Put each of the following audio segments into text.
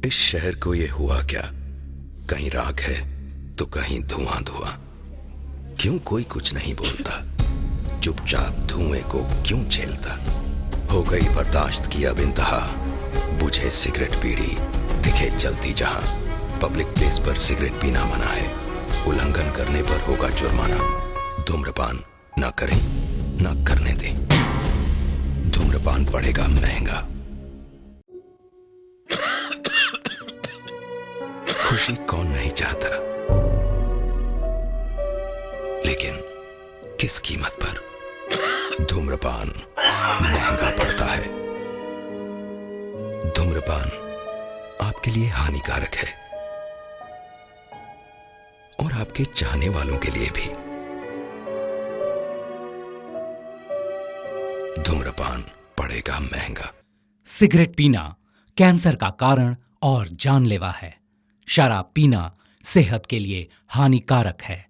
इस शहर को ये हुआ क्या? कहीं राख है तो कहीं धुआं धुआं। क्यों कोई कुछ नहीं बोलता? चुपचाप धुएं को क्यों झेलता? हो गई बर्दाश्त की अब इंतहा। बुझे सिगरेट बीड़ी दिखे जलती जहां। पब्लिक प्लेस पर सिगरेट पीना मना है। उल्लंघन करने पर होगा जुर्माना। धूम्रपान ना करें ना करने दें। धूम्रपान पड़ेगा महंगा। खुशी कौन नहीं चाहता, लेकिन किस कीमत पर? धूम्रपान महंगा पड़ता है। धूम्रपान आपके लिए हानिकारक है और आपके चाहने वालों के लिए भी। धूम्रपान पड़ेगा महंगा। सिगरेट पीना कैंसर का कारण और जानलेवा है। शराब पीना सेहत के लिए हानिकारक है।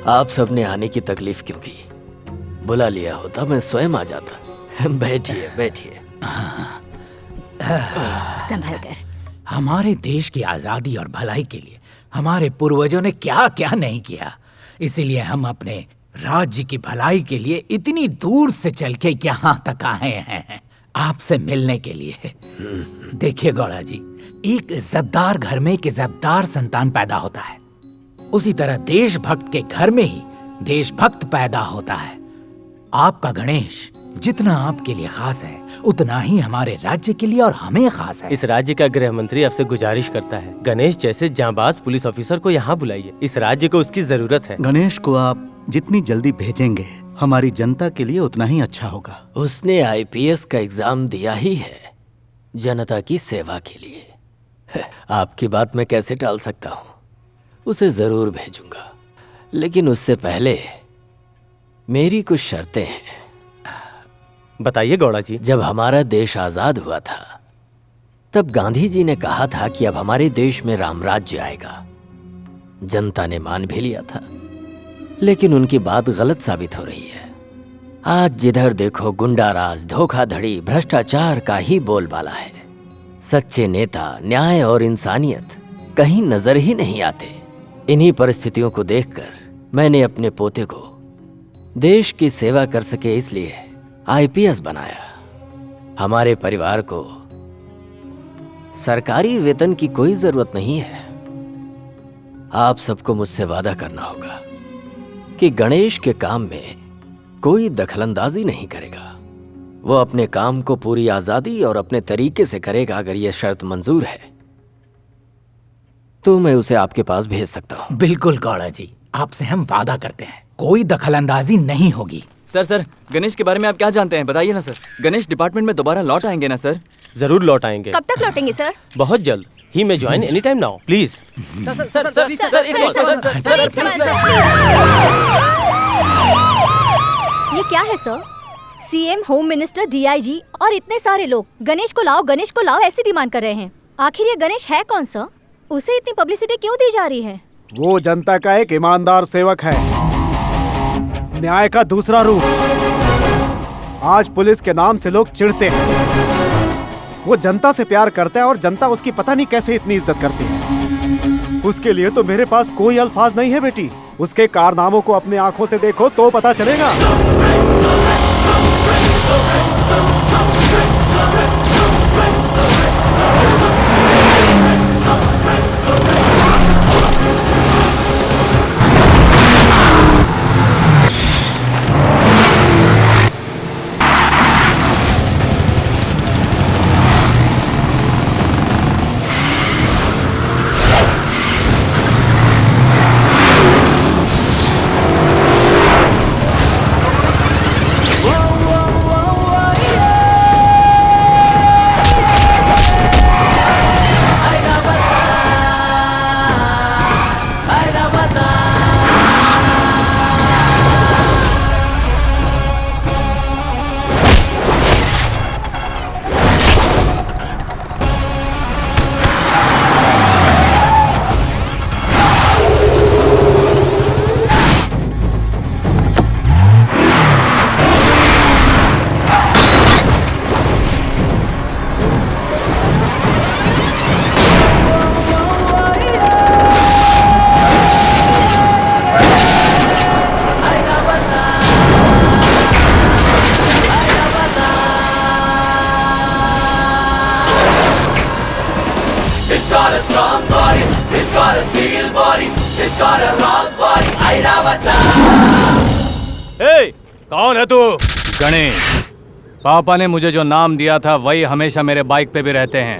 आप सबने आने की तकलीफ क्यों की? बुला लिया होता मैं स्वयं आ जाता। बैठिए बैठिए। संभल कर। हमारे देश की आजादी और भलाई के लिए हमारे पूर्वजों ने क्या क्या नहीं किया, इसीलिए हम अपने राज्य की भलाई के लिए इतनी दूर से चल के यहाँ तक आए हैं आपसे मिलने के लिए। देखिए गौड़ा जी, एक इज्जतदार घर में एक इज्जतदार संतान पैदा होता है, उसी तरह देशभक्त के घर में ही देशभक्त पैदा होता है। आपका गणेश जितना आपके लिए खास है उतना ही हमारे राज्य के लिए और हमें खास है। इस राज्य का गृह मंत्री आपसे गुजारिश करता है, गणेश जैसे जांबाज पुलिस ऑफिसर को यहाँ बुलाइए। इस राज्य को उसकी जरूरत है। गणेश को आप जितनी जल्दी भेजेंगे हमारी जनता के लिए उतना ही अच्छा होगा। उसने आईपीएस का एग्जाम दिया ही है जनता की सेवा के लिए। आपकी बात मैं कैसे टाल सकता हूँ? उसे जरूर भेजूंगा, लेकिन उससे पहले मेरी कुछ शर्तें हैं। बताइए गौड़ा जी। जब हमारा देश आजाद हुआ था तब गांधी जी ने कहा था कि अब हमारे देश में रामराज्य आएगा। जनता ने मान भी लिया था, लेकिन उनकी बात गलत साबित हो रही है। आज जिधर देखो गुंडाराज, धोखाधड़ी, भ्रष्टाचार का ही बोलबाला है। सच्चे नेता, न्याय और इंसानियत कहीं नजर ही नहीं आते। इन्हीं परिस्थितियों को देखकर मैंने अपने पोते को देश की सेवा कर सके इसलिए आईपीएस बनाया। हमारे परिवार को सरकारी वेतन की कोई जरूरत नहीं है। आप सबको मुझसे वादा करना होगा कि गणेश के काम में कोई दखलंदाजी नहीं करेगा। वो अपने काम को पूरी आजादी और अपने तरीके से करेगा। अगर यह शर्त मंजूर है तो मैं उसे आपके पास भेज सकता हूँ। बिल्कुल गौड़ा जी, आपसे हम वादा करते हैं कोई दखलंदाजी नहीं होगी। सर गणेश के बारे में आप क्या जानते हैं, बताइए ना सर। गणेश डिपार्टमेंट में दोबारा लौट आएंगे ना सर? जरूर लौट आएंगे। कब तक लौटेंगे सर? बहुत जल्द। ही may join any time now please. ये क्या है sir? CM, home minister, DIG और इतने सारे लोग गणेश को लाओ ऐसी डिमांड कर रहे हैं। आखिर ये गणेश है कौन सर? उसे इतनी पब्लिसिटी क्यों दी जा रही है? वो जनता का एक ईमानदार सेवक है, न्याय का दूसरा रूप। आज पुलिस के नाम से लोग चिढ़ते हैं। वो जनता से प्यार करता है और जनता उसकी पता नहीं कैसे इतनी इज्जत करती है। उसके लिए तो मेरे पास कोई अल्फाज नहीं है बेटी। उसके कारनामों को अपने आंखों से देखो तो पता चलेगा। कौन है तू? गणेश। पापा ने मुझे जो नाम दिया था वही हमेशा मेरे बाइक पे भी रहते हैं।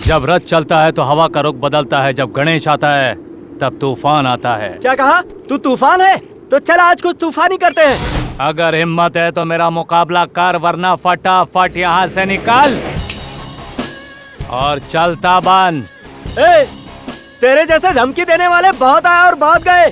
जब रथ चलता है तो हवा का रुख बदलता है, जब गणेश आता है तब तूफान आता है। क्या कहा? तू तूफान है? तो चल आज कुछ तूफानी करते हैं। अगर हिम्मत है तो मेरा मुकाबला कर, वरना फटाफट यहाँ से निकल और चलता बन। तेरे जैसे धमकी देने वाले बहुत आए और बहुत गए।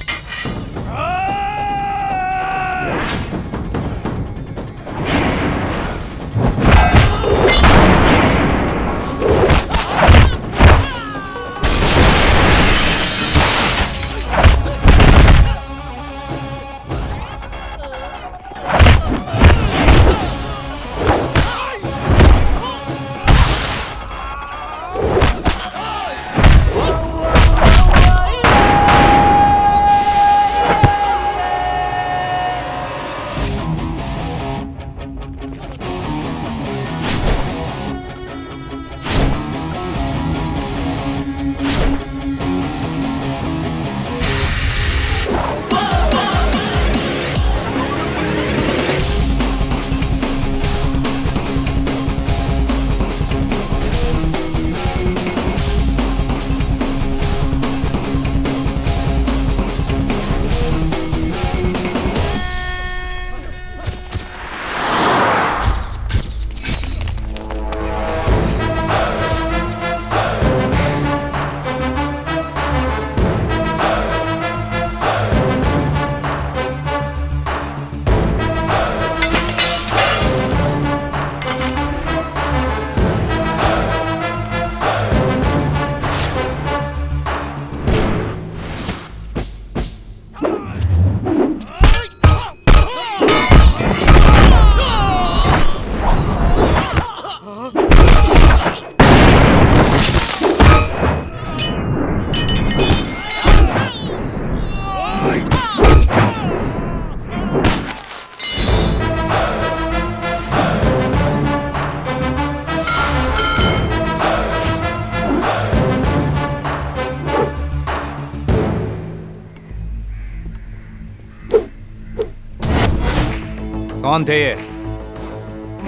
कौन थे ये?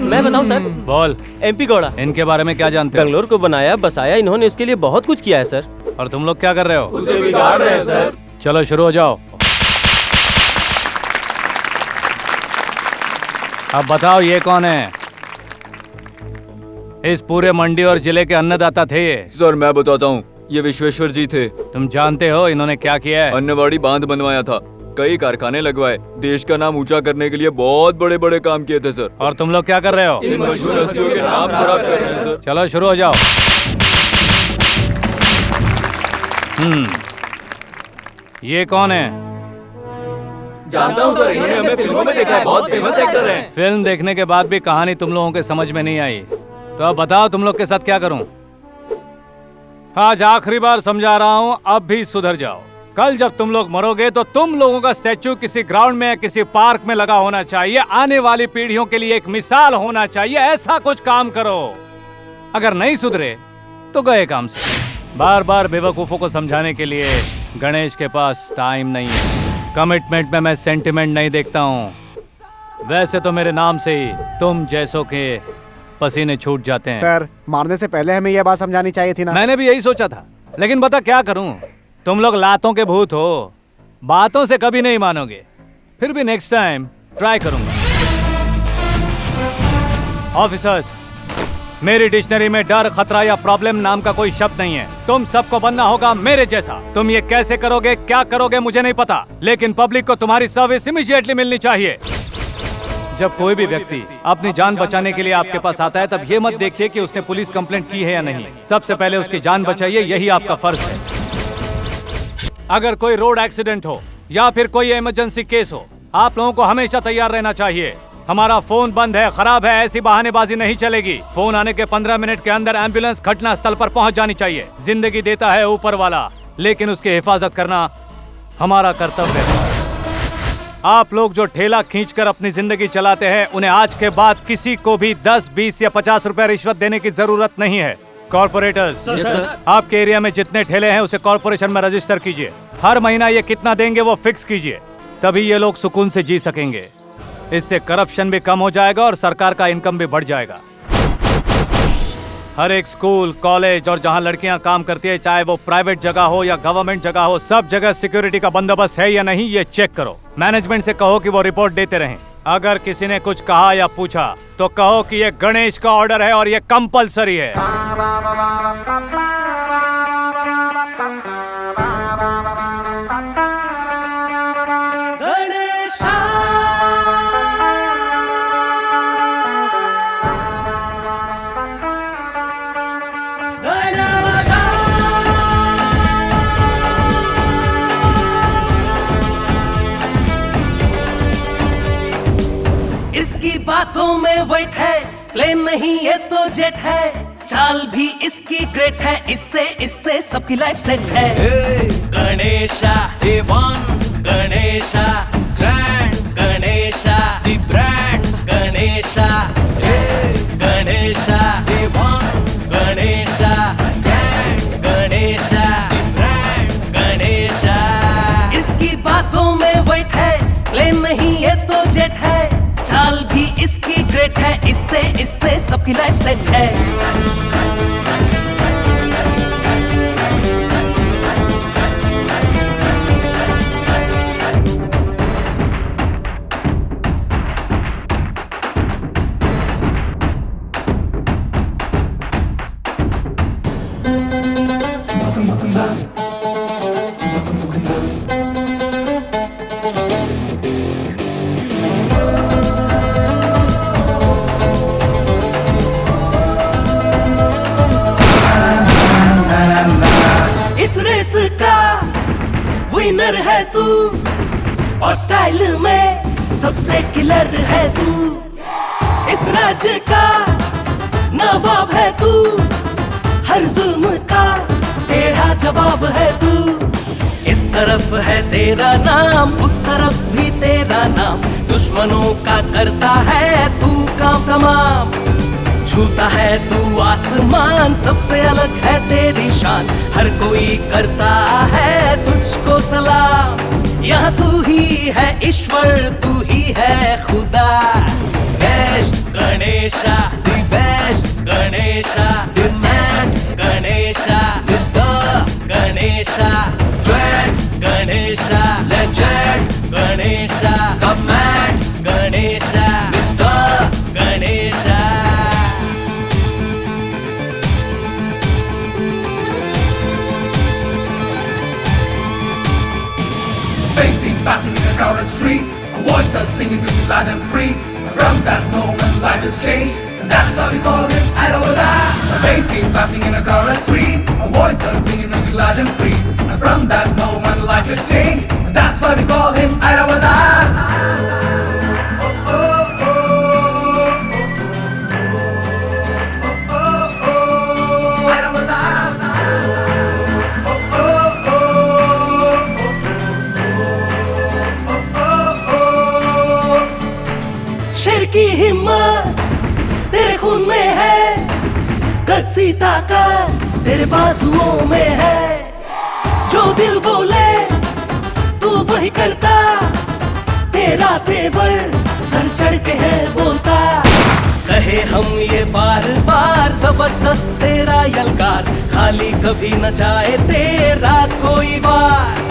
मैं बताऊं सर? बोल। एमपी गौड़ा। इनके बारे में क्या जानते हो? बेंगलोर को बनाया बसाया इन्होंने, इसके लिए बहुत कुछ किया है सर। और तुम लोग क्या कर रहे हो? उसे बिगाड़ रहे हैं सर। चलो शुरू हो जाओ। अब बताओ ये कौन है? इस पूरे मंडी और जिले के अन्नदाता थे ये। सर मैं बताता हूँ, ये विश्वेश्वर जी थे। तुम जानते हो इन्होंने क्या किया है? अन्नवाड़ी बांध बनवाया था, कई कारखाने लगवाए, देश का नाम ऊंचा करने के लिए बहुत बड़े बड़े काम किए थे सर। और तुम लोग क्या कर रहे हो? इन मशहूर हस्तियों के नाम खराब कर रहे हैं सर। चलो शुरू हो जाओ। ये कौन है? जानता हूँ सर, इन्होंने हमें फिल्मों में देखा है, बहुत फेमस एक्टर हैं। फिल्म देखने के बाद भी कहानी तुम लोगों के समझ में नहीं आई, तो अब बताओ तुम लोग के साथ क्या करूं? आज आखिरी बार समझा रहा हूं, अब भी सुधर जाओ। कल जब तुम लोग मरोगे तो तुम लोगों का स्टैचू किसी ग्राउंड में या किसी पार्क में लगा होना चाहिए। आने वाली पीढ़ियों के लिए एक मिसाल होना चाहिए। ऐसा कुछ काम करो। अगर नहीं सुधरे तो गए काम से। बार बार बेवकूफों को समझाने के लिए गणेश के पास टाइम नहीं है। कमिटमेंट में मैं सेंटिमेंट नहीं देखता हूँ। वैसे तो मेरे नाम से ही तुम जैसों के पसीने छूट जाते हैं। सर, मारने से पहले हमें यह बात समझानी चाहिए थी ना। मैंने भी यही सोचा था, लेकिन बता क्या करूं? तुम लोग लातों के भूत हो, बातों से कभी नहीं मानोगे। फिर भी नेक्स्ट टाइम ट्राई करूंगा। ऑफिसर्स, मेरी डिक्शनरी में डर, खतरा या प्रॉब्लम नाम का कोई शब्द नहीं है। तुम सबको बनना होगा मेरे जैसा। तुम ये कैसे करोगे, क्या करोगे मुझे नहीं पता, लेकिन पब्लिक को तुम्हारी सर्विस इमीडिएटली मिलनी चाहिए। जब कोई भी व्यक्ति अपनी जान बचाने के लिए आपके पास आता है, तब ये मत देखिए कि उसने पुलिस कंप्लेंट की है या नहीं। सबसे पहले उसकी जान बचाइए, यही आपका फर्ज है। अगर कोई रोड एक्सीडेंट हो या फिर कोई इमरजेंसी केस हो, आप लोगों को हमेशा तैयार रहना चाहिए। हमारा फोन बंद है, खराब है, ऐसी बहानेबाजी नहीं चलेगी। फोन आने के 15 मिनट के अंदर एम्बुलेंस घटना स्थल पर पहुंच जानी चाहिए। जिंदगी देता है ऊपर वाला, लेकिन उसकी हिफाजत करना हमारा कर्तव्य है। आप लोग जो ठेला खींचकर अपनी जिंदगी चलाते हैं, उन्हें आज के बाद किसी को भी 10, 20 या 50 रुपए रिश्वत देने की जरूरत नहीं है। कॉर्पोरेटर्स, आपके एरिया में जितने ठेले हैं उसे कॉर्पोरेशन में रजिस्टर कीजिए। हर महीना ये कितना देंगे वो फिक्स कीजिए, तभी ये लोग सुकून से जी सकेंगे। इससे करप्शन भी कम हो जाएगा और सरकार का इनकम भी बढ़ जाएगा। हर एक स्कूल, कॉलेज और जहां लड़कियां काम करती है, चाहे वो प्राइवेट जगह हो या गवर्नमेंट जगह हो, सब जगह सिक्योरिटी का बंदोबस्त है या नहीं ये चेक करो। मैनेजमेंट से कहो कि वो रिपोर्ट देते रहें। अगर किसी ने कुछ कहा या पूछा तो कहो कि ये गणेश का ऑर्डर है और ये कंपलसरी है। बातों में वेट है, प्लेन नहीं ये तो जेट है। चाल भी इसकी ग्रेट है, इससे सबकी लाइफ सेट है। Ganesha A1, Ganesha grand, Ganesha the brand, Ganesha Ganesha A1, Ganesha grand, Ganesha the brand, Ganesha. इसकी बातों में वेट है, प्लेन नहीं ये तो जेट है। चाल भी इसकी ग्रेट है, इससे सबकी लाइफ सेट है। विनर है तू और स्टाइल में सबसे किलर है तू। इस राज्य का नवाब है तू, हर जुल्म का तेरा जवाब है तू। इस तरफ है तेरा नाम, उस तरफ भी तेरा नाम। दुश्मनों का करता है तू काम तमाम। छूता है तू आसमान, सबसे अलग है तेरी शान। हर कोई करता है तुझको सलाम। यहाँ तू ही है ईश्वर, तू ही है खुदा। Best Ganesha, the best Ganesha, the man Ganesha, Mr. Ganesha, Dread Ganesha, Legend Ganesha, Command Ganesha, Mr. Ganesha. passing in a crowded street. A voice starts singing music loud and free. From that moment, life has changed, and that's why we call him Aravada. A face seen passing in a crowded street. A voice starts singing music loud and free. And from that moment, life has changed, and that's why we call him Aravada. की हिम्मत तेरे खून में है, कच्ची ताकत तेरे बाजुओं में है। जो दिल बोले तू वही करता, तेरा तेवर सर चढ़ के है बोलता। कहे हम ये बार बार जबरदस्त तेरा यलकार, खाली कभी न जाए तेरा कोई वार।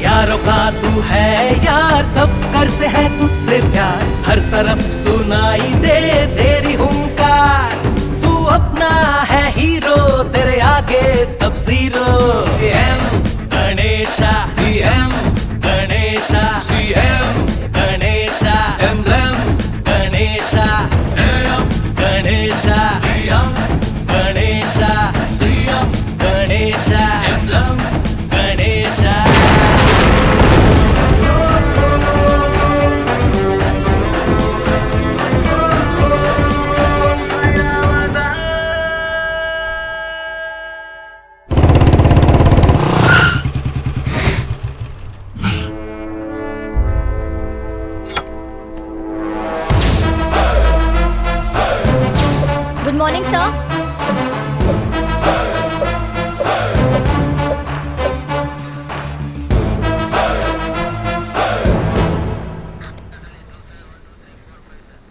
यारों का तू है यार, सब करते हैं तुझसे प्यार, हर तरफ सुनाई दे तेरी हुंकार। तू अपना है हीरो, तेरे आगे सब zero. Ganesha Ganesha Ganesha Ganesha Ganesha Ganesha Ganesha Ganesha. Good morning sir.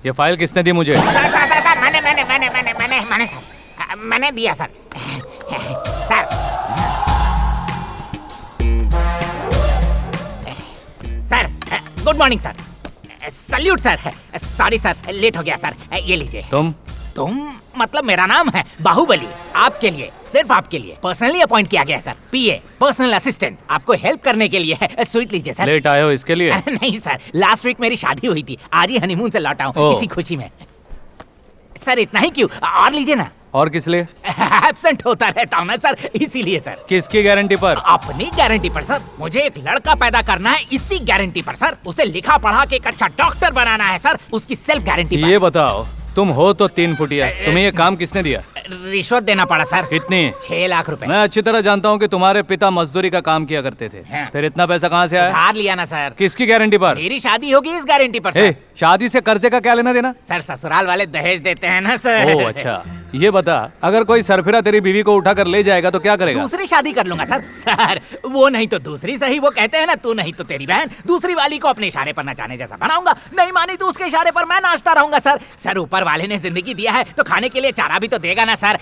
ये फाइल किसने दी मुझे? सर मैंने दिया sir. Sir good morning sir. Salute sir. Sorry sir, late हो गया सर। ये लीजिए। तुम मतलब मेरा नाम है बाहुबली। आपके लिए, सिर्फ आपके लिए पर्सनली अपॉइंट किया गया सर। पीए, पर्सनल असिस्टेंट, आपको हेल्प करने के लिए है। स्वीट लीजिए सर। लेट आए हो इसके लिए? नहीं सर, लास्ट वीक मेरी शादी हुई थी, आज ही हनीमून से लौटा हूँ, इसी खुशी में। सर इतना ही क्यों, और लीजिए ना। और किस लिए? एब्सेंट होता रहता हूँ ना सर, इसीलिए सर। किसकी गारंटी पर? अपनी गारंटी पर सर। मुझे एक लड़का पैदा करना है, इसी गारंटी पर सर। उसे लिखा पढ़ा के एक अच्छा डॉक्टर बनाना है सर, उसकी सेल्फ गारंटी पर। ये बताओ, तुम हो तो 3 फुटिया, तुम्हें ये काम किसने दिया? रिश्वत देना पड़ा सर। कितनी? 6 लाख रुपए। मैं अच्छी तरह जानता हूँ कि तुम्हारे पिता मजदूरी का काम किया करते थे। फिर इतना पैसा कहाँ से आया? उधार लिया ना सर। किसकी गारंटी पर? मेरी शादी होगी इस गारंटी पर सर। शादी से कर्जे का क्या लेना देना? सर ससुराल वाले दहेज देते हैं ना सर। ओह अच्छा, ये बता, अगर कोई सरफिरा तेरी बीवी को उठा कर ले जाएगा तो क्या करेगा? दूसरी शादी कर लूंगा सर। सर वो नहीं तो दूसरी सही, वो कहते हैं ना तू नहीं तो तेरी बहन। दूसरी वाली को अपने इशारे पर नचाने जैसा बनाऊंगा, नहीं मानी तो उसके इशारे पर मैं नाचता रहूंगा सर। सर ऊपर वाले ने जिंदगी दिया है तो खाने के लिए चारा भी तो देगा ना सर।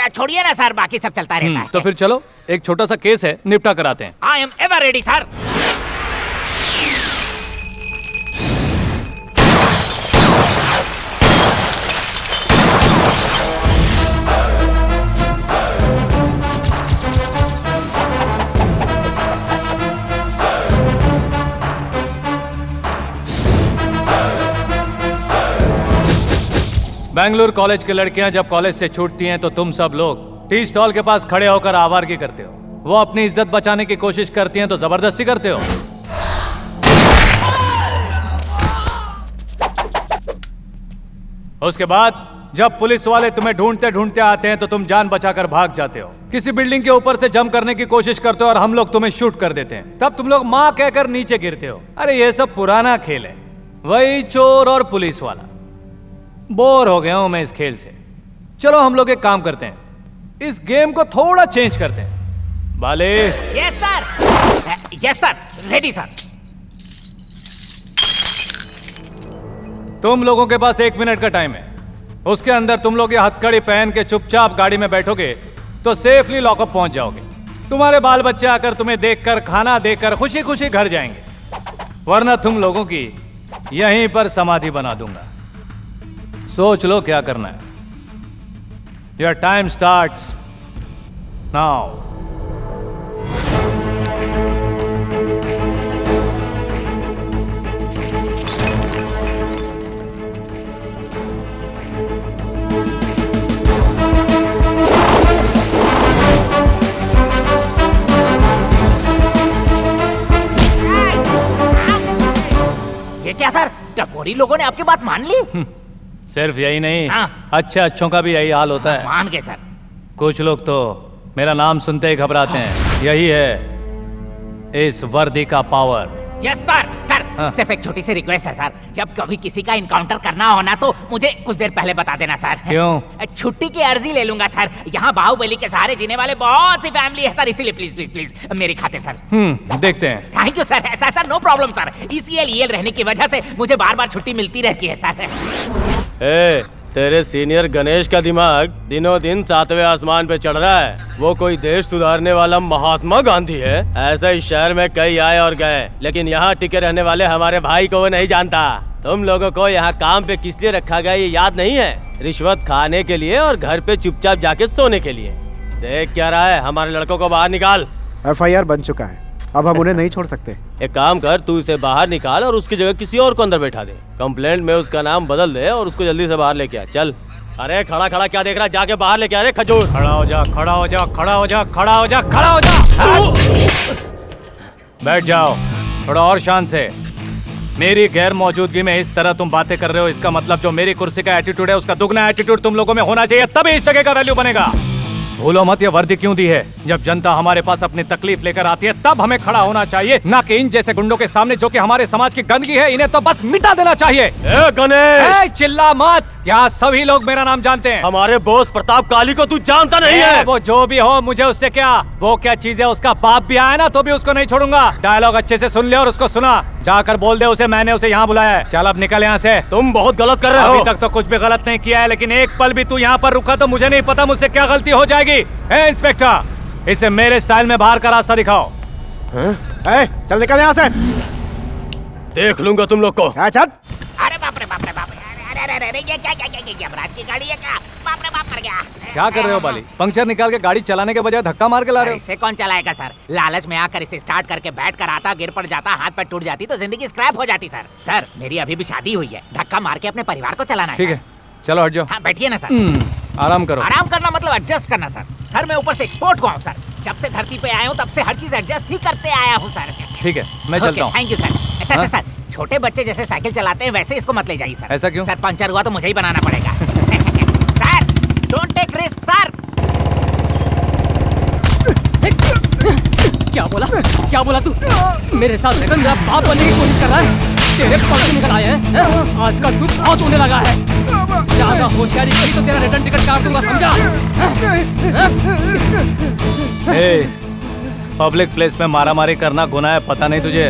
छोड़िए ना सर, बाकी सब चलता रहता है। तो फिर चलो, एक छोटा सा केस है, निपटा कराते हैं। I am ever ready sir. Bengaluru college की लड़कियां जब कॉलेज से छूटती हैं तो तुम सब लोग टी स्टॉल के पास खड़े होकर आवारगी करते हो। वो अपनी इज्जत बचाने की कोशिश करती हैं तो जबरदस्ती करते हो। उसके बाद जब पुलिस वाले तुम्हें ढूंढते ढूंढते आते हैं तो तुम जान बचाकर भाग जाते हो। किसी बिल्डिंग के ऊपर से जंप करने की कोशिश करते हो और हम लोग तुम्हें शूट कर देते हैं। तब तुम लोग माँ कहकर नीचे गिरते हो। अरे ये सब पुराना खेल है, वही चोर और पुलिस वाला। बोर हो गया हूं मैं इस खेल से। चलो हम लोग एक काम करते हैं, इस गेम को थोड़ा चेंज करते हैं। बाले। Yes sir, yes sir, ready sir. तुम लोगों के पास 1 मिनट का टाइम है। उसके अंदर तुम लोग ये हथकड़ी पहन के चुपचाप गाड़ी में बैठोगे तो सेफली लॉकअप पहुंच जाओगे। तुम्हारे बाल बच्चे आकर तुम्हें देखकर, खाना देकर खुशी खुशी घर जाएंगे, वरना तुम लोगों की यहीं पर समाधि बना दूंगा। सोच लो क्या करना है। Your time starts now. ये क्या सर, टपोरी लोगों ने आपकी बात मान ली? सिर्फ यही नहीं, हाँ। अच्छे अच्छों का भी यही हाल होता है। मान गए सर। कुछ लोग तो मेरा नाम सुनते ही घबराते हैं। यही है इस वर्दी का पावर। Yes sir. सर हाँ। सिर्फ एक छोटी सी रिक्वेस्ट है सर, जब कभी किसी का इनकाउंटर करना हो ना तो मुझे कुछ देर पहले बता देना सर। क्यों? छुट्टी की अर्जी ले लूंगा सर। यहाँ बाहुबली के सहारे जीने वाले बहुत सी फैमिली है सर, इसीलिए प्लीज प्लीज प्लीज मेरी खातिर सर। देखते हैं। Thank you sir. ऐसा sir, no problem sir. ECL रहने की वजह से मुझे बार बार छुट्टी मिलती रहती है सर। तेरे सीनियर गणेश का दिमाग दिनों दिन 7वें आसमान पे चढ़ रहा है। वो कोई देश सुधारने वाला महात्मा गांधी है? ऐसा इस शहर में कई आए और गए, लेकिन यहाँ टिके रहने वाले हमारे भाई को वो नहीं जानता। तुम लोगों को यहाँ काम पे किस लिए रखा गया ये याद नहीं है? रिश्वत खाने के लिए और घर पे चुपचाप जाके सोने के लिए। देख क्या रहा है, हमारे लड़कों को बाहर निकाल। FIR बन चुका है, अब हम उन्हें नहीं छोड़ सकते। एक काम कर, तू इसे बाहर निकाल और उसकी जगह किसी और को अंदर बैठा दे। कंप्लेंट में उसका नाम बदल दे और उसको जल्दी से बाहर लेके आ। चल। अरे खड़ा खड़ा क्या देख रहा है, जाके बाहर लेके आ रे खजूर। खड़ा हो जा, खड़ा हो जा, खड़ा हो जा, खड़ा हो जा, खड़ा हो जा। बैठ जाओ थोड़ा और शान से। मेरी गैर मौजूदगी में इस तरह तुम बातें कर रहे हो, इसका मतलब जो मेरी कुर्सी का एटीट्यूड है उसका दुगना एटीट्यूड तुम लोगों में होना चाहिए, तभी इस जगह का वैल्यू बनेगा। भूलो मत ये वर्दी क्यों दी है। जब जनता हमारे पास अपनी तकलीफ लेकर आती है तब हमें खड़ा होना चाहिए, ना कि इन जैसे गुंडों के सामने जो कि हमारे समाज की गंदगी है। इन्हें तो बस मिटा देना चाहिए। गणेश चिल्ला मत, यहाँ सभी लोग मेरा नाम जानते हैं। हमारे बॉस प्रताप काली को तू जानता नहीं है? वो जो भी हो, मुझे उससे क्या। वो क्या चीज है, उसका बाप भी आया ना तो भी उसको नहीं छोड़ूंगा। डायलॉग अच्छे से सुन ले और उसको सुना। जाकर बोल दे उसे मैंने उसे यहाँ बुलाया है। चल अब निकल यहाँ से। तुम बहुत गलत कर रहे हो। अभी तक तो कुछ भी गलत नहीं किया है, लेकिन एक पल भी तू यहाँ पर रुका तो मुझे नहीं पता मुझसे क्या गलती हो जाएगी। इंस्पेक्टर, इसे मेरे स्टाइल में बाहर का रास्ता दिखाओ। चल निकल यहाँ से। देख लूंगा तुम लोग को। अरे बाप रे बाप रे बाप रे। अरे ये क्या यमराज की गाड़ी है क्या? बाप रे बाप कर गया। क्या कर रहे हो बाली? पंक्चर निकाल के गाड़ी चलाने के बजाय धक्का मार के ला रहे हो। इसे कौन चलाएगा सर? लालच में आकर इसे स्टार्ट करके बैठ कर आता, गिर पड़ जाता, हाथ पैर टूट जाती तो जिंदगी स्क्रैप हो जाती सर। सर मेरी अभी भी शादी हुई है, धक्का मार के अपने परिवार को चलाना है। ठीक है चलो हट जाओ। हाँ बैठिए ना सर। आराम करो। आराम करना मतलब एडजस्ट करना सर। सर मैं ऊपर से एक्सपोर्ट हुआ हूँ सर। जब से धरती पे आया हूँ तब से हर चीज एडजस्ट ही करते आया हूँ सर। ठीक है मैं चलता हूँ। Thank you sir. Sir sir छोटे बच्चे जैसे साइकिल चलाते हैं वैसे इसको मत ले जाइए सर। ऐसा क्यों? सर पंचर हुआ तो मुझे ही बनाना पड़ेगा। Sir don't take risk sir. क्या बोला तू? मेरे साथ रहकर मेरा बाप बनने की कोशिश कर रहा है? तेरे पलक निकल आए हैं? आजकल तू बहुत होने लगा है। ज्यादा होशियारी करी तो तेरा रिटर्न टिकट काट दूंगा, समझा? पब्लिक प्लेस में मारामारी करना गुनाह है, पता नहीं तुझे?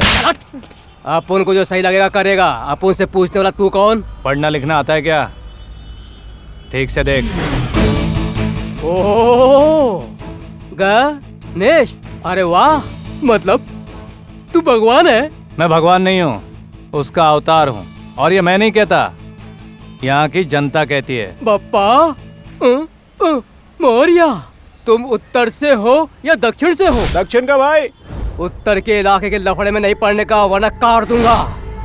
अपन को जो सही लगेगा करेगा। अपन से पूछने वाला तू कौन? पढ़ना लिखना आता है क्या? ठीक से देख। ओह गणेश, अरे वाह, मतलब तू भगवान है? मैं भगवान नहीं हूँ, उसका अवतार हूँ। और ये मैं नहीं कहता, यहाँ की जनता कहती है। बप्पा मौर्या, तुम उत्तर से हो या दक्षिण से हो? दक्षिण का भाई। उत्तर के इलाके के लफड़े में नहीं पड़ने का, वरना काट दूंगा।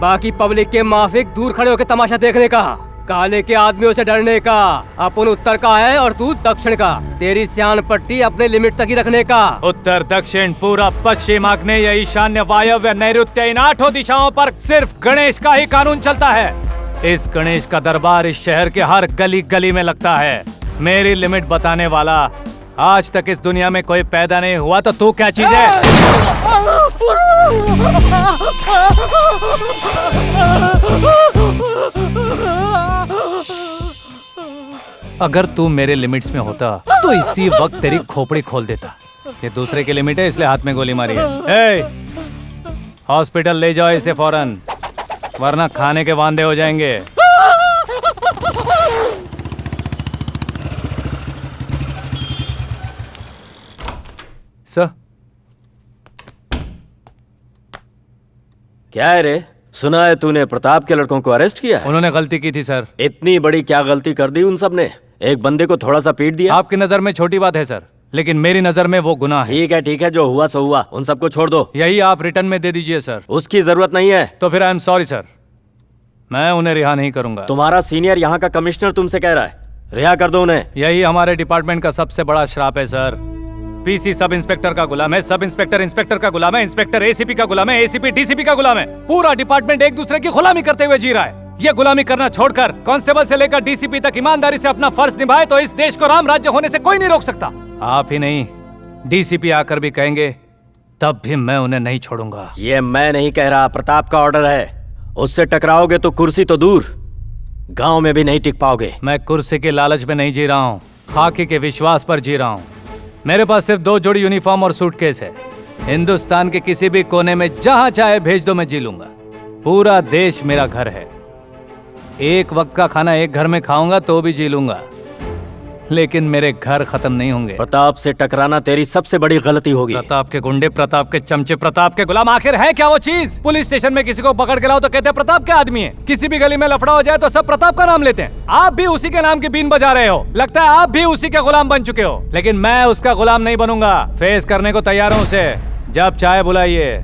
बाकी पब्लिक के माफिक दूर खड़े होकर तमाशा देखने का, काले के आदमियों से डरने का। अपन उत्तर का है और तू दक्षिण का। तेरी स्यान पट्टी अपने लिमिट तक ही रखने का। उत्तर दक्षिण पूरब पश्चिम आग्नेय ईशान्य वायव्य नैऋत्य, इन 8 दिशाओं पर सिर्फ गणेश का ही कानून चलता है। इस गणेश का दरबार इस शहर के हर गली गली में लगता है। मेरी लिमिट बताने वाला आज तक इस दुनिया में कोई पैदा नहीं हुआ, तो तू क्या चीज है? अगर तू मेरे लिमिट्स में होता तो इसी वक्त तेरी खोपड़ी खोल देता। ये दूसरे की लिमिट है, इसलिए हाथ में गोली मारी है। हॉस्पिटल ले जाओ इसे फौरन, वरना खाने के वांदे हो जाएंगे। सर क्या है रे? सुना है तूने प्रताप के लड़कों को अरेस्ट किया है? उन्होंने गलती की थी सर। इतनी बड़ी क्या गलती कर दी उन सब ने? एक बंदे को थोड़ा सा पीट दिया। आपकी नजर में छोटी बात है सर, लेकिन मेरी नजर में वो गुनाह है। ठीक है, जो हुआ सो हुआ, उन सबको छोड़ दो। यही आप रिटर्न में दे दीजिए सर। उसकी जरूरत नहीं है। तो फिर आई एम सॉरी सर, मैं उन्हें रिहा नहीं करूंगा। तुम्हारा सीनियर यहाँ का कमिश्नर तुमसे कह रहा है, रिहा कर दो उन्हें। यही हमारे डिपार्टमेंट का सबसे बड़ा श्राप है सर। पीसी सब इंस्पेक्टर का गुलाम है, सब इंस्पेक्टर इंस्पेक्टर का गुलाम है, इंस्पेक्टर एसीपी का गुलाम है, एसीपी डीसीपी का गुलाम है। पूरा डिपार्टमेंट एक दूसरे की गुलामी करते हुए जी रहा है। ये गुलामी करना छोड़कर कांस्टेबल से लेकर डीसीपी तक ईमानदारी से अपना फर्ज निभाए तो इस देश को राम राज्य होने से कोई नहीं रोक सकता। आप ही नहीं, डीसीपी आकर भी कहेंगे तब भी मैं उन्हें नहीं छोड़ूंगा। ये मैं नहीं कह रहा, प्रताप का ऑर्डर है। उससे टकराओगे तो कुर्सी तो दूर, गांव में भी नहीं टिक पाओगे। मैं कुर्सी के लालच में नहीं जी रहा हूँ, खाकी के विश्वास पर जी रहा हूँ। मेरे पास सिर्फ 2 जोड़ी यूनिफॉर्म और सूटकेस है। हिंदुस्तान के किसी भी कोने में जहां चाहे भेज दो, मैं जी लूंगा। पूरा देश मेरा घर है। एक वक्त का खाना एक घर में खाऊंगा तो भी जी लूंगा, लेकिन मेरे घर खत्म नहीं होंगे। प्रताप से टकराना तेरी सबसे बड़ी गलती होगी। प्रताप के गुंडे, प्रताप के चमचे, प्रताप के गुलाम, आखिर है क्या वो चीज? पुलिस स्टेशन में किसी को पकड़ के लाओ तो कहते हैं प्रताप के आदमी है। किसी भी गली में लफड़ा हो जाए तो सब प्रताप का नाम लेते हैं। आप भी उसी के नाम की बीन बजा रहे हो। लगता है आप भी उसी के गुलाम बन चुके हो, लेकिन मैं उसका गुलाम नहीं बनूंगा। फेस करने को तैयार हूँ उसे, जब चाहे बुलाइए।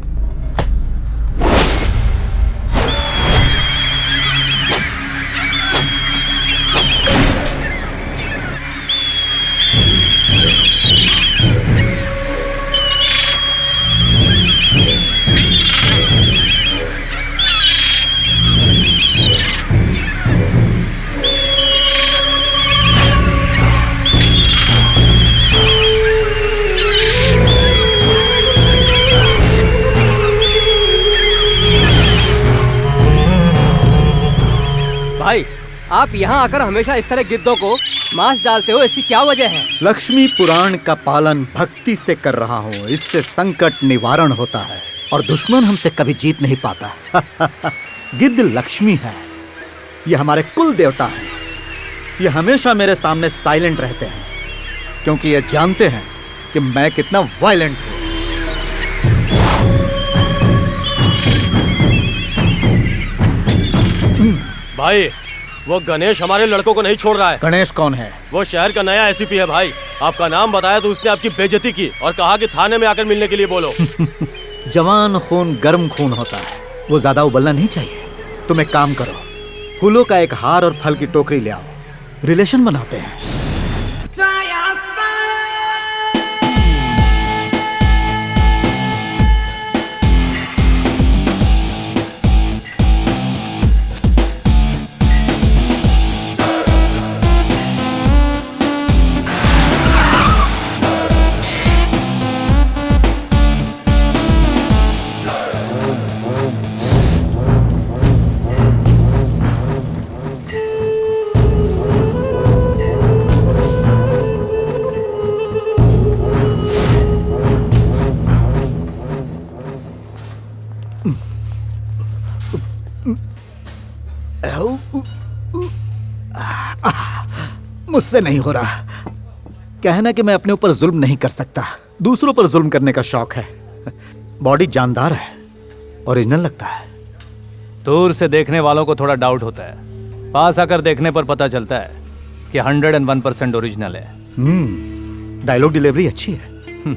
भाई, आप यहाँ आकर हमेशा इस तरह गिद्धों को मांस डालते हो, इसकी क्या वजह है? लक्ष्मी पुराण का पालन भक्ति से कर रहा हूँ। इससे संकट निवारण होता है और दुश्मन हमसे कभी जीत नहीं पाता। गिद्ध लक्ष्मी है, ये हमारे कुल देवता हैं। ये हमेशा मेरे सामने साइलेंट रहते हैं क्योंकि ये जानते हैं कि मैं कितना वायलेंट हूँ। भाई, वो गणेश हमारे लड़कों को नहीं छोड़ रहा है। गणेश कौन है? वो शहर का नया एसीपी है भाई। आपका नाम बताया तो उसने आपकी बेइज्जती की और कहा कि थाने में आकर मिलने के लिए बोलो। जवान खून गर्म खून होता है, वो ज्यादा उबलना नहीं चाहिए। तुम एक काम करो, फूलों का एक हार और फल की टोकरी ले आओ, रिलेशन बनाते हैं। मुझसे नहीं हो रहा। कहना कि मैं अपने ऊपर जुल्म नहीं कर सकता, दूसरों पर जुल्म करने का शौक है। बॉडी जानदार है, ओरिजिनल लगता है। दूर से देखने वालों को थोड़ा डाउट होता है, पास आकर देखने पर पता चलता है कि 101% ओरिजिनल है। डायलॉग डिलीवरी अच्छी है।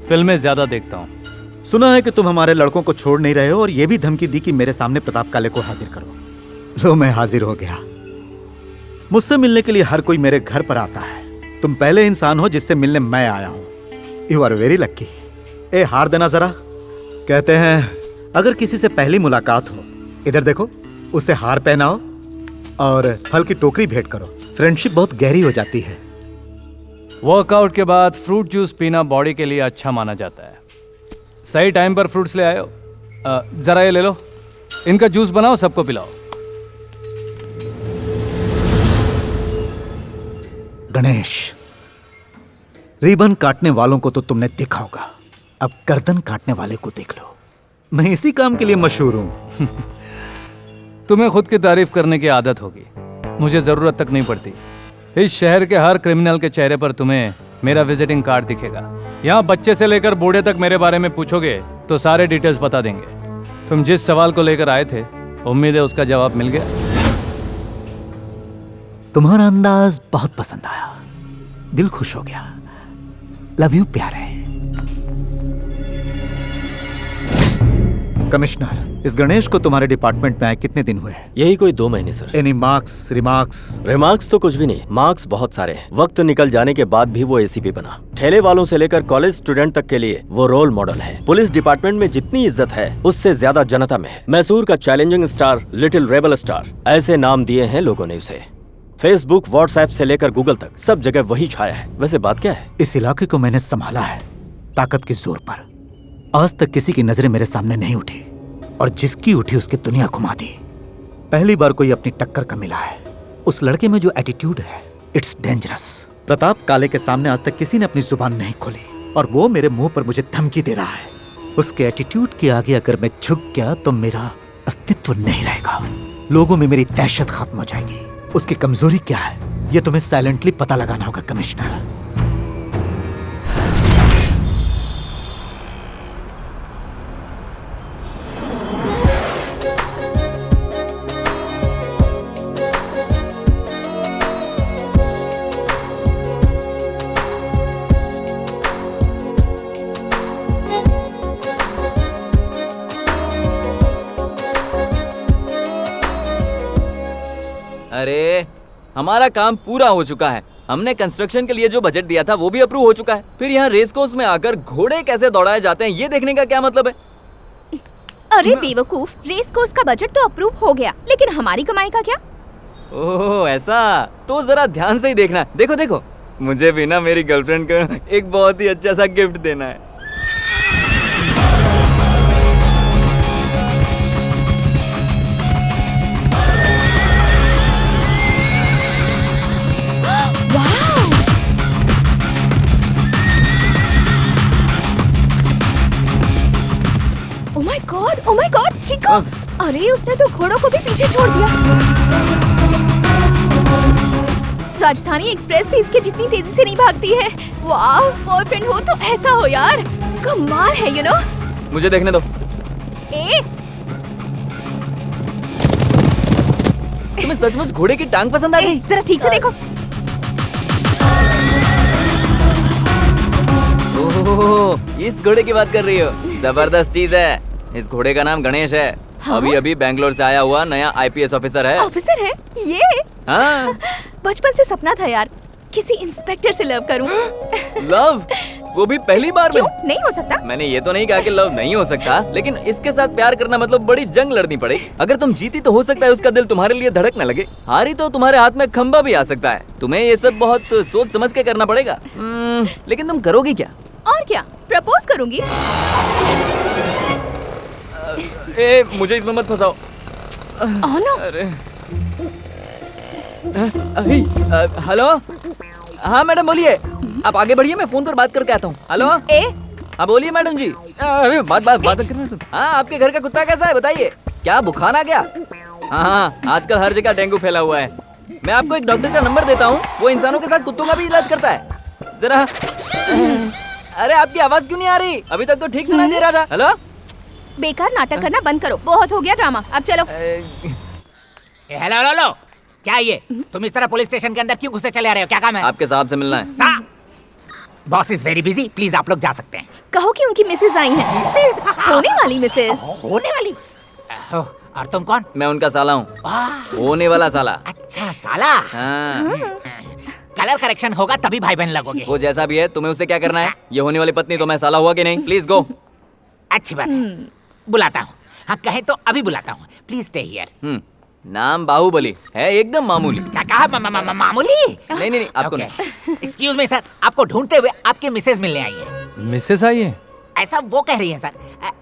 फिल्में ज्यादा देखता हूँ। सुना है कि तुम हमारे लड़कों को छोड़ नहीं रहे हो और ये भी धमकी दी कि मेरे सामने प्रताप काले को हाजिर करो। लो, मैं हाजिर हो गया। मुझसे मिलने के लिए हर कोई मेरे घर पर आता है। तुम पहले इंसान हो जिससे मिलने मैं आया हूं। You are very lucky. ए, हार देना जरा। कहते हैं अगर किसी से पहली मुलाकात हो, इधर देखो, उसे हार पहनाओ और फल की टोकरी भेंट करो। फ्रेंडशिप बहुत गहरी हो जाती है। वर्कआउट के बाद फ्रूट जूस पीना बॉडी के लिए अच्छा माना जाता है। सही टाइम पर फ्रूट्स ले आए हो। जरा ये ले लो, इनका जूस बनाओ, सबको पिलाओ। गणेश, रिबन काटने वालों को तो तुमने देखा होगा, अब गर्दन काटने वाले को देख लो। मैं इसी काम के लिए मशहूर हूं। तुम्हें खुद की तारीफ करने की आदत होगी, मुझे जरूरत तक नहीं पड़ती। इस शहर के हर क्रिमिनल के चेहरे पर तुम्हें मेरा विजिटिंग कार्ड दिखेगा। यहाँ बच्चे से लेकर बूढ़े तक मेरे बारे में पूछोगे तो सारे डिटेल्स बता देंगे। तुम जिस सवाल को लेकर आए थे, उम्मीद है उसका जवाब मिल गया। तुम्हारा अंदाज बहुत पसंद आया, दिल खुश हो गया। लव यू प्यारे। कमिश्नर, इस गणेश को तुम्हारे डिपार्टमेंट में आए कितने दिन हुए हैं? यही कोई 2 महीने sir. Any marks, remarks? Remarks तो कुछ भी नहीं, मार्क्स बहुत सारे हैं। वक्त निकल जाने के बाद भी वो एसीपी बना। ठेले वालों से लेकर कॉलेज स्टूडेंट तक के लिए वो रोल मॉडल है। पुलिस डिपार्टमेंट में जितनी इज्जत है उससे ज्यादा जनता में है। मैसूर का challenging star, little rebel star, ऐसे नाम दिए हैं लोगों ने उसे। फेसबुक, व्हाट्सएप से लेकर गूगल तक सब जगह वही छाया है। वैसे बात क्या है? इस इलाके को मैंने संभाला है ताकत के जोर पर। आज तक किसी की नजरें मेरे सामने नहीं उठी, और जिसकी उठी उसकी दुनिया घुमा दी। पहली बार कोई अपनी टक्कर का मिला है। उस लड़के में जो एटीट्यूड है, इट्स डेंजरस। प्रताप काले के सामने आज तक किसी ने अपनी जुबान नहीं खोली, और वो मेरे मुंह पर मुझे धमकी दे रहा है। उसके एटीट्यूड के आगे अगर मैं झुक गया तो मेरा अस्तित्व नहीं रहेगा। लोगों में मेरी दहशत खत्म हो जाएगी। उसकी कमजोरी क्या है, ये तुम्हें साइलेंटली पता लगाना होगा कमिश्नर। अरे हमारा काम पूरा हो चुका है। हमने कंस्ट्रक्शन के लिए जो बजट दिया था वो भी अप्रूव हो चुका है। फिर यहाँ रेस कोर्स में आकर घोड़े कैसे दौड़ाए जाते हैं ये देखने का क्या मतलब है? अरे बेवकूफ, रेस कोर्स का बजट तो अप्रूव हो गया, लेकिन हमारी कमाई का क्या? ओह ऐसा, तो जरा ध्यान से ही देखना। देखो देखो, मुझे भी ना मेरी गर्लफ्रेंड को एक बहुत ही अच्छा सा गिफ्ट देना है। Oh my god, Chiko! अरे उसने तो घोड़ों को भी पीछे छोड़ दिया। राजधानी एक्सप्रेस भी इसके जितनी तेजी से नहीं भागती है। वाह, बॉयफ्रेंड हो तो ऐसा हो यार, कमाल है यू नो। मुझे देखने दो। तुम्हें सचमुच घोड़े की टांग पसंद आ गई? जरा ठीक से देखो। ओह, इस घोड़े की बात कर रही हो? जबरदस्त चीज है। इस घोड़े का नाम गणेश है। हाँ? अभी अभी बैंगलोर से आया हुआ नया आईपीएस ऑफिसर है। ऑफिसर है ये? हाँ। बचपन से सपना था यार, किसी इंस्पेक्टर से लव करूं। लव? वो भी पहली बार में? क्यों नहीं हो सकता? मैंने ये तो नहीं कहा कि लव नहीं हो सकता, लेकिन इसके साथ प्यार करना मतलब बड़ी जंग लड़नी पड़ेगी। अगर तुम जीती तो हो सकता है उसका दिल तुम्हारे लिए धड़कने लगे, हारी तो तुम्हारे हाथ में खंबा भी आ सकता है। तुम्हें ये सब बहुत सोच समझ के करना पड़ेगा। लेकिन तुम करोगी क्या? और क्या, प्रपोज करूंगी। मुझे इसमें मत फंसाओ। अरे हेलो, हाँ मैडम बोलिए। आप आगे बढ़िए, मैं फोन पर बात करके आता हूँ। हेलो, हाँ बोलिए मैडम जी। अरे बात करना। हाँ, आपके घर का कुत्ता कैसा है बताइए? क्या बुखार आ गया? हाँ, आजकल हर जगह डेंगू फैला हुआ है। मैं आपको एक डॉक्टर का नंबर देता हूँ, वो इंसानों के साथ कुत्तों का भी इलाज करता है। जरा अरे आपकी आवाज क्यों नहीं आ रही? अभी तक तो ठीक सुनाई दे रहा था। हेलो, बेकार नाटक करना बंद करो, बहुत हो गया ड्रामा, अब चलो। हेलो हेलो, क्या ये तुम इस तरह पुलिस स्टेशन के अंदर क्यों घुसे चले आ रहे हो? क्या काम है? आपके साहब से मिलना है। Boss is very busy, please आप लोग जा सकते हैं। कहो कि उनकी मिसेज आई हैं। होने वाली मिसेज। होने वाली? और तुम कौन? मैं उनका साला हूँ, होने वाला साला। अच्छा साला। हाँ। कलर करेक्शन होगा तभी भाई बहन लगोगे। वो जैसा भी है, तुम्हें उससे क्या करना है? ये होने वाली पत्नी तो मैं साला हुआ कि नहीं? Please go. अच्छी बात है, बुलाता हूँ। हाँ कहे तो अभी बुलाता हूँ, प्लीज स्टे हियर। नाम बाहुबली है, एकदम मामूली। क्या कहा? मामूली? नहीं, आपको नहीं। एक्सक्यूज मी सर, आपको ढूंढते हुए आपकी मिसेज मिलने आई है। मिसेज आई है? ऐसा वो कह रही है सर।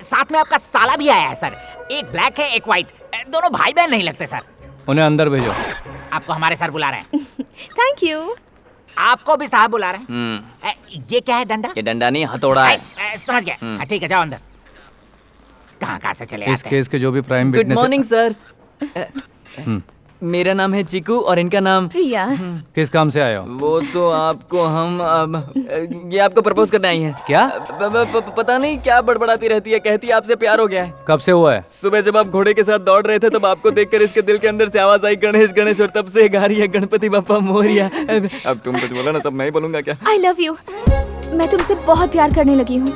साथ में आपका साला भी आया है सर। एक ब्लैक है, एक व्हाइट, दोनों भाई बहन नहीं लगते सर। उन्हें अंदर भेजो। आपको हमारे सर बुला रहे हैं। Thank you. आपको भी साहब बुला रहे हैं। ये क्या है? डंडा? ये डंडा नहीं, हथौड़ा है। समझ गया। ठीक है, जाओ अंदर। कहाँ से चले आते हैं? इस केस के जो भी prime witness. Good morning sir. मेरा नाम है चिकू और इनका नाम प्रिया। किस काम से आए हो? वो तो आपको ये आपको प्रपोज करने आई है। क्या? पता नहीं क्या बड़बड़ाती रहती है, कहती है आपसे प्यार हो गया है। कब से हुआ है? सुबह जब आप घोड़े के साथ दौड़ रहे थे तब आपको देखकर इसके दिल के अंदर से आवाज आई गणेश गणेश, और तब से गा रही है गणपति बप्पा मोरिया। अब तुम कुछ बोलो ना, सब मैं ही बोलूंगा क्या? आई लव यू। मैं तुमसे बहुत प्यार करने लगी हूँ।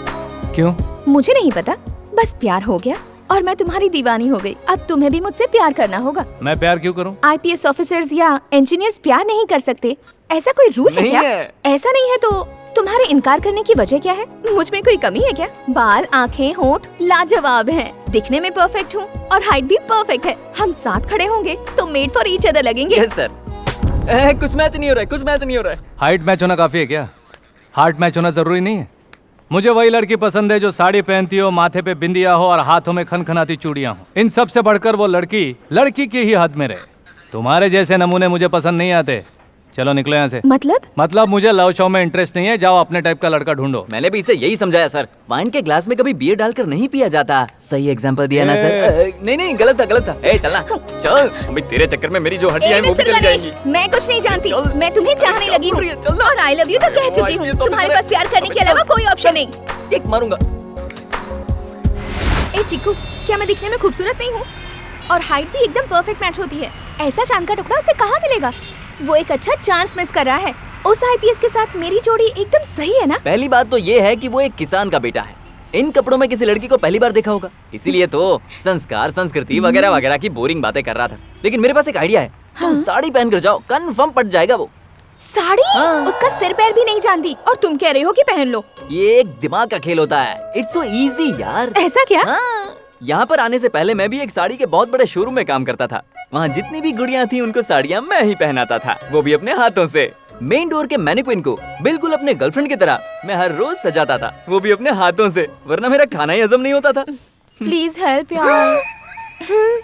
क्यों? मुझे नहीं पता, बस प्यार हो गया। और मैं तुम्हारी दीवानी हो गई। अब तुम्हें भी मुझसे प्यार करना होगा। मैं प्यार क्यों करूं? IPS ऑफिसर्स या इंजीनियर्स प्यार नहीं कर सकते, ऐसा कोई रूल है क्या? ऐसा नहीं है तो तुम्हारे इनकार करने की वजह क्या है? मुझ में कोई कमी है क्या? बाल, आँखें, होंठ लाजवाब हैं, दिखने में परफेक्ट हूँ और हाइट भी परफेक्ट है। हम साथ खड़े होंगे तो मेड फॉर ईच अदर लगेंगे। Yes sir. कुछ मैच नहीं हो रहा है, कुछ मैच नहीं हो रहा है। हाइट मैच होना काफी है क्या? हार्ट मैच होना जरूरी नहीं है। मुझे वही लड़की पसंद है जो साड़ी पहनती हो, माथे पे बिंदिया हो और हाथों में खनखनाती चूड़ियां हो। इन सब से बढ़कर वो लड़की की ही हद में रहे। तुम्हारे जैसे नमूने मुझे पसंद नहीं आते। चलो निकलो यहाँ से। मतलब मुझे लव शो में इंटरेस्ट नहीं है। जाओ अपने टाइप का लड़का ढूंढो। मैंने भी इसे यही समझाया सर, वाइन के ग्लास में कभी बियर डालकर नहीं पिया जाता। सही एग्जांपल दिया ना सर? नहीं गलत था। ए चलना चल, अभी तेरे चक्कर में मेरी जो हड्डियां हैं वो भी चली जाएंगी। मैं कुछ नहीं जानती, मैं तुम्हें चाहने लगी हूँ और आई लव यू तो कह चुकी हूँ। तुम्हारे पास प्यार करने के अलावा कोई ऑप्शन नहीं। एक मारूंगा। ए चिकू, क्या मैं दिखने में खूबसूरत नहीं हूँ? और हाइट भी एकदम परफेक्ट मैच होती है। ऐसा चांद का टुकड़ा उसे कहाँ मिलेगा? वो एक अच्छा चांस मिस कर रहा है। उस IPS के साथ मेरी जोड़ी एकदम सही है ना? पहली बात तो ये है कि वो एक किसान का बेटा है। इन कपड़ों में किसी लड़की को पहली बार देखा होगा, इसीलिए तो संस्कार, संस्कृति वगैरह वगैरह की बोरिंग बातें कर रहा था। लेकिन मेरे पास एक आइडिया है। तुम साड़ी पहन कर जाओ, कंफर्म पट जाएगा वो। साड़ी? उसका सिर पैर भी नहीं जानती और तुम कह रहे हो कि पहन लो। ये एक दिमाग का खेल होता है। इट्स सो इजी यार। ऐसा क्या? यहाँ पर आने से पहले मैं भी एक साड़ी के बहुत बड़े शोरूम में काम करता था। वहाँ जितनी भी गुड़ियाँ थी उनको साड़ियाँ मैं ही पहनाता था, वो भी अपने हाथों से। मेन डोर के मैनिक्विन को बिल्कुल अपने गर्लफ्रेंड की तरह मैं हर रोज सजाता था, वो भी अपने हाथों से, वरना मेरा खाना ही हजम नहीं होता था। प्लीज हेल्प यार।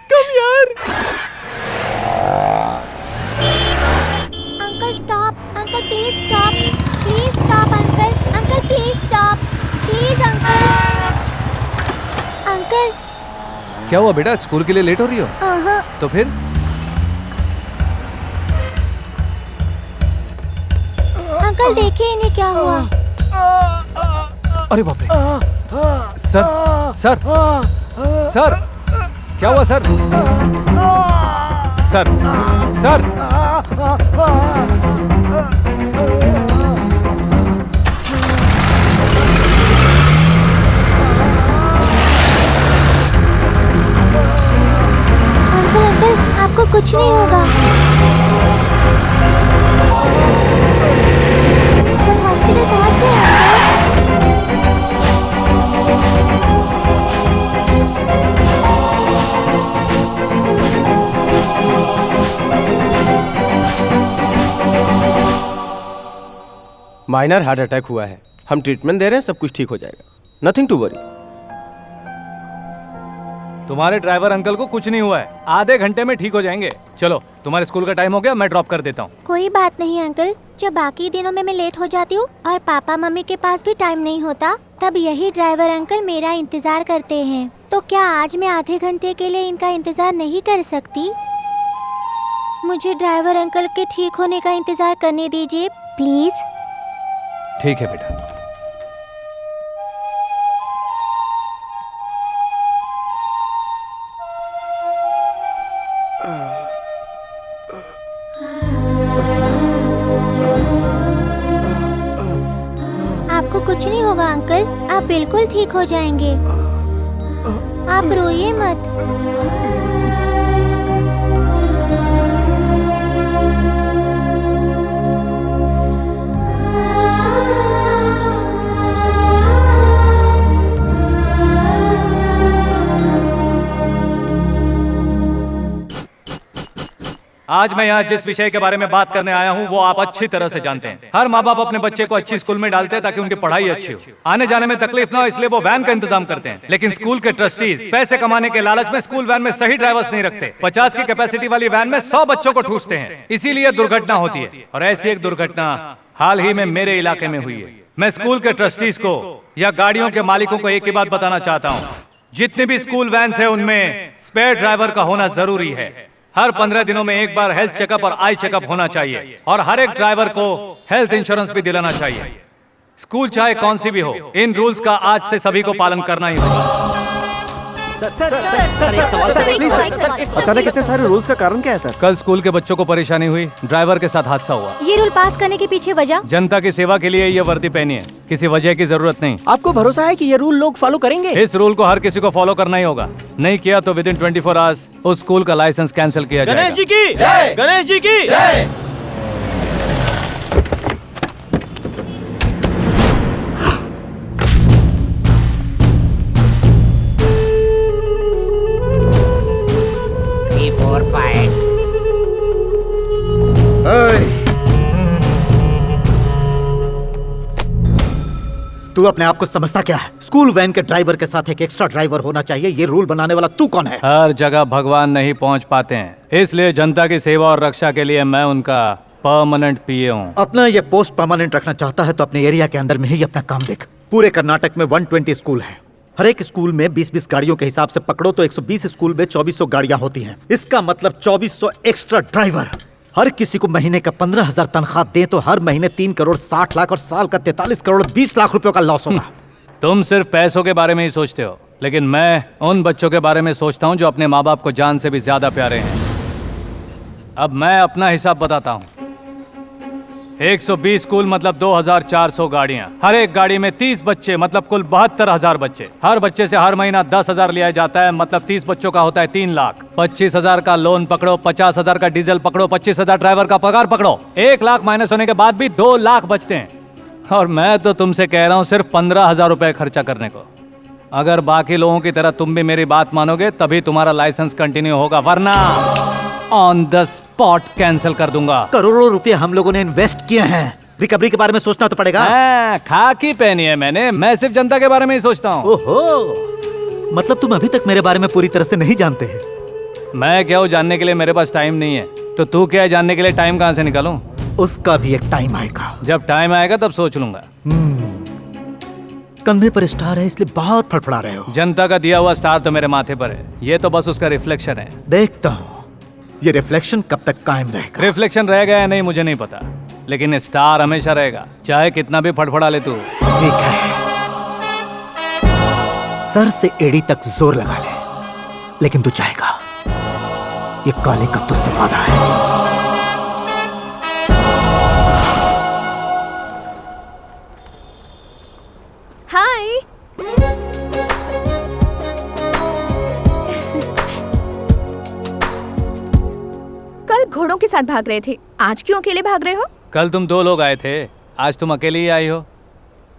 कम यार। Uncle stop, uncle please stop, please stop uncle, uncle please stop, please uncle. Uncle क्या हुआ बेटा, स्कूल के लिए लेट हो रही हो? तो फिर? अंकल देखिए इन्हें क्या हुआ। अरे बाप रे। सर क्या हुआ सर? सर अंकल आपको कुछ नहीं होगा। तुम हॉस्पिटल पहुंच गए माइनर हार्ट अटैक हुआ है, हम ट्रीटमेंट दे रहे हैं, सब कुछ ठीक हो जाएगा, नथिंग टू वरी। तुम्हारे ड्राइवर अंकल को कुछ नहीं हुआ है, आधे घंटे में ठीक हो जाएंगे। चलो तुम्हारे स्कूल का टाइम हो गया, मैं ड्रॉप कर देता हूँ। कोई बात नहीं अंकल, जब बाकी दिनों में मैं लेट हो जाती हूँ और पापा मम्मी के पास भी टाइम नहीं होता, तब यही ड्राइवर अंकल मेरा इंतजार करते हैं। तो क्या आज मैं आधे घंटे के लिए इनका इंतजार नहीं कर सकती? मुझे ड्राइवर अंकल के ठीक होने का इंतजार करने दीजिए प्लीज। ठीक है बेटा। आपको कुछ नहीं होगा अंकल, आप बिल्कुल ठीक हो जाएंगे, आप रोइए मत। आज मैं यहाँ जिस विषय के बारे में बात करने आया हूँ वो आप अच्छी तरह से जानते हैं। हर माँ बाप अपने बच्चे को अच्छी स्कूल में डालते हैं ताकि उनकी पढ़ाई अच्छी हो, आने जाने में तकलीफ ना हो, इसलिए वो वैन का इंतजाम करते हैं। लेकिन स्कूल के ट्रस्टीज पैसे कमाने के लालच में स्कूल वैन में सही ड्राइवर्स नहीं रखते। 50 की कैपेसिटी वाली वैन में 100 बच्चों को ठूसते हैं, इसीलिए दुर्घटना होती है। और ऐसी एक दुर्घटना हाल ही में मेरे इलाके में हुई है। मैं स्कूल के ट्रस्टीज को या गाड़ियों के मालिकों को एक ही बात बताना चाहता हूँ, जितनी भी स्कूल वैन है उनमें स्पेयर ड्राइवर का होना जरूरी है। हर 15 दिनों में एक बार हेल्थ चेकअप और आई चेकअप होना चाहिए, और हर एक ड्राइवर को हेल्थ इंश्योरेंस भी दिलाना चाहिए। स्कूल चाहे कौन सी भी हो, इन रूल्स का आज से सभी को पालन करना ही होगा। एक सवाल सर, प्लीज सर। अचानक इतने सारे रूल्स का कारण क्या है सर? कल स्कूल के बच्चों को परेशानी हुई, ड्राइवर के साथ हादसा हुआ। ये रूल पास करने के पीछे वजह? जनता की सेवा के लिए ये वर्दी पहनी है, किसी वजह की जरूरत नहीं। आपको भरोसा है कि ये रूल लोग फॉलो करेंगे? इस रूल को हर किसी को फॉलो करना ही होगा, नहीं किया तो विद इन 24 आवर्स उस स्कूल का लाइसेंस कैंसिल किया जाएगा। गणेश जी की जय! गणेश जी की जय! तू अपने आप को समझता क्या है? स्कूल वैन के ड्राइवर के साथ एक एक्स्ट्रा ड्राइवर होना चाहिए, ये रूल बनाने वाला तू कौन है? हर जगह भगवान नहीं पहुंच पाते हैं, इसलिए जनता की सेवा और रक्षा के लिए मैं उनका परमानेंट पीए हूँ। अपना ये पोस्ट परमानेंट रखना चाहता है तो अपने एरिया के अंदर में ही अपना काम देख। पूरे कर्नाटक में 120 स्कूल है, हर एक स्कूल में 20-20 गाड़ियों के हिसाब से पकड़ो तो 120 स्कूल में 2400 गाड़ियां होती हैं। इसका मतलब 2400 एक्स्ट्रा ड्राइवर। हर किसी को महीने का 15,000 तनख्वाह दे तो हर महीने 3 करोड़ 60 लाख और साल का 43 करोड़ 20 लाख रुपयों का लॉस होगा। तुम सिर्फ पैसों के बारे में ही सोचते हो, लेकिन मैं उन बच्चों के बारे में सोचता हूँ जो अपने माँ बाप को जान से भी ज्यादा प्यारे हैं। अब मैं अपना हिसाब बताता हूँ। 120 स्कूल मतलब 2,400 गाड़ियाँ, हर एक गाड़ी में 30 बच्चे मतलब कुल 72,000 बच्चे। हर बच्चे से हर महीना 10,000 लिया जाता है, मतलब 30 बच्चों का होता है 3 लाख। 25,000 का लोन पकड़ो, 50,000 का डीजल पकड़ो, 25,000 ड्राइवर का पगार पकड़ो, 1 लाख माइनस होने के बाद भी 2 लाख बचते हैं। और मैं तो तुमसे कह रहा हूँ सिर्फ 15,000 रुपए खर्चा करने को। अगर बाकी लोगों की तरह तुम भी मेरी बात मानोगे तभी तुम्हारा लाइसेंस कंटिन्यू होगा, वरना ऑन द स्पॉट कैंसिल कर दूंगा। करोड़ों रुपए हम लोगों ने इन्वेस्ट किए हैं, रिकवरी के बारे में सोचना तो पड़ेगा। खाकी पहनी है मैंने, मैं सिर्फ जनता के बारे में ही सोचता हूँ। ओहो, मतलब तुम अभी तक मेरे बारे में पूरी तरह से नहीं जानते हैं। मैं क्या हूँ जानने के लिए, मेरे पास टाइम नहीं है, तो तू क्या है जानने के लिए टाइम कहाँ से निकालूं? उसका भी एक टाइम आएगा। जब टाइम आएगा तब सोच लूंगा। कंधे पर स्टार है इसलिए बहुत फड़फड़ा रहे हो। जनता का दिया हुआ स्टार तो मेरे माथे पर है, ये तो बस उसका रिफ्लेक्शन है। देखता हूँ ये रिफ्लेक्शन कब तक कायम रहेगा। रिफ्लेक्शन रहेगा या नहीं मुझे नहीं पता, लेकिन स्टार हमेशा रहेगा, चाहे कितना भी फड़फड़ा ले तू। ठीक है, सर से एड़ी तक जोर लगा ले, लेकिन तू चाहेगा, ये काले का तुझसे वादा है। हाय। कल घोड़ों के साथ भाग रहे थे, आज क्यों अकेले भाग रहे हो? कल तुम 2 लोग आए थे, आज तुम अकेले ही आई हो,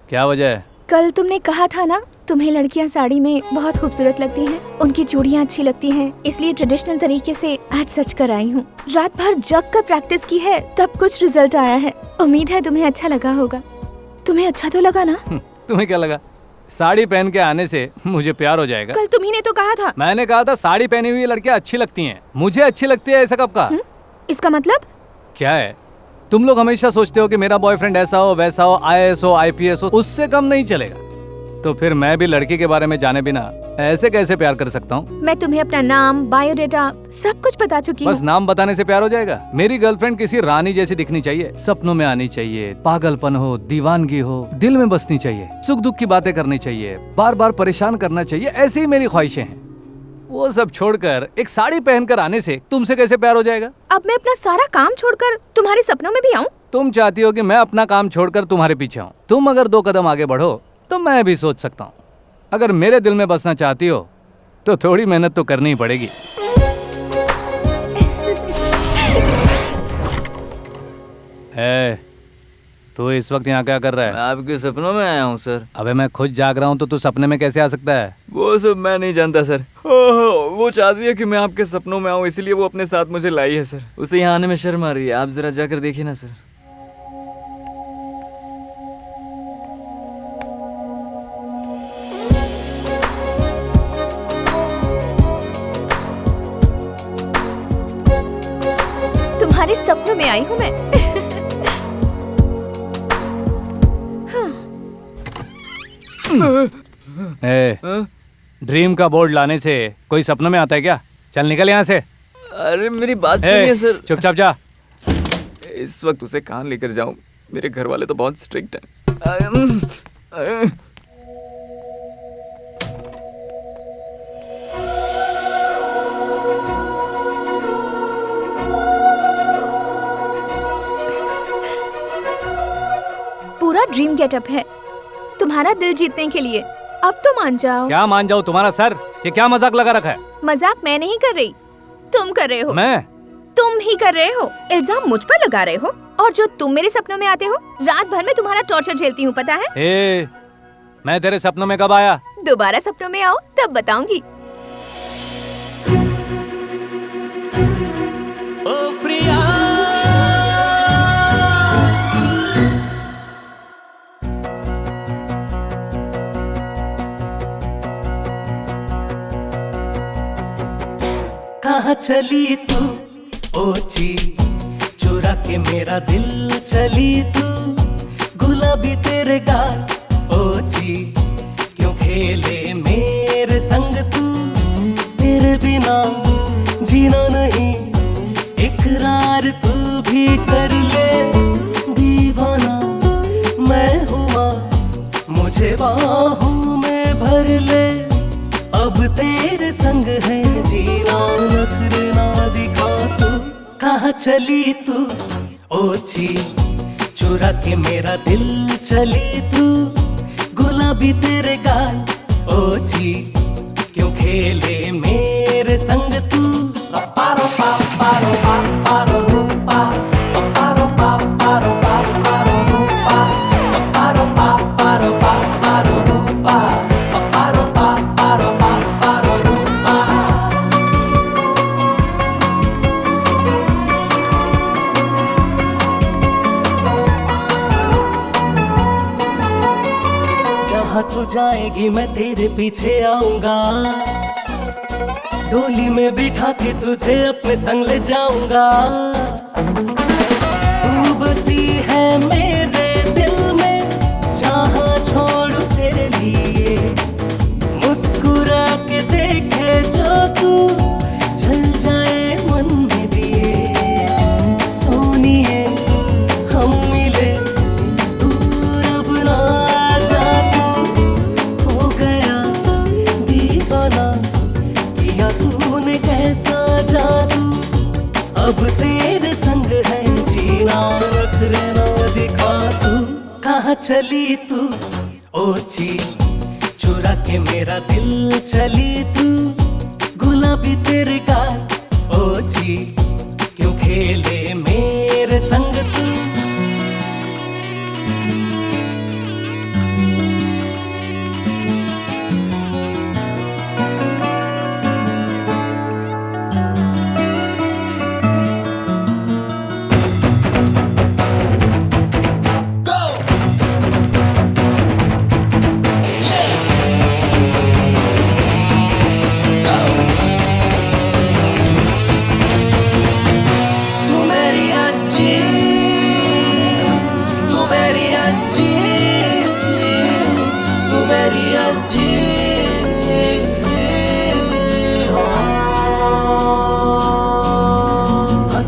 क्या वजह है? कल तुमने कहा था ना तुम्हें लड़कियां साड़ी में बहुत खूबसूरत लगती हैं, उनकी चूड़ियां अच्छी लगती हैं, इसलिए ट्रेडिशनल तरीके से आज सच कर आई हूँ। रात भर जग कर प्रैक्टिस की है, तब कुछ रिजल्ट आया है। उम्मीद है तुम्हें अच्छा लगा होगा। तुम्हें अच्छा तो लगा ना? तुम्हें क्या लगा साड़ी पहन के आने से मुझे प्यार हो जाएगा? कल तुम्ही ने तो कहा था। मैंने कहा था साड़ी पहनी हुई लड़कियां अच्छी लगती हैं, मुझे अच्छी लगती है, ऐसा कब कहा? इसका मतलब क्या है? तुम लोग हमेशा सोचते हो कि मेरा बॉयफ्रेंड ऐसा हो वैसा हो, IAS हो IPS हो, उससे कम नहीं चलेगा। तो फिर मैं भी लड़की के बारे में जाने बिना ऐसे कैसे प्यार कर सकता हूँ? मैं तुम्हें अपना नाम, बायोडेटा सब कुछ बता चुकी हूँ। बस नाम बताने से प्यार हो जाएगा? मेरी गर्लफ्रेंड किसी रानी जैसी दिखनी चाहिए, सपनों में आनी चाहिए, पागलपन हो, दीवानगी हो, दिल में बसनी चाहिए, सुख दुख की बातें करनी चाहिए, बार बार परेशान करना चाहिए, ऐसी ही मेरी ख्वाहिशें हैं। वो सब छोड़कर एक साड़ी पहनकर आने से तुमसे कैसे प्यार हो जाएगा? अब मैं अपना सारा काम छोड़कर तुम्हारे सपनों में भी आऊँ? तुम चाहती हो कि मैं अपना काम छोड़कर तुम्हारे पीछे आऊँ। तुम अगर 2 कदम आगे बढ़ो तो मैं भी सोच सकता हूँ। अगर मेरे दिल में बसना चाहती हो तो थोड़ी मेहनत तो करनी ही पड़ेगी। तू इस वक्त यहाँ क्या कर रहा है? मैं आपके सपनों में आया हूँ सर। अबे मैं खुद जाग रहा हूँ तो तू सपने में कैसे आ सकता है? वो सब मैं नहीं जानता सर। वो चाहती है कि मैं आपके सपनों में आऊँ, इसलिए वो अपने साथ मुझे लाई है सर। उसे यहाँ आने में शर्म आ रही है, आप जरा जाकर देखिए ना सर। तुम्हारे सपनों में आई हूँ मैं। ड्रीम का बोर्ड लाने से कोई सपनों में आता है क्या? चल निकल यहाँ से। अरे मेरी बात सुनिए सर। चुपचाप जा। इस वक्त उसे कहाँ लेकर जाऊँ? मेरे घर वाले तो बहुत स्ट्रिक्ट हैं। ड्रीम गेटअप है तुम्हारा दिल जीतने के लिए। अब तो मान जाओ। क्या मान जाओ? तुम्हारा सर, ये क्या मजाक लगा रखा है? मजाक मैं नहीं कर रही, तुम कर रहे हो। मैं? तुम ही कर रहे हो। इल्जाम मुझ पर लगा रहे हो। और जो तुम मेरे सपनों में आते हो, रात भर में तुम्हारा टॉर्चर झेलती हूँ, पता है? मैं तेरे सपनों में कब आया? दोबारा सपनों में आओ तब बताऊंगी। ओ प्रिया कहाँ चली तू ओची, चुरा के मेरा दिल चली तू, गुलाबी तेरे गाल ओची, क्यों खेले मेरे संग तू, तेरे बिना जीना नहीं, इकरार तू भी कर ले, दीवाना मैं हुआ, मुझे बाहों में भर ले, अब तेरे संग है जीना, नखरे ना दिखा तू, कहाँ चली तू ओची, चुरा के मेरा दिल चली तू, गुलाबी तेरे गाल ओची, क्यों खेले मेरे संग तू। पारो पारो पारो रूपा, पारो पारो पारो रूपा, पारो पारो पारो रूपा, पारो पारो पारो रूपा। जहाँ तू जाएगी मैं तेरे पीछे आऊंगा, डोली में बिठा के तुझे अपने संग ले जाऊंगा, तू बसी है मेरे दिल में, जहाँ छोड़ू तेरे लिए, मुस्कुरा के देखे जो तू, जल जाए मन में दिए, सोनिए हम मिले, दूर अब ना जा तू, हो गया दीवाना, किया तूने कैसा जादू, अब तेरे संग है जीना, नखरे ना दिखा तू, कहाँ चली तू ओची, चुरा के मेरा दिल चली तू, गुलाबी तेरे गाल ओची, क्यों खेले मेरे संग तू।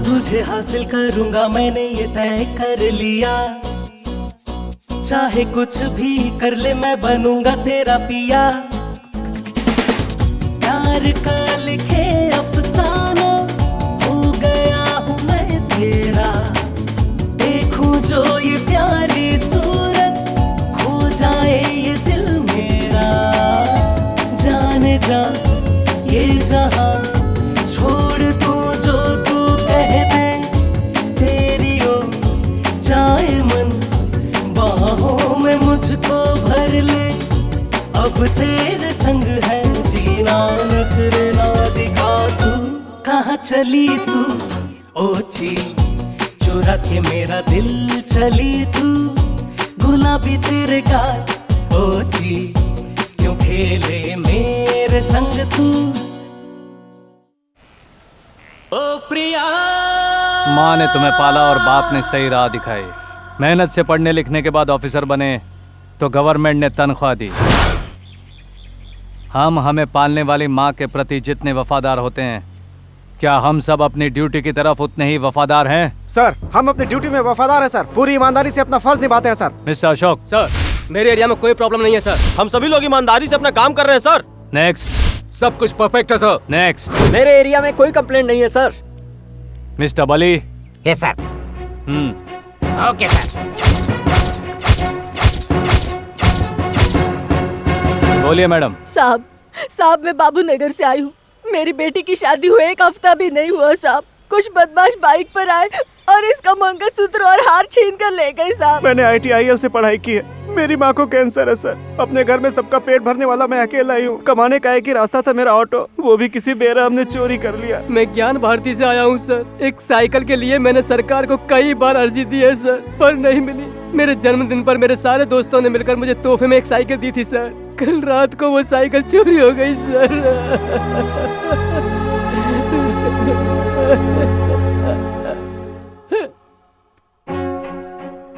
तुझे हासिल करूंगा मैंने ये तय कर लिया, चाहे कुछ भी कर ले मैं बनूंगा तेरा पिया, प्यार का लिखे अफसाना, हो गया हूँ मैं तेरा, देखूं जो ये प्यारी सूरत, खो जाए ये दिल मेरा, जाने जा ये जहां, छोड़ तू जो तू कह दे, तेरी ओ जाए मन, बाहों में मुझको भर ले, अब तेरे संग है जीना, नखरे ना दिखा तू, कहाँ चली तू ओची, चुरा के मेरा दिल चली तू, गुलाबी तेरे गाल ओची, क्यों खेले मेरे संग तू। ओ प्रिया माँ ने तुम्हें पाला और बाप ने सही राह दिखाई, मेहनत से पढ़ने लिखने के बाद ऑफिसर बने तो गवर्नमेंट ने तनख्वाह दी। हम हमें पालने वाली माँ के प्रति जितने वफादार होते हैं, क्या हम सब अपनी ड्यूटी की तरफ उतने ही वफादार हैं? सर, हम अपनी ड्यूटी में वफादार हैं सर, पूरी ईमानदारी से अपना फर्ज निभाते हैं सर। मिस्टर अशोक। सर, मेरे एरिया में कोई प्रॉब्लम नहीं है सर, हम सभी लोग ईमानदारी से अपना काम कर रहे हैं सर। नेक्स्ट। सब कुछ परफेक्ट है सर। नेक्स्ट। मेरे एरिया में कोई कंप्लेंट नहीं है sir. Mister Bali. Yes sir. Okay sir. बोलिए मैडम। साहब मैं बाबू नगर से आई हूँ। मेरी बेटी की शादी हुए 1 हफ्ता भी नहीं हुआ साहब। कुछ बदमाश बाइक पर आए और इसका मंगलसूत्र और हार छीन कर ले गए साहब। मैंने ITIL से पढ़ाई की है। मेरी माँ को कैंसर है सर। अपने घर में सबका पेट भरने वाला मैं अकेला ही हूँ। कमाने का एक ही रास्ता था मेरा ऑटो, वो भी किसी बेरहम ने चोरी कर लिया। मैं ज्ञान भारती से आया हूँ सर। एक साइकिल के लिए मैंने सरकार को कई बार अर्जी दी है सर, पर नहीं मिली। मेरे जन्मदिन पर मेरे सारे दोस्तों ने मिलकर मुझे तोहफे में एक साइकिल दी थी सर। कल रात को वो साइकिल चोरी हो गई सर।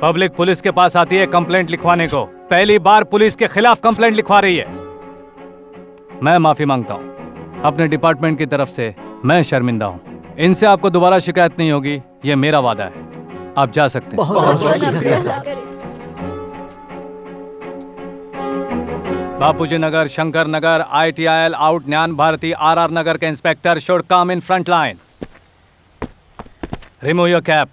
पब्लिक पुलिस के पास आती है कंप्लेंट लिखवाने को। पहली बार पुलिस के खिलाफ कंप्लेंट लिखवा रही है। मैं माफी मांगता हूँ। अपने डिपार्टमेंट की तरफ से मैं शर्मिंदा हूँ। इनसे आपको दोबारा शिकायत नहीं होगी, ये मेरा वादा है। आप जा सकते हैं। बापूजी नगर, शंकर नगर, ITIL आउट, ज्ञान भारती, RR नगर के inspector should come in front line. Remove your cap.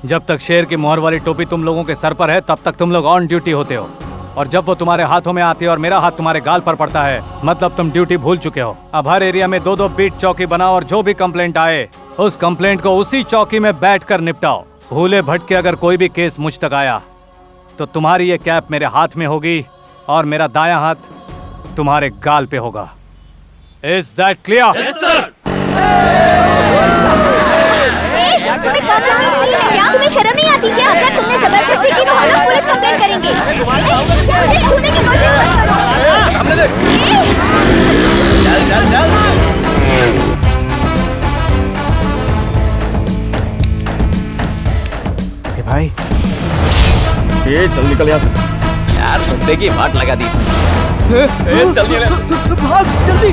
जब तक शेर की मोहर वाली टोपी तुम लोगों के सर पर है, तब तक तुम लोग ऑन ड्यूटी होते हो। और जब वो तुम्हारे हाथों में आती है और मेरा हाथ तुम्हारे गाल पर पड़ता है, मतलब तुम ड्यूटी भूल चुके हो। अब हर एरिया में 2-2 बीट चौकी बनाओ और जो भी कंप्लेंट आए उस कंप्लेंट को उसी चौकी में बैठकर निपटाओ। भूले भटके अगर कोई भी केस मुझ तक आया तो तुम्हारी ये कैप मेरे हाथ में होगी और मेरा दायां हाथ तुम्हारे गाल पे होगा। Is that clear? Yes sir. तुम्हें शर्म नहीं आती क्या? अगर तुमने जबरदस्ती की तो हम लोग पुलिस कंप्लेंट करेंगे। मुझे छूने की कोशिश मत करो। सामने देख। चल। भाई ये चल निकल यहाँ से। यार बंदे की वाट लगा दी। चल ये भाग जल्दी।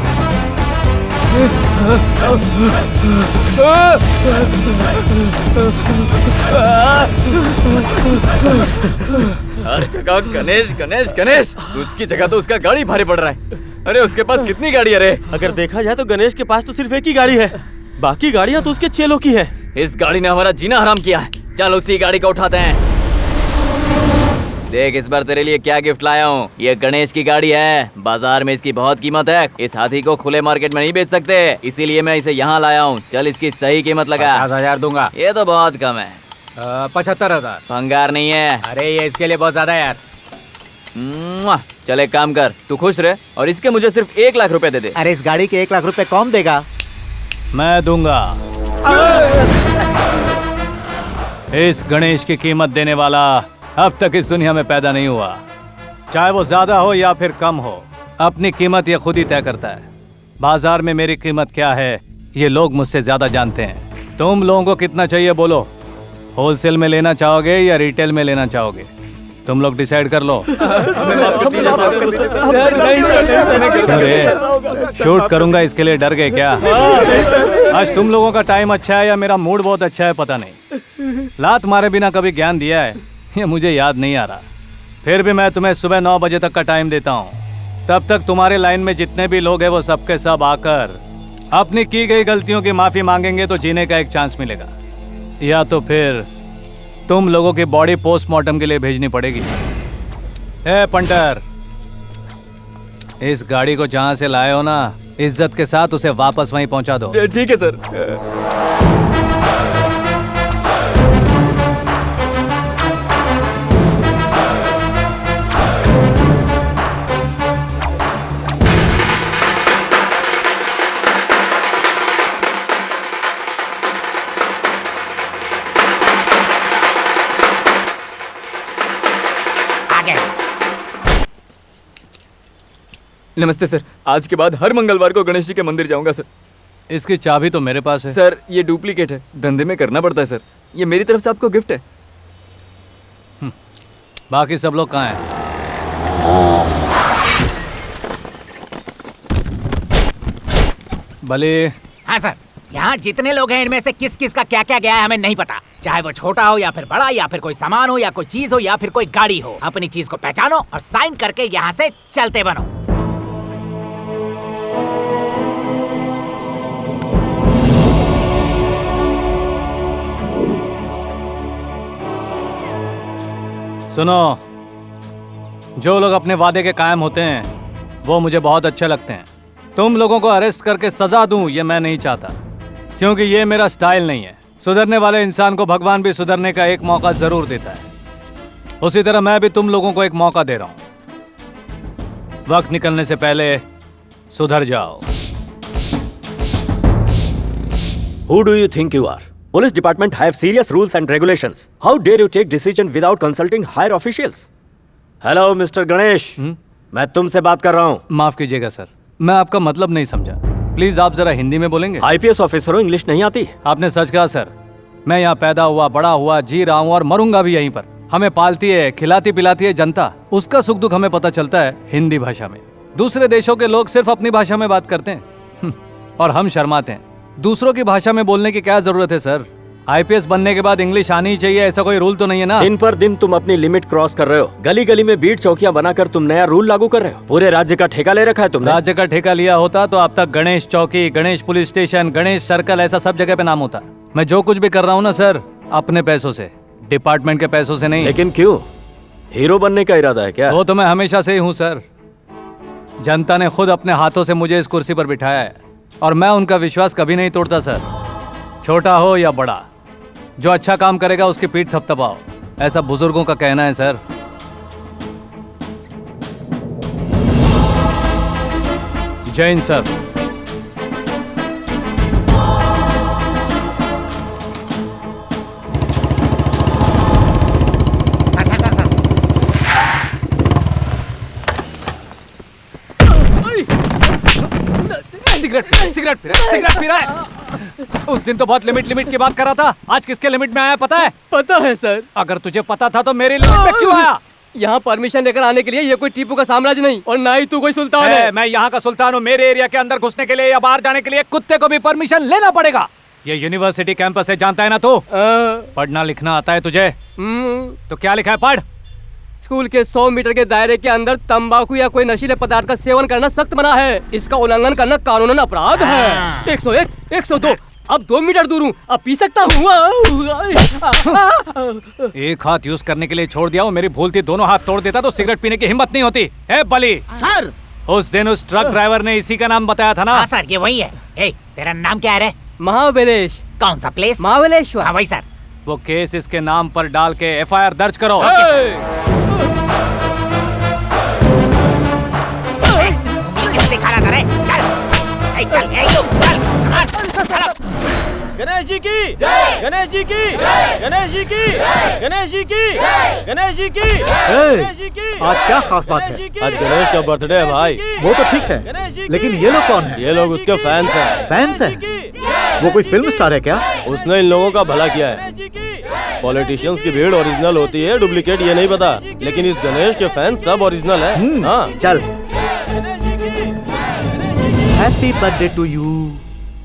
हर जगह गणेश। उसकी जगह तो उसका गाड़ी भारी पड़ रहा है। अरे उसके पास कितनी गाड़ी है रे? अगर देखा जाए तो गणेश के पास तो सिर्फ एक ही गाड़ी है, बाकी गाड़ियाँ तो उसके 6 लोग की है। इस गाड़ी ने हमारा जीना हराम किया है। चल उसी गाड़ी को उठाते हैं। देख इस बार तेरे लिए क्या गिफ्ट लाया हूँ। ये गणेश की गाड़ी है। बाजार में इसकी बहुत कीमत है। इस हाथी को खुले मार्केट में नहीं बेच सकते, इसीलिए मैं इसे यहाँ लाया हूँ। चल इसकी सही कीमत लगा। 50,000 दूंगा। ये तो बहुत कम है। 75,000। भंगार नहीं है। अरे ये इसके लिए बहुत ज्यादा है यार। चल एक काम कर, तू खुश रहे और इसके मुझे सिर्फ 1 लाख रुपए दे दे। अरे इस गाड़ी के 1 लाख रुपए कौन देगा? मैं दूंगा। इस गणेश की कीमत देने वाला अब तक इस दुनिया में पैदा नहीं हुआ। चाहे वो ज्यादा हो या फिर कम हो, अपनी कीमत ये खुद ही तय करता है। बाजार में मेरी कीमत क्या है ये लोग मुझसे ज्यादा जानते हैं। तुम लोगों को कितना चाहिए बोलो? होलसेल में लेना चाहोगे या रिटेल में लेना चाहोगे? तुम लोग डिसाइड कर लो। शूट करूंगा इसके लिए डर गए क्या? आज तुम लोगों का टाइम अच्छा है या मेरा मूड बहुत अच्छा है पता नहीं। लात मारे बिना कभी ज्ञान दिया है ये मुझे याद नहीं आ रहा। फिर भी मैं तुम्हें सुबह 9 बजे तक का टाइम देता हूँ। तब तक तुम्हारे लाइन में जितने भी लोग हैं वो सबके सब आकर अपनी की गई गलतियों की माफी मांगेंगे तो जीने का एक चांस मिलेगा, या तो फिर तुम लोगों की बॉडी पोस्टमार्टम के लिए भेजनी पड़ेगी। ए पंटर, इस गाड़ी को जहां से लाए हो ना, इज्जत के साथ उसे वापस वहीं पहुंचा दो। ठीक है सर। नमस्ते सर। आज के बाद हर मंगलवार को गणेश जी के मंदिर जाऊंगा सर। इसकी चाबी तो मेरे पास है। सर ये डुप्लीकेट है, धंधे में करना पड़ता है सर। ये मेरी तरफ से आपको गिफ्ट है। बाकी सब लोग कहाँ हैं? भले। हाँ सर, यहाँ जितने लोग हैं इनमें से किस किस का क्या क्या गया है हमें नहीं पता। चाहे वो छोटा हो या फिर बड़ा, या फिर कोई सामान हो या कोई चीज हो या फिर कोई गाड़ी हो। अपनी चीज को पहचानो और साइन करके यहाँ से चलते बनो। सुनो, जो लोग अपने वादे के कायम होते हैं वो मुझे बहुत अच्छे लगते हैं। तुम लोगों को अरेस्ट करके सजा दूं ये मैं नहीं चाहता, क्योंकि ये मेरा स्टाइल नहीं है। सुधरने वाले इंसान को भगवान भी सुधरने का एक मौका जरूर देता है। उसी तरह मैं भी तुम लोगों को एक मौका दे रहा हूं। वक्त निकलने से पहले सुधर जाओ। Who do you think you are? Police department have serious rules and regulations. How dare you take decision without consulting higher officials? Hello, Mr. Ganesh. मैं तुमसे बात कर रहा हूँ। माफ कीजिएगा सर, मैं आपका मतलब नहीं समझा। प्लीज आप जरा हिंदी में बोलेंगे। IPS ऑफिसर हो, इंग्लिश नहीं आती? आपने सच कहा सर। मैं यहाँ पैदा हुआ, बड़ा हुआ, जी रहा हूँ और मरूंगा भी यहीं पर। हमें पालती है, खिलाती पिलाती है जनता। उसका सुख दुख हमें पता चलता है हिंदी भाषा में। दूसरे देशों के लोग सिर्फ अपनी भाषा में बात करते हैं और हम शर्माते हैं। दूसरों की भाषा में बोलने की क्या जरूरत है सर? IPS बनने के बाद इंग्लिश आनी ही चाहिए, ऐसा कोई रूल तो नहीं है ना? दिन पर दिन तुम अपनी लिमिट क्रॉस कर रहे हो। गली गली में बीट चौकियां बनाकर तुम नया रूल लागू कर रहे हो। पूरे राज्य का ठेका ले रखा है तुमने। राज्य का ठेका लिया होता तो अब तक गणेश चौकी, Ganesh police station, Ganesh circle, ऐसा सब जगह पे नाम होता। मैं जो कुछ भी कर रहा हूँ ना सर, अपने पैसों से, डिपार्टमेंट के पैसों से नहीं। लेकिन क्यों? हीरो बनने का इरादा है क्या? वो तो मैं हमेशा से ही हूँ सर। जनता ने खुद अपने हाथों से मुझे इस कुर्सी पर बिठाया है और मैं उनका विश्वास कभी नहीं तोड़ता सर। छोटा हो या बड़ा, जो अच्छा काम करेगा उसकी पीठ थपथपाओ, ऐसा बुजुर्गों का कहना है सर। जय हिंद सर। सिगरेट पी रहा है। उस दिन तो बहुत लिमिट की बात कर रहा था, आज किसके लिमिट में आया पता है? पता है सर। अगर तुझे पता था तो मेरे लिमिट में क्यों आया? यहाँ परमिशन लेकर आने के लिए ये कोई टीपू का साम्राज्य नहीं और ना ही तू कोई सुल्तान है। मैं यहाँ का सुल्तान हूँ। मेरे एरिया के अंदर घुसने के लिए या बाहर जाने के लिए कुत्ते को भी परमिशन लेना पड़ेगा। ये यूनिवर्सिटी कैंपस है, जानता है ना तू? पढ़ना लिखना आता है तुझे? तो क्या लिखा है, पढ़। स्कूल के 100 मीटर के दायरे के अंदर तंबाकू या कोई नशीले पदार्थ का सेवन करना सख्त मना है। इसका उल्लंघन करना कानूनन अपराध है। 101, 102, अब 2 मीटर दूर हूँ, अब पी सकता हूँ। एक हाथ यूज करने के लिए छोड़ दिया, वो मेरी भूल थी। दोनों हाथ तोड़ देता तो सिगरेट पीने की हिम्मत नहीं होती। ए बली सर, उस दिन उस ट्रक ड्राइवर ने इसी का नाम बताया था ना? हाँ सर, ये वही है। ए, तेरा नाम क्या है रे? महाबलेश। कौन सा प्लेस? महाबलेश्वर। हाँ वही सर। वो केस इसके नाम पर डाल के FIR दर्ज करो। दिखा रहा था रे? चल, गणेश जी की जय, गणेश जी की जय, गणेश जी की जय, गणेश जी की जय, गणेश जी की गणेश जी की। आज क्या खास बात है? आज गणेश का बर्थडे है भाई। वो तो ठीक है, लेकिन ये लोग कौन है? ये लोग उसके फैंस हैं। फैंस हैं? वो कोई फिल्म स्टार है क्या? उसने इन लोगों का भला किया है। पॉलिटिशियंस की भीड़ ओरिजिनल होती है, डुप्लीकेट ये नहीं पता, लेकिन इस गणेश के फैंस सब ओरिजिनल है। हाँ चल। Happy birthday to you.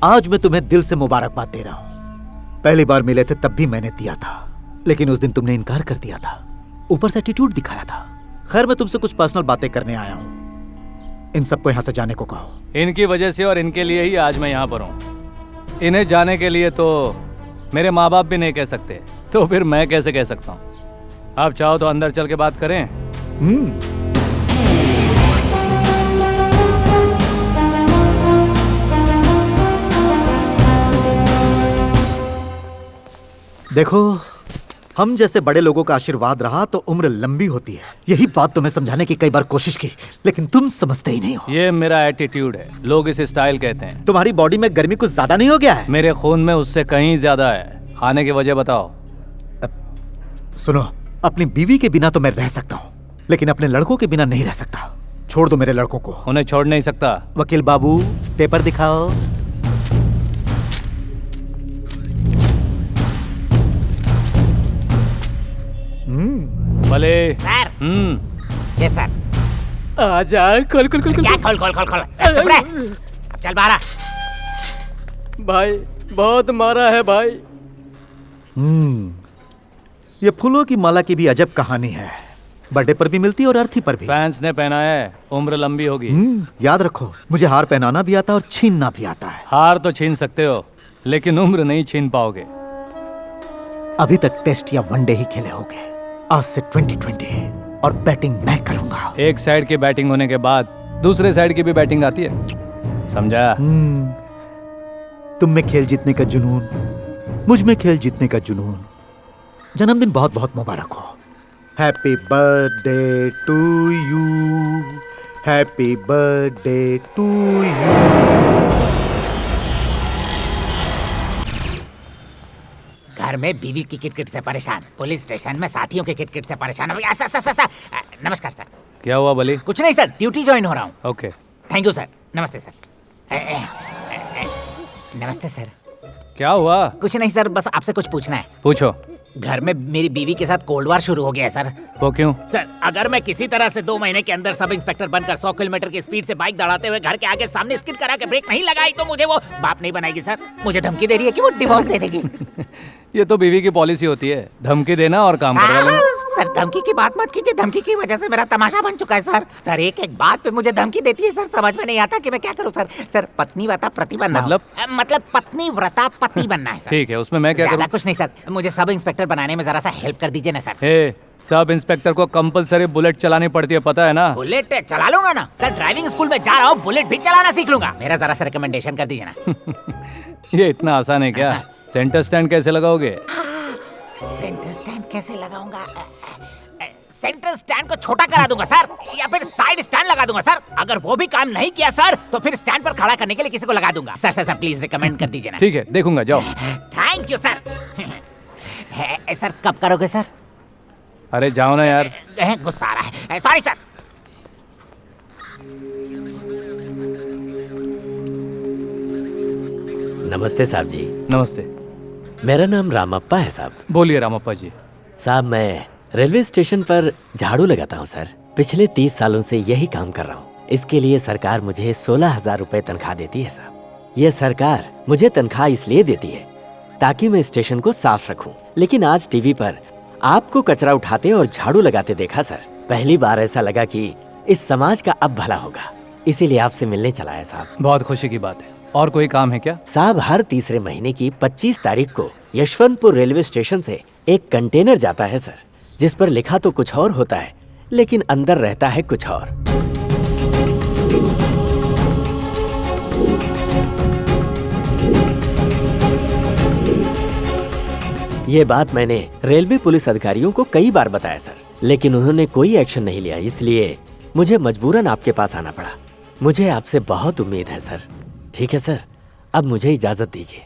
आज मैं तुम्हें दिल से मुबारकबाद दे रहा हूँ। पहली बार मिले थे तब भी मैंने दिया था, लेकिन उस दिन तुमने इनकार कर दिया था, ऊपर से एटीट्यूड दिखाया था। खैर, मैं तुमसे कुछ पर्सनल बातें करने आया हूँ। इन सबको यहाँ से जाने को कहो। इनकी वजह से और इनके लिए ही आज मैं यहाँ पर हूँ। इन्हें जाने के लिए तो मेरे माँ बाप भी नहीं कह सकते, तो फिर मैं कैसे कह सकता हूँ? आप चाहो तो अंदर चल के बात करें। देखो, हम जैसे बड़े लोगों का आशीर्वाद रहा तो उम्र लंबी होती है। यही बात तुम्हें समझाने की कई बार कोशिश की, लेकिन तुम समझते ही नहीं हो। ये मेरा एटीट्यूड है, लोग इसे स्टाइल कहते हैं। तुम्हारी बॉडी में गर्मी कुछ ज्यादा नहीं हो गया है? मेरे खून में उससे कहीं ज्यादा है। आने की वजह बताओ। सुनो, अपनी बीवी के बिना तो मैं रह सकता हूँ, लेकिन अपने लड़कों के बिना नहीं रह सकता। छोड़ दो मेरे लड़कों को। उन्हें छोड़ नहीं सकता। वकील बाबू, पेपर दिखाओ। भले सर। Yes sir. आजा, खोल। क्या खोल? चुप रह। अब चल बाहर। भाई बहुत मारा है भाई। ये फूलों की माला की भी अजब कहानी है। बर्थडे पर भी मिलती है और अर्थी पर भी। फैंस ने पहनाया है, उम्र लंबी होगी। याद रखो, मुझे हार पहनाना भी आता है और छीनना भी आता है। हार तो छीन सकते हो, लेकिन उम्र नहीं छीन पाओगे। अभी तक टेस्ट या वनडे ही खेले होगे, आज से 2020 और बैटिंग मैं करूंगा। एक साइड की बैटिंग होने के बाद दूसरे साइड की भी बैटिंग आती है, समझा? तुम में खेल जीतने का जुनून, मुझ में खेल जीतने का जुनून। जन्मदिन बहुत बहुत मुबारक हो। Happy birthday to you, happy birthday to you. घर में बीवी की किटकिट से परेशान, पुलिस स्टेशन में साथियों की किटकिट से परेशान। नमस्कार सर। क्या हुआ बली? कुछ नहीं सर, ड्यूटी ज्वाइन हो रहा हूँ। Okay, thank you sir. नमस्ते सर। नमस्ते सर। क्या हुआ? कुछ नहीं सर, बस आपसे कुछ पूछना है। पूछो। घर में मेरी बीवी के साथ कोल्ड वार शुरू हो गया है सर। वो क्यों? सर, अगर मैं किसी तरह से 2 महीने के अंदर सब इंस्पेक्टर बनकर 100 किलोमीटर की स्पीड से बाइक दौड़ाते हुए घर के आगे सामने स्किड करा के ब्रेक नहीं लगाई तो मुझे वो बाप नहीं बनाएगी सर। मुझे धमकी दे रही है कि वो डिवोर्स दे देगी। ये तो बीवी की पॉलिसी होती है, धमकी देना और काम करवा लेना। सर, धमकी की बात मत कीजिए, धमकी की वजह से मेरा तमाशा बन चुका है सर। सर, एक एक बात पे मुझे धमकी देती है सर, समझ में नहीं आता कि मैं क्या करूं सर। सर, पत्नी व्रता पति बनना। मतलब पत्नी व्रता पति बनना है सर। ठीक है, उसमें मैं क्या करूं? कुछ नहीं सर, मुझे सब इंस्पेक्टर बनाने में जरा सा हेल्प कर दीजिए ना सर। सब इंस्पेक्टर को कंपलसरी बुलेट चलानी पड़ती है, पता है ना? बुलेट चला लूंगा ना सर, ड्राइविंग स्कूल में जा रहा हूँ, बुलेट भी चलाना सीख लूंगा। मेरा जरा सा रिकमेंडेशन कर दीजिए ना। ये इतना आसान है क्या? सेंटर स्टैंड कैसे लगाओगे? सेंटर स्टैंड कैसे लगाऊंगा? सेंटर स्टैंड को छोटा करा दूंगा सर, या फिर साइड स्टैंड लगा दूंगा सर। अगर वो भी काम नहीं किया सर तो फिर स्टैंड पर खड़ा करने के लिए किसी को लगा दूंगा। Sir sir sir please recommend कर दीजिए ना। ठीक है, देखूंगा, जाओ। Thank you sir. सर कब करोगे सर? अरे जाओ ना यार। गुस्सा आ रहा है, सॉरी सर। नमस्ते साहब जी। नमस्ते। मेरा नाम रामप्पा है साहब। बोलिए रामप्पा जी। साहब, मैं रेलवे स्टेशन पर झाड़ू लगाता हूँ सर। पिछले 30 सालों से यही काम कर रहा हूँ। इसके लिए सरकार मुझे 16,000 रुपए तनख्वाह देती है साहब। ये सरकार मुझे तनख्वाह इसलिए देती है ताकि मैं स्टेशन को साफ रखूं। लेकिन आज टीवी पर आपको कचरा उठाते और झाड़ू लगाते देखा सर। पहली बार ऐसा लगा कि इस समाज का अब भला होगा, इसीलिए आपसे मिलने चला है साहब। बहुत खुशी की बात है। और कोई काम है क्या? साहब, हर तीसरे महीने की 25 तारीख को यशवंतपुर रेलवे स्टेशन से एक कंटेनर जाता है सर, जिस पर लिखा तो कुछ और होता है लेकिन अंदर रहता है कुछ और। ये बात मैंने रेलवे पुलिस अधिकारियों को कई बार बताया सर, लेकिन उन्होंने कोई एक्शन नहीं लिया। इसलिए मुझे मजबूरन आपके पास आना पड़ा। मुझे आपसे बहुत उम्मीद है सर। ठीक है सर, अब मुझे इजाजत दीजिए।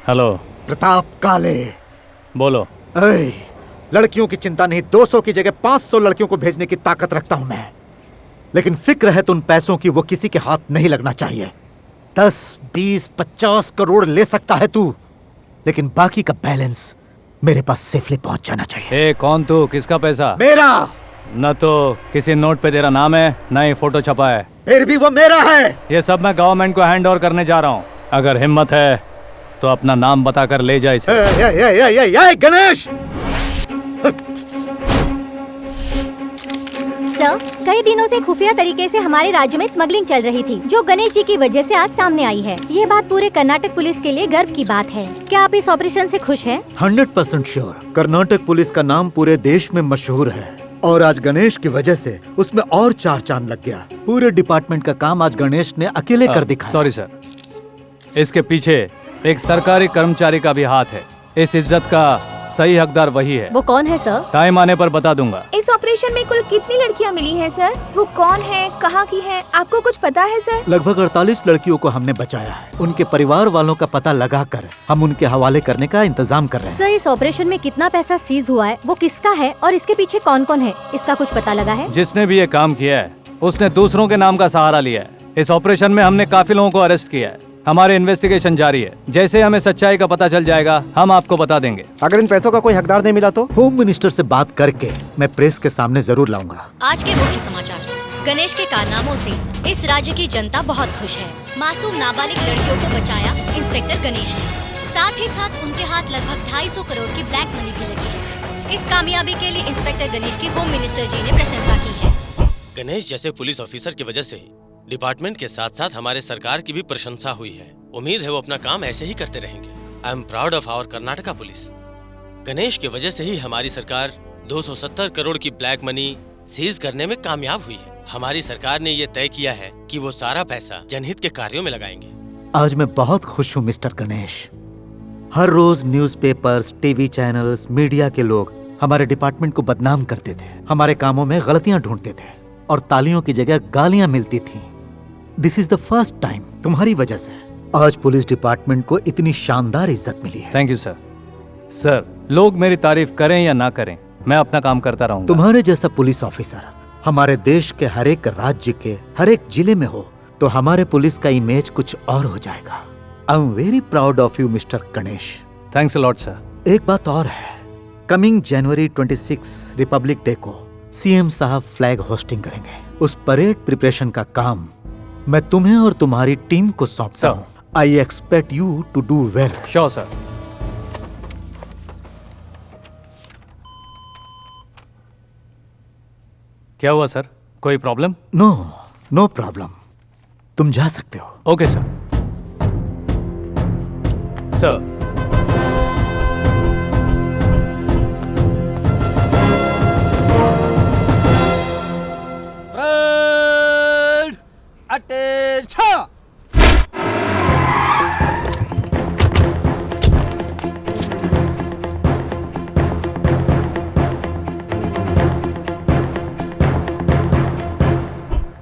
हेलो। प्रताप काले। बोलो। लड़कियों की चिंता नहीं, 200 की जगह 500 लड़कियों को भेजने की ताकत रखता हूं मैं, लेकिन फिक्र है तो उन पैसों की वो किसी के हाथ नहीं लगना चाहिए। 10, 20, 50 करोड़ ले सकता है तू, लेकिन बाकी का बैलेंस मेरे पास सेफली पहुंच जाना चाहिए। कौन तू? किसका पैसा? मेरा। न तो किसी नोट पे तेरा नाम है, न ही फोटो छपा है। फिर भी वो मेरा है। ये सब मैं गवर्नमेंट को हैंड ओवर करने जा रहा हूँ। अगर हिम्मत है तो अपना नाम बताकर ले जा इसे। गणेश! सर, कई दिनों से खुफिया तरीके से हमारे राज्य में स्मगलिंग चल रही थी, जो गणेश जी की वजह से आज सामने आई है। ये बात पूरे कर्नाटक पुलिस के लिए गर्व की बात है। क्या आप इस ऑपरेशन से खुश हैं? 100% श्योर। कर्नाटक पुलिस का नाम पूरे देश में मशहूर है और आज गणेश की वजह से उसमें और 4 चांद लग गया। पूरे डिपार्टमेंट का काम आज गणेश ने अकेले कर दिखाया। सॉरी सर, इसके पीछे एक सरकारी कर्मचारी का भी हाथ है। इस इज्जत का सही हकदार वही है। वो कौन है सर? टाइम आने पर बता दूंगा। इस ऑपरेशन में कुल कितनी लड़कियां मिली हैं सर? वो कौन है, कहाँ की है, आपको कुछ पता है सर? लगभग 48 लड़कियों को हमने बचाया है। उनके परिवार वालों का पता लगाकर हम उनके हवाले करने का इंतजाम कर रहे हैं। सर, इस ऑपरेशन में कितना पैसा सीज हुआ है, वो किसका है और इसके पीछे कौन कौन है, इसका कुछ पता लगा है? जिसने भी ये काम किया है उसने दूसरों के नाम का सहारा लिया है। इस ऑपरेशन में हमने काफी लोगों को अरेस्ट किया है। हमारे इन्वेस्टिगेशन जारी है। जैसे हमें सच्चाई का पता चल जाएगा हम आपको बता देंगे। अगर इन पैसों का कोई हकदार नहीं मिला तो? होम मिनिस्टर से बात करके मैं प्रेस के सामने जरूर लाऊंगा। आज के मुख्य समाचार। गणेश के कारनामों से इस राज्य की जनता बहुत खुश है। मासूम नाबालिग लड़कियों को बचाया इंस्पेक्टर गणेश ने। साथ ही साथ उनके हाथ लगभग 250 करोड़ की ब्लैक मनी भी लगी है। इस कामयाबी के लिए इंस्पेक्टर गणेश की होम मिनिस्टर जी ने प्रशंसा की है। गणेश जैसे पुलिस ऑफिसर की वजह से डिपार्टमेंट के साथ साथ हमारे सरकार की भी प्रशंसा हुई है। उम्मीद है वो अपना काम ऐसे ही करते रहेंगे। I am proud of our Karnataka police. Ganesh की वजह से ही हमारी सरकार 270 करोड़ की ब्लैक मनी सीज करने में कामयाब हुई है। हमारी सरकार ने ये तय किया है कि वो सारा पैसा जनहित के कार्यों में लगाएंगे। आज मैं बहुत खुश हूँ मिस्टर गणेश। हर रोज न्यूज़पेपर्स, टीवी चैनल्स, मीडिया के लोग हमारे डिपार्टमेंट को बदनाम करते थे, हमारे कामों में गलतियां ढूंढते थे और तालियों की जगह गालियां मिलती थी। This is the first time तुम्हारी वजह से आज पुलिस डिपार्टमेंट को इतनी शानदार इज्जत मिली है। Thank you sir. सर, लोग मेरी तारीफ करें या ना करें, मैं अपना काम करता रहूंगा। तुम्हारे जैसा पुलिस ऑफिसर हमारे देश के हर एक राज्य के हर एक जिले में हो तो हमारे पुलिस का इमेज कुछ और हो जाएगा। I am very proud of you mister Ganesh. Thanks a lot sir. एक बात और है, कमिंग जनवरी 26 रिपब्लिक डे को सीएम साहब फ्लैग होस्टिंग करेंगे। उस परेड प्रिपरेशन का काम मैं तुम्हें और तुम्हारी टीम को सौंपता हूँ। I expect you to do well. Sure sir. क्या हुआ सर, कोई प्रॉब्लम? नो प्रॉब्लम, तुम जा सकते हो। Okay sir. Sir, attention.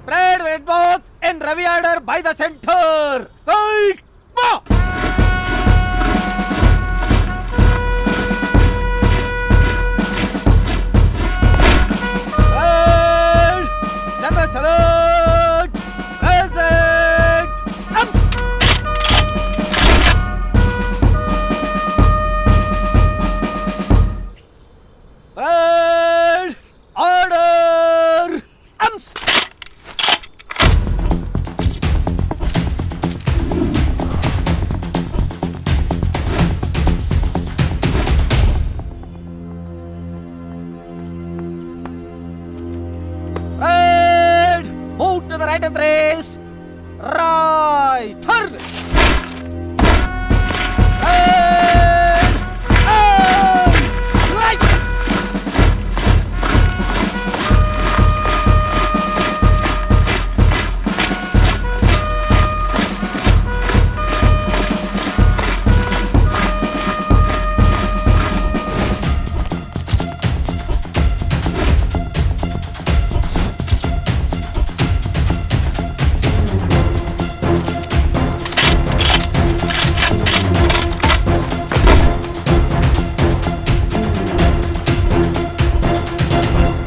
Parade with boats in Ravi order by the center. Take march. Parade. General salute. Present. Up. Parade. Order.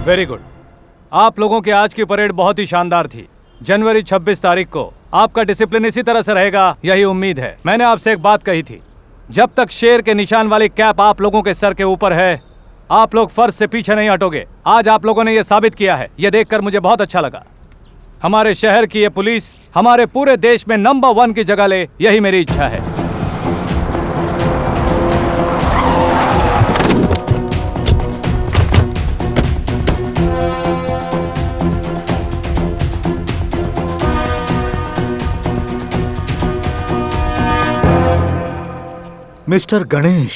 Very good. आप लोगों की आज की परेड बहुत ही शानदार थी। जनवरी 26 तारीख को आपका डिसिप्लिन इसी तरह से रहेगा, यही उम्मीद है। मैंने आपसे एक बात कही थी, जब तक शेर के निशान वाली कैप आप लोगों के सर के ऊपर है, आप लोग फर्ज से पीछे नहीं हटोगे। आज आप लोगों ने यह साबित किया है। यह देखकर मुझे बहुत अच्छा लगा। हमारे शहर की ये पुलिस हमारे पूरे देश में नंबर 1 की जगह ले, यही मेरी इच्छा है। Mister Ganesh,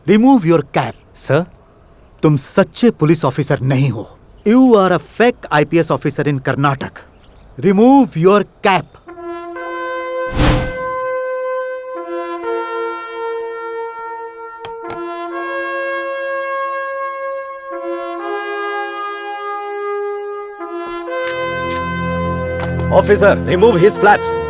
remove your cap. Sir, तुम सच्चे पुलिस ऑफिसर नहीं हो। You are a fake IPS officer in Karnataka. Remove your cap. Officer, remove his flaps.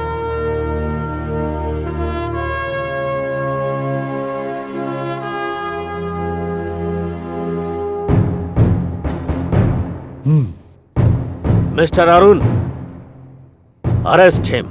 Mr. Arun, arrest him.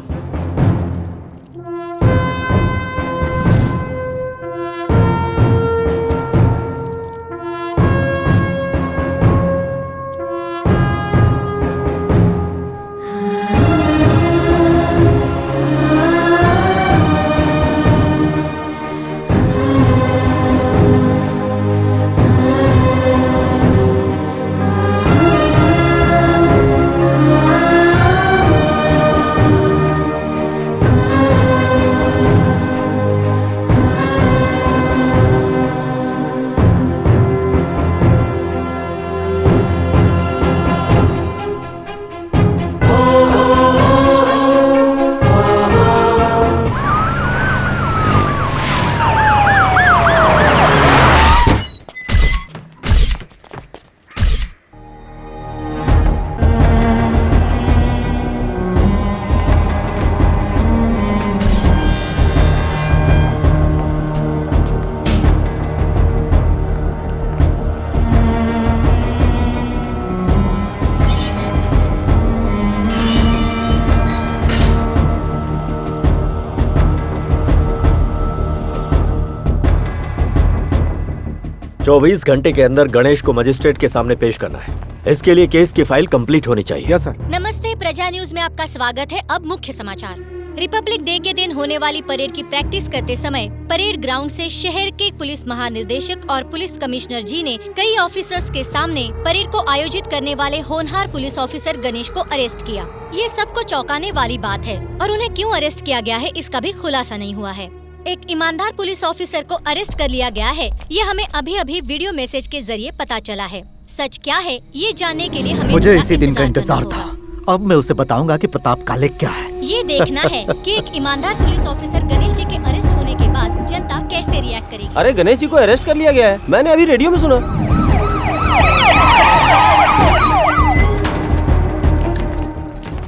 चौबीस घंटे के अंदर गणेश को मजिस्ट्रेट के सामने पेश करना है। इसके लिए केस की फाइल कंप्लीट होनी चाहिए। Yes sir. नमस्ते, प्रजा न्यूज में आपका स्वागत है। अब मुख्य समाचार। रिपब्लिक डे के दिन होने वाली परेड की प्रैक्टिस करते समय परेड ग्राउंड से शहर के पुलिस महानिदेशक और पुलिस कमिश्नर जी ने कई ऑफिसर्स के सामने परेड को आयोजित करने वाले होनहार पुलिस ऑफिसर गणेश को अरेस्ट किया। ये सबको चौंकाने वाली बात है और उन्हें क्यों अरेस्ट किया गया है, इसका भी खुलासा नहीं हुआ है। एक ईमानदार पुलिस ऑफिसर को अरेस्ट कर लिया गया है, ये हमें अभी अभी वीडियो मैसेज के जरिए पता चला है। सच क्या है ये जानने के लिए हमें मुझे इसी दिन का इंतजार था। अब मैं उसे बताऊंगा कि प्रताप काले क्या है। ये देखना है कि एक ईमानदार पुलिस ऑफिसर गणेश जी के अरेस्ट होने के बाद जनता कैसे रिएक्ट करेगी। अरे गणेश जी को अरेस्ट कर लिया गया है, मैंने अभी रेडियो में सुना।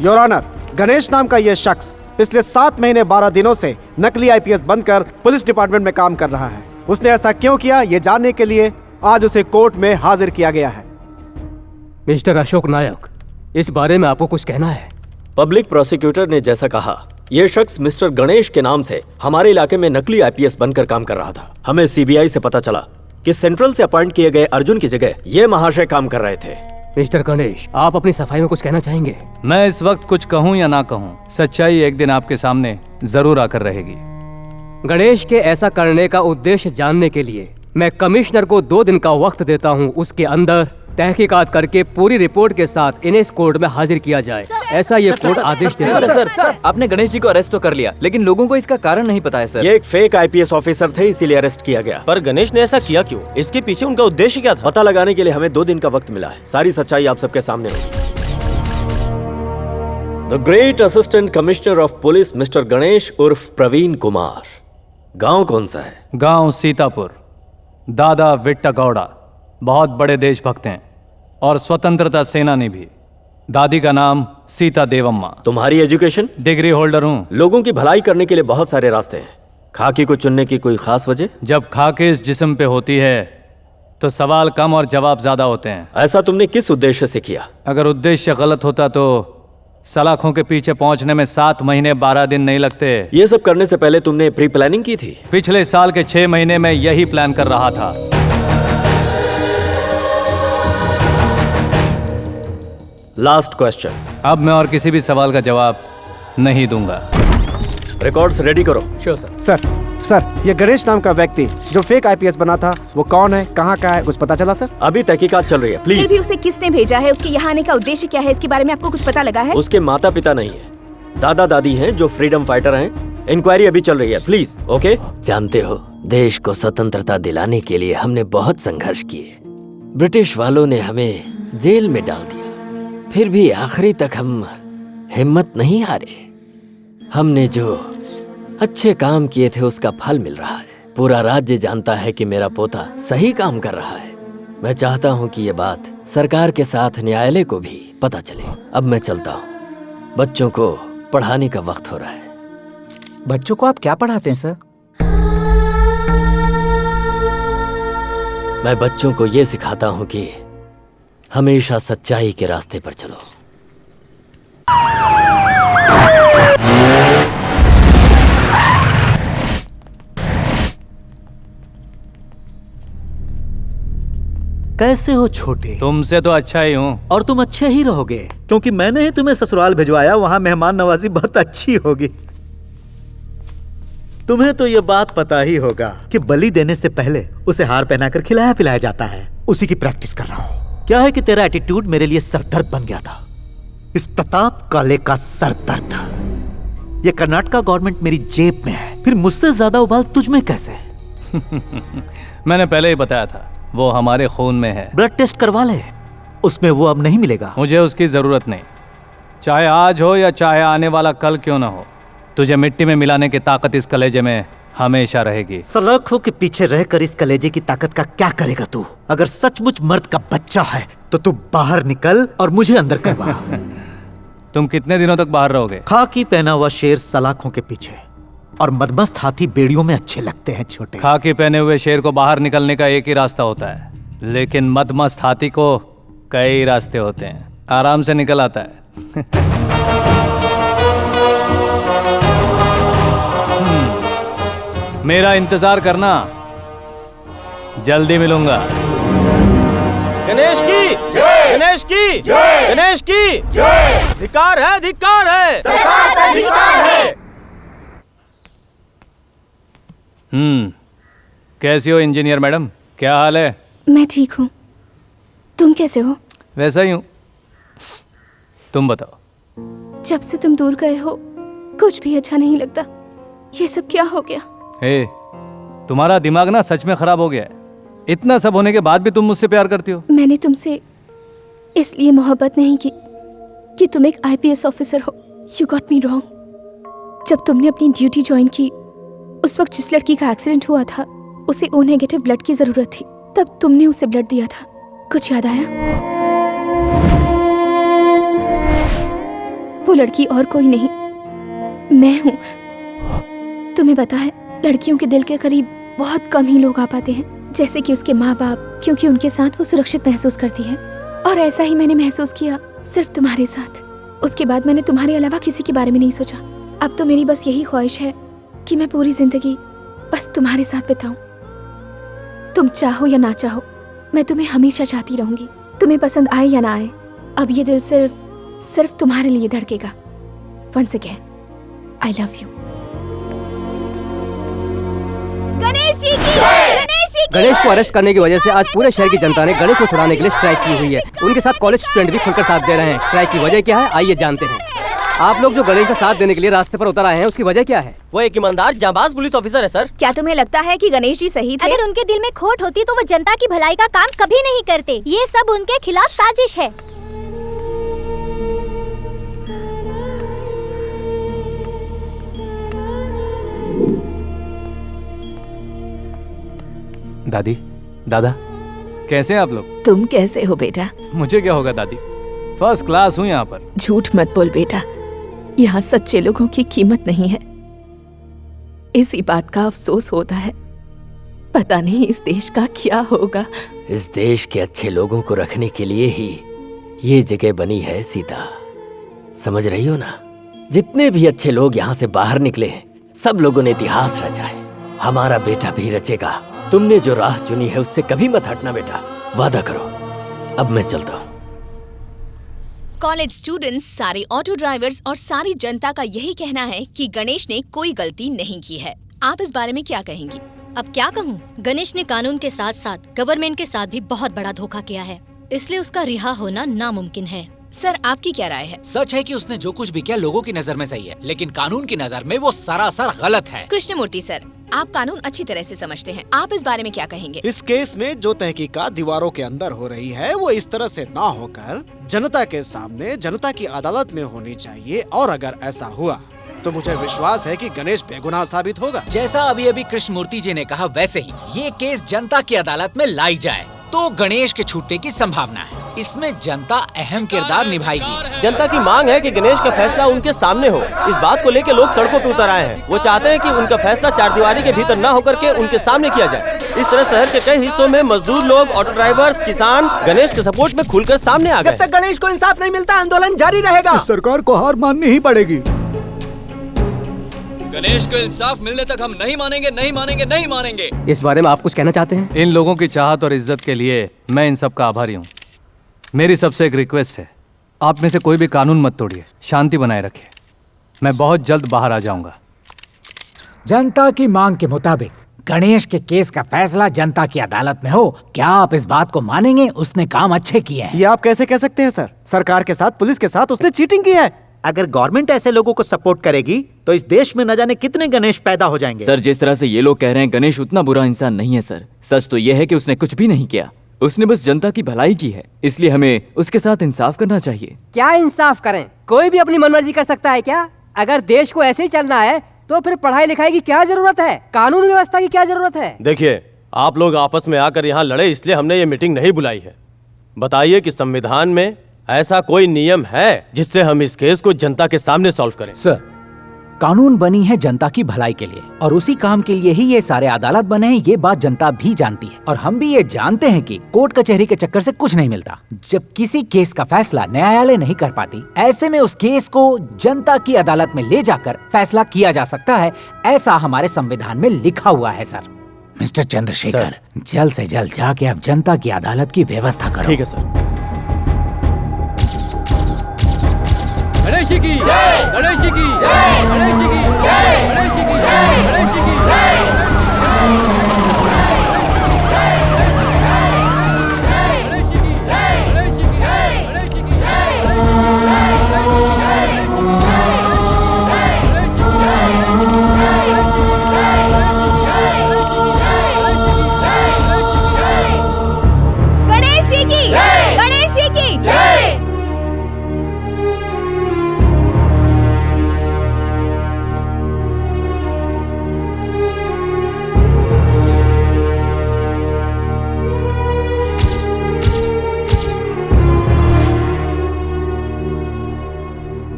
योर ऑनर, गणेश नाम का यह शख्स पिछले 7 महीने 12 दिनों से नकली आईपीएस बनकर पुलिस डिपार्टमेंट में काम कर रहा है। उसने ऐसा क्यों किया, ये जानने के लिए आज उसे कोर्ट में हाजिर किया गया है। मिस्टर अशोक नायक, इस बारे में आपको कुछ कहना है? पब्लिक प्रोसिक्यूटर ने जैसा कहा, यह शख्स मिस्टर गणेश के नाम से हमारे इलाके में नकली आईपीएस बनकर काम कर रहा था। हमें सीबीआई से पता चला कि सेंट्रल से अपॉइंट किए गए अर्जुन की जगह ये महाशय काम कर रहे थे। मिस्टर गणेश, आप अपनी सफाई में कुछ कहना चाहेंगे? मैं इस वक्त कुछ कहूं या ना कहूं, सच्चाई एक दिन आपके सामने जरूर आकर रहेगी। गणेश के ऐसा करने का उद्देश्य जानने के लिए मैं कमिश्नर को 2 दिन का वक्त देता हूं। उसके अंदर तहकीकात करके पूरी रिपोर्ट के साथ इन्हें इस कोर्ट में हाजिर किया जाए, ऐसा ये कोर्ट आदेश देता है। सर, आपने गणेश जी को अरेस्ट तो कर लिया, लेकिन लोगों को इसका कारण नहीं पता है सर। ये एक फेक आईपीएस ऑफिसर थे, इसीलिए अरेस्ट किया गया। पर गणेश ने ऐसा किया क्यों? इसके पीछे उनका उद्देश्य क्या था? पता लगाने के लिए हमें 2 दिन का वक्त मिला है। सारी सच्चाई आप सबके सामने होगी। The great assistant commissioner of police mister Ganesh उर्फ प्रवीण कुमार। गांव कौन सा है? गांव सीतापुर। दादा विट्टा गौड़ा बहुत बड़े देशभक्त हैं और स्वतंत्रता सेनानी भी। दादी का नाम सीता देवम्मा। तुम्हारी एजुकेशन? डिग्री होल्डर हूँ। लोगों की भलाई करने के लिए बहुत सारे रास्ते हैं। खाकी को चुनने की कोई खास वजह? जब खाकी इस जिस्म पे होती है तो सवाल कम और जवाब ज्यादा होते हैं। ऐसा तुमने किस उद्देश्य से किया? अगर उद्देश्य गलत होता तो सलाखों के पीछे पहुंचने में 7 महीने 12 दिन नहीं लगते। ये सब करने से पहले तुमने प्री प्लानिंग की थी? पिछले साल के 6 महीने में यही प्लान कर रहा था। Last question. अब मैं और किसी भी सवाल का जवाब नहीं दूंगा। रिकॉर्ड्स रेडी करो। Sure sir. सर, ये गणेश नाम का व्यक्ति जो फेक आईपीएस बना था, वो कौन है, कहाँ का है, कुछ पता चला सर? अभी तहकीकात चल रही है, फिर प्लीज। भी उसे किसने भेजा है, उसके यहाँ आने का उद्देश्य क्या है, इसके बारे में आपको कुछ पता लगा है? उसके माता पिता नहीं है, दादा दादी हैं जो फ्रीडम फाइटर हैं। इंक्वायरी अभी चल रही है, प्लीज। ओके? जानते हो, देश को स्वतंत्रता दिलाने के लिए हमने बहुत संघर्ष किए। ब्रिटिश वालों ने हमें जेल में डाल दिया, फिर भी आखिरी तक हम हिम्मत नहीं हारे। हमने जो अच्छे काम किए थे उसका फल मिल रहा है। पूरा राज्य जानता है कि मेरा पोता सही काम कर रहा है। मैं चाहता हूँ कि ये बात सरकार के साथ न्यायालय को भी पता चले। अब मैं चलता हूँ, बच्चों को पढ़ाने का वक्त हो रहा है। बच्चों को आप क्या पढ़ाते हैं सर? मैं बच्चों को ये सिखाता हूँ कि हमेशा सच्चाई के रास्ते पर चलो। कैसे हो छोटे? तुमसे तो अच्छा ही हूँ। और तुम अच्छे ही रहोगे, क्योंकि मैंने ही तुम्हें ससुराल भिजवाया। वहां मेहमान नवाजी बहुत अच्छी होगी। तुम्हें तो ये बात पता ही होगा कि बलि देने से पहले उसे हार पहनाकर खिलाया पिलाया जाता है। उसी की प्रैक्टिस कर रहा हूँ। क्या है कि तेरा एटीट्यूड मेरे लिए सरदर्द बन गया था। इस प्रताप काले का सरदर्द। ये कर्नाटका गवर्नमेंट मेरी जेब में है, फिर मुझसे ज्यादा उबाल तुझ में कैसे? मैंने पहले ही बताया था, वो हमारे खून में है। ब्लड टेस्ट करवा ले, उसमें वो अब नहीं मिलेगा। मुझे उसकी जरूरत नहीं, चाहे आज हो या चाहे आने वाला कल क्यों ना हो। तुझे मिट्टी में मिलाने की ताकत इस कलेजे में हमेशा रहेगी। सलाखों के पीछे रहकर इस कलेजे की ताकत का क्या करेगा तू? अगर सचमुच मर्द का बच्चा है तो तू बाहर निकल और मुझे अंदर करवा। तुम कितने दिनों तक बाहर रहोगे? खाकी पहना हुआ शेर सलाखों के पीछे और मदमस्त हाथी बेड़ियों में अच्छे लगते हैं छोटे। खाकी पहने हुए शेर को बाहर निकलने का एक ही रास्ता होता है, लेकिन मदमस्त हाथी को कई रास्ते होते हैं। आराम से निकल आता है। मेरा इंतजार करना, जल्दी मिलूंगा। गणेश की जय! गणेश की जय! गणेश की जय! धिक्कार है, धिक्कार है, सरकार का धिक्कार है। कैसी हो इंजीनियर मैडम, क्या हाल है? मैं ठीक हूँ, तुम कैसे हो? वैसा ही हूँ, तुम बताओ। जब से तुम दूर गए हो कुछ भी अच्छा नहीं लगता। ये सब क्या हो गया? हे, तुम्हारा दिमाग ना सच में खराब हो गया है। इतना सब होने के बाद भी तुम मुझसे प्यार करती हो। मैंने तुमसे इसलिए मोहब्बत नहीं की कि तुम एक आईपीएस ऑफिसर हो। You got me wrong. जब तुमने अपनी ड्यूटी ज्वाइन की, उस वक्त जिस लड़की का एक्सीडेंट हुआ था उसे ओ नेगेटिव ब्लड की जरूरत थी, तब तुमने उसे ब्लड दिया था। कुछ याद आया? वो लड़की और कोई नहीं, मैं हूँ। तुम्हें पता है, लड़कियों के दिल के करीब बहुत कम ही लोग आ पाते हैं, जैसे कि उसके माँ बाप, क्योंकि उनके साथ वो सुरक्षित महसूस करती है। और ऐसा ही मैंने महसूस किया सिर्फ तुम्हारे साथ। उसके बाद मैंने तुम्हारे अलावा किसी के बारे में नहीं सोचा। अब तो मेरी बस यही ख्वाहिश है कि मैं पूरी जिंदगी बस तुम्हारे साथ बिताऊं। तुम चाहो या ना चाहो, मैं तुम्हें हमेशा चाहती रहूंगी। तुम्हें पसंद आए या ना आए, अब ये दिल सिर्फ तुम्हारे लिए धड़केगा। Once again I love you. Ganesh को अरेस्ट करने की वजह से आज पूरे शहर की जनता ने गणेश को छुड़ाने के लिए स्ट्राइक की हुई है। उनके साथ कॉलेज स्टूडेंट भी खुलकर साथ दे रहे हैं। स्ट्राइक की वजह क्या है, आइए जानते हैं। आप लोग जो गणेश का साथ देने के लिए रास्ते पर उतर आए हैं, उसकी वजह क्या है? वो एक ईमानदार जाबाज पुलिस ऑफिसर है सर। क्या तुम्हें लगता है कि गणेश जी सही थे? अगर उनके दिल में खोट होती तो वो जनता की भलाई का काम कभी नहीं करते। ये सब उनके खिलाफ साजिश है। दादी, दादा, कैसे हैं आप लोग? तुम कैसे हो बेटा? मुझे क्या होगा दादी, फर्स्ट क्लास हूँ यहाँ पर। झूठ मत बोल बेटा, यहाँ सच्चे लोगों की कीमत नहीं है। इसी बात का अफसोस होता है पता नहीं इस देश का क्या होगा। इस देश के अच्छे लोगों को रखने के लिए ही ये जगह बनी है सीता, समझ रही हो ना? जितने भी अच्छे लोग यहाँ से बाहर निकले हैं, सब लोगों ने इतिहास रचा है। हमारा बेटा भी रचेगा। तुमने जो राह चुनी है उससे कभी मत हटना बेटा, वादा करो। अब मैं चलता हूँ। कॉलेज स्टूडेंट्स, सारे ऑटो ड्राइवर्स और सारी जनता का यही कहना है कि गणेश ने कोई गलती नहीं की है। आप इस बारे में क्या कहेंगी? अब क्या कहूँ, गणेश ने कानून के साथ साथ गवर्नमेंट के साथ भी बहुत बड़ा धोखा किया है, इसलिए उसका रिहा होना नामुमकिन है। सर, आपकी क्या राय है? सच है कि उसने जो कुछ भी किया लोगों की नजर में सही है, लेकिन कानून की नजर में वो सरासर गलत है। कृष्णमूर्ति सर, आप कानून अच्छी तरह से समझते हैं, आप इस बारे में क्या कहेंगे? इस केस में जो तहकीकात दीवारों के अंदर हो रही है वो इस तरह से ना होकर जनता के सामने जनता की अदालत में होनी चाहिए, और अगर ऐसा हुआ तो मुझे विश्वास है कि गणेश बेगुनाह साबित होगा। जैसा अभी अभी कृष्णमूर्ति जी ने कहा, वैसे ही ये केस जनता की अदालत में लाई जाए तो गणेश के छूटने की संभावना है। इसमें जनता अहम किरदार निभाएगी। जनता की मांग है कि गणेश का फैसला उनके सामने हो। इस बात को लेकर लोग सड़कों पर उतर आए हैं। वो चाहते हैं कि उनका फैसला चारदीवारी के भीतर न होकर के उनके सामने किया जाए। इस तरह शहर के कई हिस्सों में मजदूर लोग, ऑटो ड्राइवर्स, किसान गणेश के सपोर्ट में खुलकर सामने आ गए। जब तक गणेश को इंसाफ नहीं मिलता आंदोलन जारी रहेगा। सरकार को हार माननी ही पड़ेगी। गणेश को इंसाफ मिलने तक हम नहीं मानेंगे, नहीं मानेंगे, नहीं मानेंगे। इस बारे में आप कुछ कहना चाहते हैं? इन लोगों की चाहत और इज्जत के लिए मैं इन सब का आभारी हूँ। मेरी सबसे एक रिक्वेस्ट है, आप में से कोई भी कानून मत तोड़िए, शांति बनाए रखिए। मैं बहुत जल्द बाहर आ जाऊंगा। जनता की मांग के मुताबिक गणेश के केस का फैसला जनता की अदालत में हो। क्या आप इस बात को मानेंगे? उसने काम अच्छे किए हैं। ये आप कैसे कह सकते हैं सर? सरकार के साथ, पुलिस के साथ उसने चीटिंग की है। अगर गवर्नमेंट ऐसे लोगों को सपोर्ट करेगी तो इस देश में न जाने कितने गणेश पैदा हो जाएंगे। सर, जिस तरह से ये लोग कह रहे हैं, गणेश उतना बुरा इंसान नहीं है सर। सच तो यह है कि उसने कुछ भी नहीं किया, उसने बस जनता की भलाई की है। इसलिए हमें उसके साथ इंसाफ करना चाहिए। क्या इंसाफ करें? कोई भी अपनी मनमर्जी कर सकता है क्या? अगर देश को ऐसे ही चलना है तो फिर पढ़ाई लिखाई की क्या जरूरत है? कानून व्यवस्था की क्या जरूरत है? देखिए, आप लोग आपस में आकर यहाँ लड़े, इसलिए हमने ये मीटिंग नहीं बुलाई है। बताइए कि संविधान में ऐसा कोई नियम है जिससे हम इस केस को जनता के सामने सॉल्व करें? सर, कानून बनी है जनता की भलाई के लिए, और उसी काम के लिए ही ये सारे अदालत बने हैं। ये बात जनता भी जानती है, और हम भी ये जानते हैं कि कोर्ट कचहरी के चक्कर से कुछ नहीं मिलता। जब किसी केस का फैसला न्यायालय नहीं कर पाती, ऐसे में उस केस को जनता की अदालत में ले जाकर फैसला किया जा सकता है। ऐसा हमारे संविधान में लिखा हुआ है सर। मिस्टर चंद्रशेखर, जल्द से जल्द जाके अब जनता की अदालत की व्यवस्था करो। ठीक है सर। गणेश की जय, गणेश की जय, गणेश की जय, गणेश की जय, गणेश की जय।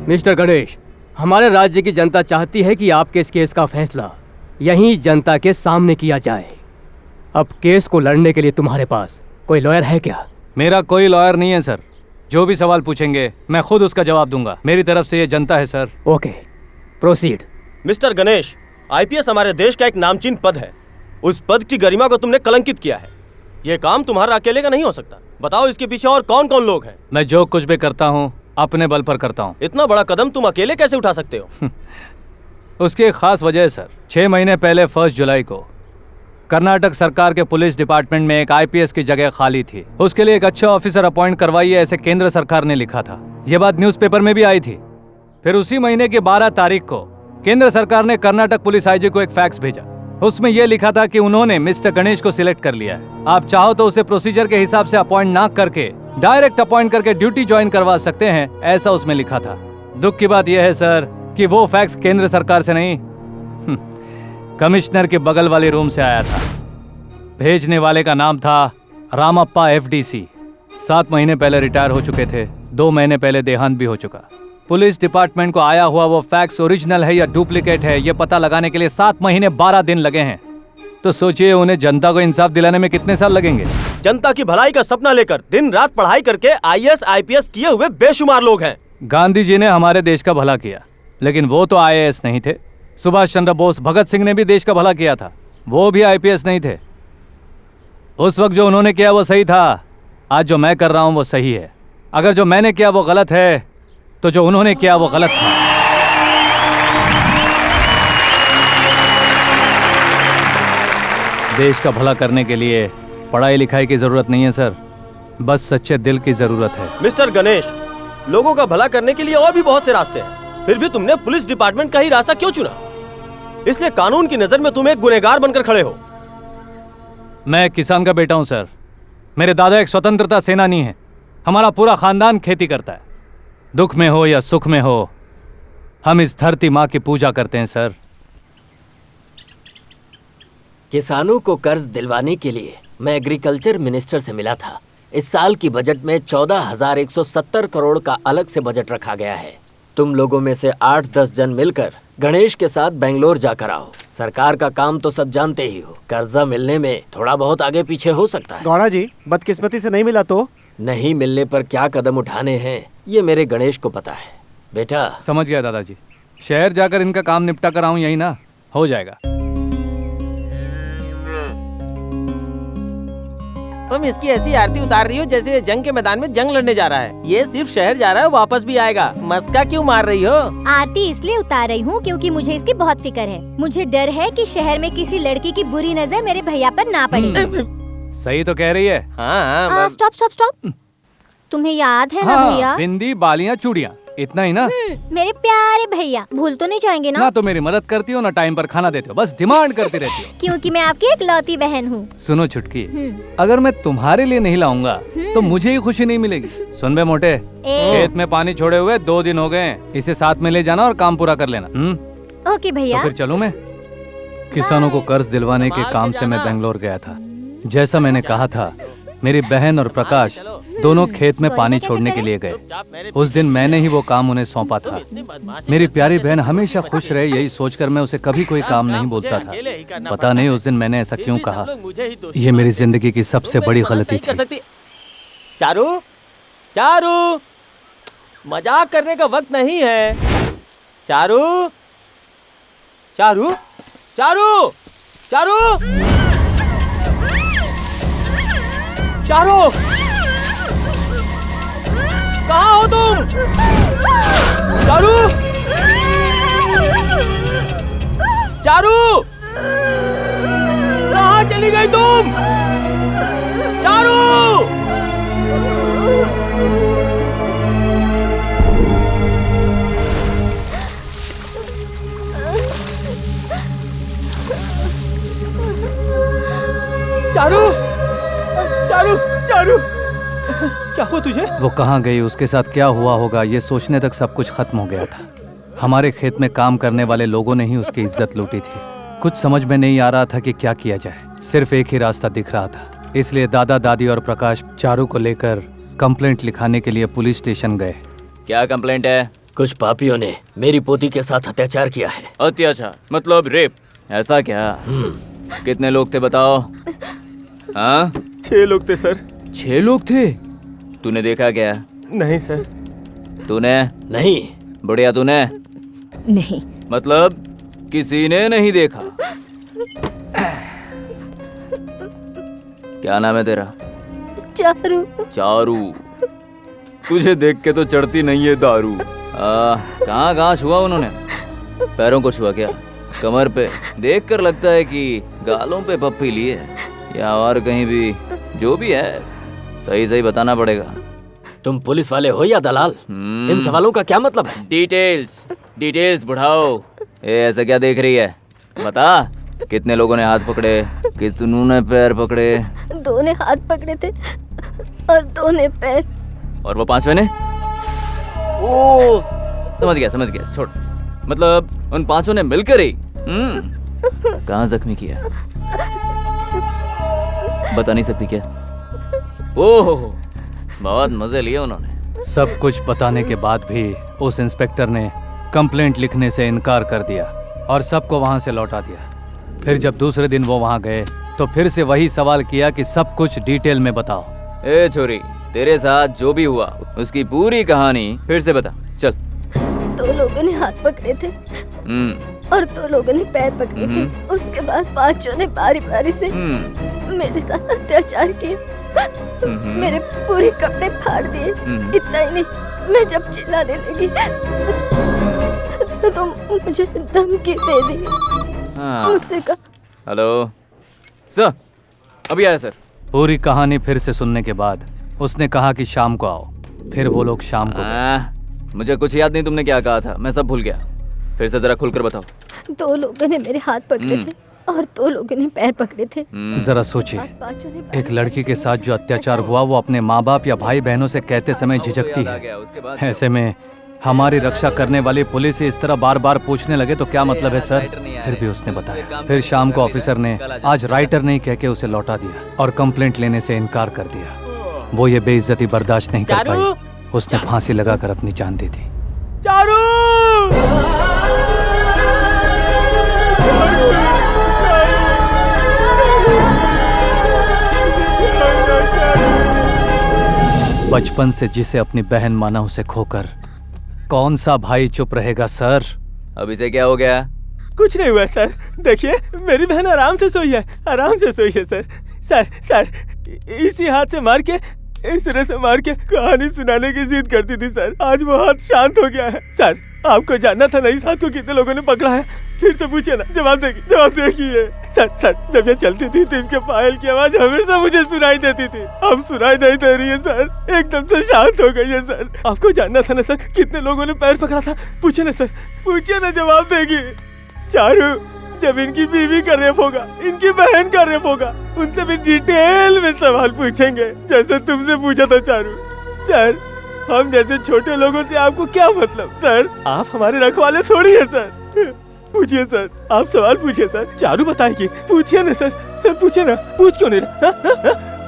मिस्टर गणेश, हमारे राज्य की जनता चाहती है कि आपके इस केस का फैसला यहीं जनता के सामने किया जाए। अब केस को लड़ने के लिए तुम्हारे पास कोई लॉयर है क्या? मेरा कोई लॉयर नहीं है सर। जो भी सवाल पूछेंगे मैं खुद उसका जवाब दूंगा। मेरी तरफ से ये जनता है sir. Okay, proceed. Mister Ganesh, IPS हमारे देश का एक नामचीन पद है। उस पद की गरिमा को तुमने कलंकित किया है। ये काम तुम्हारा अकेले का नहीं हो सकता। बताओ, इसके पीछे और कौन कौन लोग हैं? मैं जो कुछ भी करता हूँ अपने बल पर करता हूँ। इतना बड़ा कदम तुम अकेले कैसे उठा सकते हो? उसकी एक खास वजह है सर। 6 महीने पहले 1 जुलाई को कर्नाटक सरकार के पुलिस डिपार्टमेंट में एक आईपीएस की जगह खाली थी। उसके लिए एक अच्छा ऑफिसर अपॉइंट करवाइए, ऐसे केंद्र सरकार ने लिखा था। ये बात न्यूज़पेपर में भी आई थी। फिर उसी महीने की 12 तारीख को केंद्र सरकार ने कर्नाटक पुलिस आईजी को एक फैक्स भेजा। उसमें यह लिखा था कि उन्होंने मिस्टर गणेश को सिलेक्ट कर लिया है। आप चाहो तो उसे प्रोसीजर के हिसाब से अपॉइंट ना करके डायरेक्ट अपॉइंट करके ड्यूटी ज्वाइन करवा सकते हैं, ऐसा उसमें लिखा था। दुख की बात यह है सर कि वो फैक्स केंद्र सरकार से नहीं, कमिश्नर के बगल वाले रूम से आया था। भेजने वाले का नाम था रामप्पा एफडीसी। 7 महीने पहले रिटायर हो चुके थे। 2 महीने पहले देहांत भी हो चुका। पुलिस डिपार्टमेंट को आया हुआ वो फैक्स ओरिजिनल है या डुप्लीकेट है, ये पता लगाने के लिए 7 महीने 12 दिन लगे हैं। तो सोचिए उन्हें जनता को इंसाफ दिलाने में कितने साल लगेंगे। जनता की भलाई का सपना लेकर दिन रात पढ़ाई करके IAS IPS किए हुए बेशुमार लोग हैं। गांधी जी ने हमारे देश का भला किया, लेकिन वो तो IAS नहीं थे। सुभाष चंद्र बोस, भगत सिंह ने भी देश का भला किया था, वो भी IPS नहीं थे। उस वक्त जो उन्होंने किया वो सही था, आज जो मैं कर रहा हूं वो सही है। अगर जो मैंने किया वो गलत है तो जो उन्होंने किया वो गलत था। देश का भला करने के लिए पढ़ाई लिखाई की जरूरत नहीं है सर, बस सच्चे दिल की जरूरत है। मिस्टर गणेश, लोगों का भला करने के लिए और भी बहुत से रास्ते हैं, फिर भी तुमने पुलिस डिपार्टमेंट का ही रास्ता क्यों चुना? इसलिए कानून की नजर में तुम एक गुनहगार बनकर खड़े हो। मैं एक किसान का बेटा हूं सर। मेरे दादा एक स्वतंत्रता सेनानी है। हमारा पूरा खानदान खेती करता है। दुख में हो या सुख में हो, हम इस धरती माँ की पूजा करते हैं सर। किसानों को कर्ज दिलवाने के लिए मैं एग्रीकल्चर मिनिस्टर से मिला था। इस साल की बजट में 14,170 करोड़ का अलग से बजट रखा गया है। तुम लोगों में से 8-10 जन मिलकर गणेश के साथ बेंगलोर जाकर आओ। सरकार का काम तो सब जानते ही हो, कर्जा मिलने में थोड़ा बहुत आगे पीछे हो सकता है। गौड़ा जी, बदकिस्मती से नहीं मिला तो? नहीं मिलने पर क्या कदम उठाने हैं ये मेरे गणेश को पता है। बेटा समझ गया दादाजी, शहर जाकर इनका काम निपटा कर आऊं, यही ना हो जाएगा। तुम इसकी ऐसी आरती उतार रही हो जैसे जंग के मैदान में जंग लड़ने जा रहा है। ये सिर्फ शहर जा रहा है, वापस भी आएगा। मस्का क्यों मार रही हो? आरती इसलिए उतार रही हूँ क्योंकि मुझे इसकी बहुत फिक्र है। मुझे डर है कि शहर में किसी लड़की की बुरी नजर मेरे भैया पर ना पड़े। सही तो कह रही है। हाँ, स्टॉप स्टॉप स्टॉप। तुम्हें याद है ना भैया? बिंदी, बालियां, चूड़ियां, इतना ही ना? मेरे प्यारे भैया, भूल तो नहीं जाएंगे ना? ना तो मेरी मदद करती हो ना टाइम पर खाना देते हो, बस डिमांड करती रहती हो। क्योंकि मैं आपकी इकलौती बहन हूँ। सुनो छुटकी, अगर मैं तुम्हारे लिए नहीं लाऊंगा तो मुझे ही खुशी नहीं मिलेगी। सुन बे मोटे, खेत में पानी छोड़े हुए 2 दिन हो गए, इसे साथ में ले जाना और काम पूरा कर लेना। ओके भैया। तो फिर चलूं मैं? किसानों को कर्ज दिलवाने के काम से मैं बेंगलोर गया था। जैसा मैंने कहा था, मेरी बहन और प्रकाश दोनों खेत में पानी छोड़ने के लिए गए। उस दिन मैंने ही वो काम उन्हें सौंपा था। मेरी प्यारी बहन हमेशा खुश रहे यही सोचकर मैं उसे कभी कोई काम नहीं बोलता था। पता नहीं उस दिन मैंने ऐसा क्यों कहा। ये मेरी जिंदगी की सबसे बड़ी गलती थी। चारू, चारू, मजाक करने का वक्त नहीं है। चारू, चारू, चारू, चारू, चारू, कहाँ हो तुम? चारू, चारू, कहाँ चली गई तुम? चारू, चारू, चारू, चारू, क्या हुआ तुझे? वो कहाँ गई, उसके साथ क्या हुआ होगा, ये सोचने तक सब कुछ खत्म हो गया था। हमारे खेत में काम करने वाले लोगों ने ही उसकी इज्जत लूटी थी। कुछ समझ में नहीं आ रहा था कि क्या किया जाए। सिर्फ एक ही रास्ता दिख रहा था, इसलिए दादा दादी और प्रकाश चारू को लेकर कंप्लेंट लिखाने के लिए पुलिस स्टेशन गए। क्या कंप्लेंट है? कुछ पापियों ने मेरी पोती के साथ अत्याचार किया है। अत्याचार मतलब रेप? ऐसा क्या? कितने लोग थे बताओ? हाँ, 6 लोग थे सर। 6 लोग थे? तूने देखा क्या? नहीं सर। तूने? नहीं। बुढ़िया तूने? नहीं। मतलब किसी ने नहीं देखा? क्या नाम है तेरा? चारू। चारू, तुझे देख के तो चढ़ती नहीं है दारू। कहाँ छुआ उन्होंने? पैरों को छुआ क्या? कमर पे? देख कर लगता है कि गालों पे पप्पी ली है या और कहीं भी। जो भी है सही सही बताना पड़ेगा। तुम पुलिस वाले हो या दलाल? इन सवालों का क्या मतलब है? डिटेल्स बढ़ाओ। ऐसा क्या देख रही है? बता, कितने लोगों ने हाथ पकड़े, कितनों ने पैर पकड़े? 2 ने हाथ पकड़े थे और 2 ने पैर। और वो 5वें ने? ओ, समझ गया, छोड़। मतलब उन 5 ने मिलकर ही कहाँ जख्मी किया? बता नहीं सकती क्या? ओह, बहुत मजे लिए उन्होंने। सब कुछ बताने के बाद भी उस इंस्पेक्टर ने कंप्लेंट लिखने से इनकार कर दिया और सबको वहां से लौटा दिया। फिर जब दूसरे दिन वो वहाँ गए तो फिर से वही सवाल किया कि सब कुछ डिटेल में बताओ। ए छोरी, तेरे साथ जो भी हुआ उसकी पूरी कहानी फिर से बता, चल। 2 लोगों ने हाथ पकड़े थे और 2 लोगों ने पैर पकड़े थे। उसके बाद 5 ने बारी बारी से मेरे साथ अत्याचार किए, मेरे पूरे कपड़े फाड़ दिए। इतना ही नहीं, मैं जब चिल्लाने लगी तो मुझे धमकी दे दी। मुझसे कहा, हेलो सर, अभी आया सर। पूरी कहानी फिर से सुनने के बाद उसने कहा कि शाम को आओ। फिर वो लोग शाम को गए। मुझे कुछ याद नहीं तुमने क्या कहा था, मैं सब भूल गया। फिर से जरा खुलकर बताओ। 2 लोगों ने मेरे हाथ पकड़े थे और 2 लोगों ने पैर पकड़े थे। जरा सोचिए, एक लड़की के साथ जो अत्याचार हुआ वो अपने माँ बाप या भाई बहनों से कहते समय झिझकती है। ऐसे में हमारी रक्षा करने वाली पुलिस इस तरह बार बार पूछने लगे तो क्या मतलब है सर? फिर भी उसने बताया। फिर शाम को ऑफिसर ने आज राइटर नहीं कह के उसे लौटा दिया और कंप्लेंट लेने से इनकार कर दिया। वो ये बेइज्जती बर्दाश्त नहीं कर पाई, उसने फांसी लगाकर अपनी जान दी थी। चारू! बचपन से जिसे अपनी बहन माना उसे खोकर कौन सा भाई चुप रहेगा सर? अब इसे क्या हो गया? कुछ नहीं हुआ सर, देखिए मेरी बहन आराम से सोई है, आराम से सोई है सर। सर सर इसी हाथ से मार के, इस तरह से मार के कहानी सुनाने की जिद करती थी सर। आज वो हाथ शांत हो गया है। सर आपको जानना था ना इस हाथ को कितने लोगों ने पकड़ा है? फिर से पूछिए ना, जवाब देखिए। सर जब ये चलती थी तो इसके पायल की आवाज हमेशा मुझे सुनाई देती थी। अब सुनाई नहीं दे रही है सर, एकदम से शांत हो गई है सर। आपको जानना था ना सर कितने लोगों ने पैर पकड़ा था? पूछिए ना सर, पूछिए ना, जवाब देगी। चारू, जब इनकी बीवी का रेप होगा, इनकी बहन का रेप होगा, उनसे भी डिटेल में सवाल पूछेंगे जैसे तुमसे पूछा था चारू। सर हम जैसे छोटे लोगों से आपको क्या मतलब? सर आप हमारे रखवाले थोड़ी है सर। पूछिए सर, आप सवाल पूछिए सर, चारू बताएगी। पूछिए ना सर, सर पूछिए ना, पूछ क्यों नहीं रहा?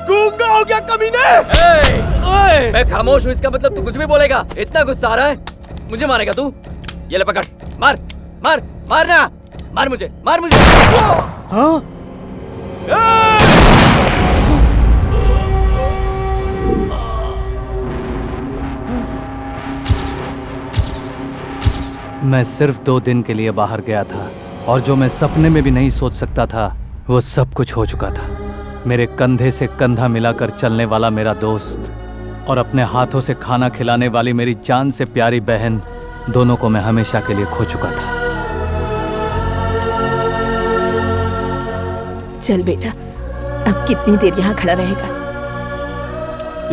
गूंगा हो गया कमीने? मैं खामोश हूँ, इसका मतलब तू कुछ भी बोलेगा? इतना गुस्सा आ रहा है? मुझे मारेगा तू? ये ले पकड़, मार मार मारना, मार मुझे, मार मुझे। हाँ? मैं सिर्फ 2 दिन के लिए बाहर गया था और जो मैं सपने में भी नहीं सोच सकता था वो सब कुछ हो चुका था। मेरे कंधे से कंधा मिलाकर चलने वाला मेरा दोस्त और अपने हाथों से खाना खिलाने वाली मेरी जान से प्यारी बहन, दोनों को मैं हमेशा के लिए खो चुका था। चल बेटा, अब कितनी देर यहाँ खड़ा रहेगा?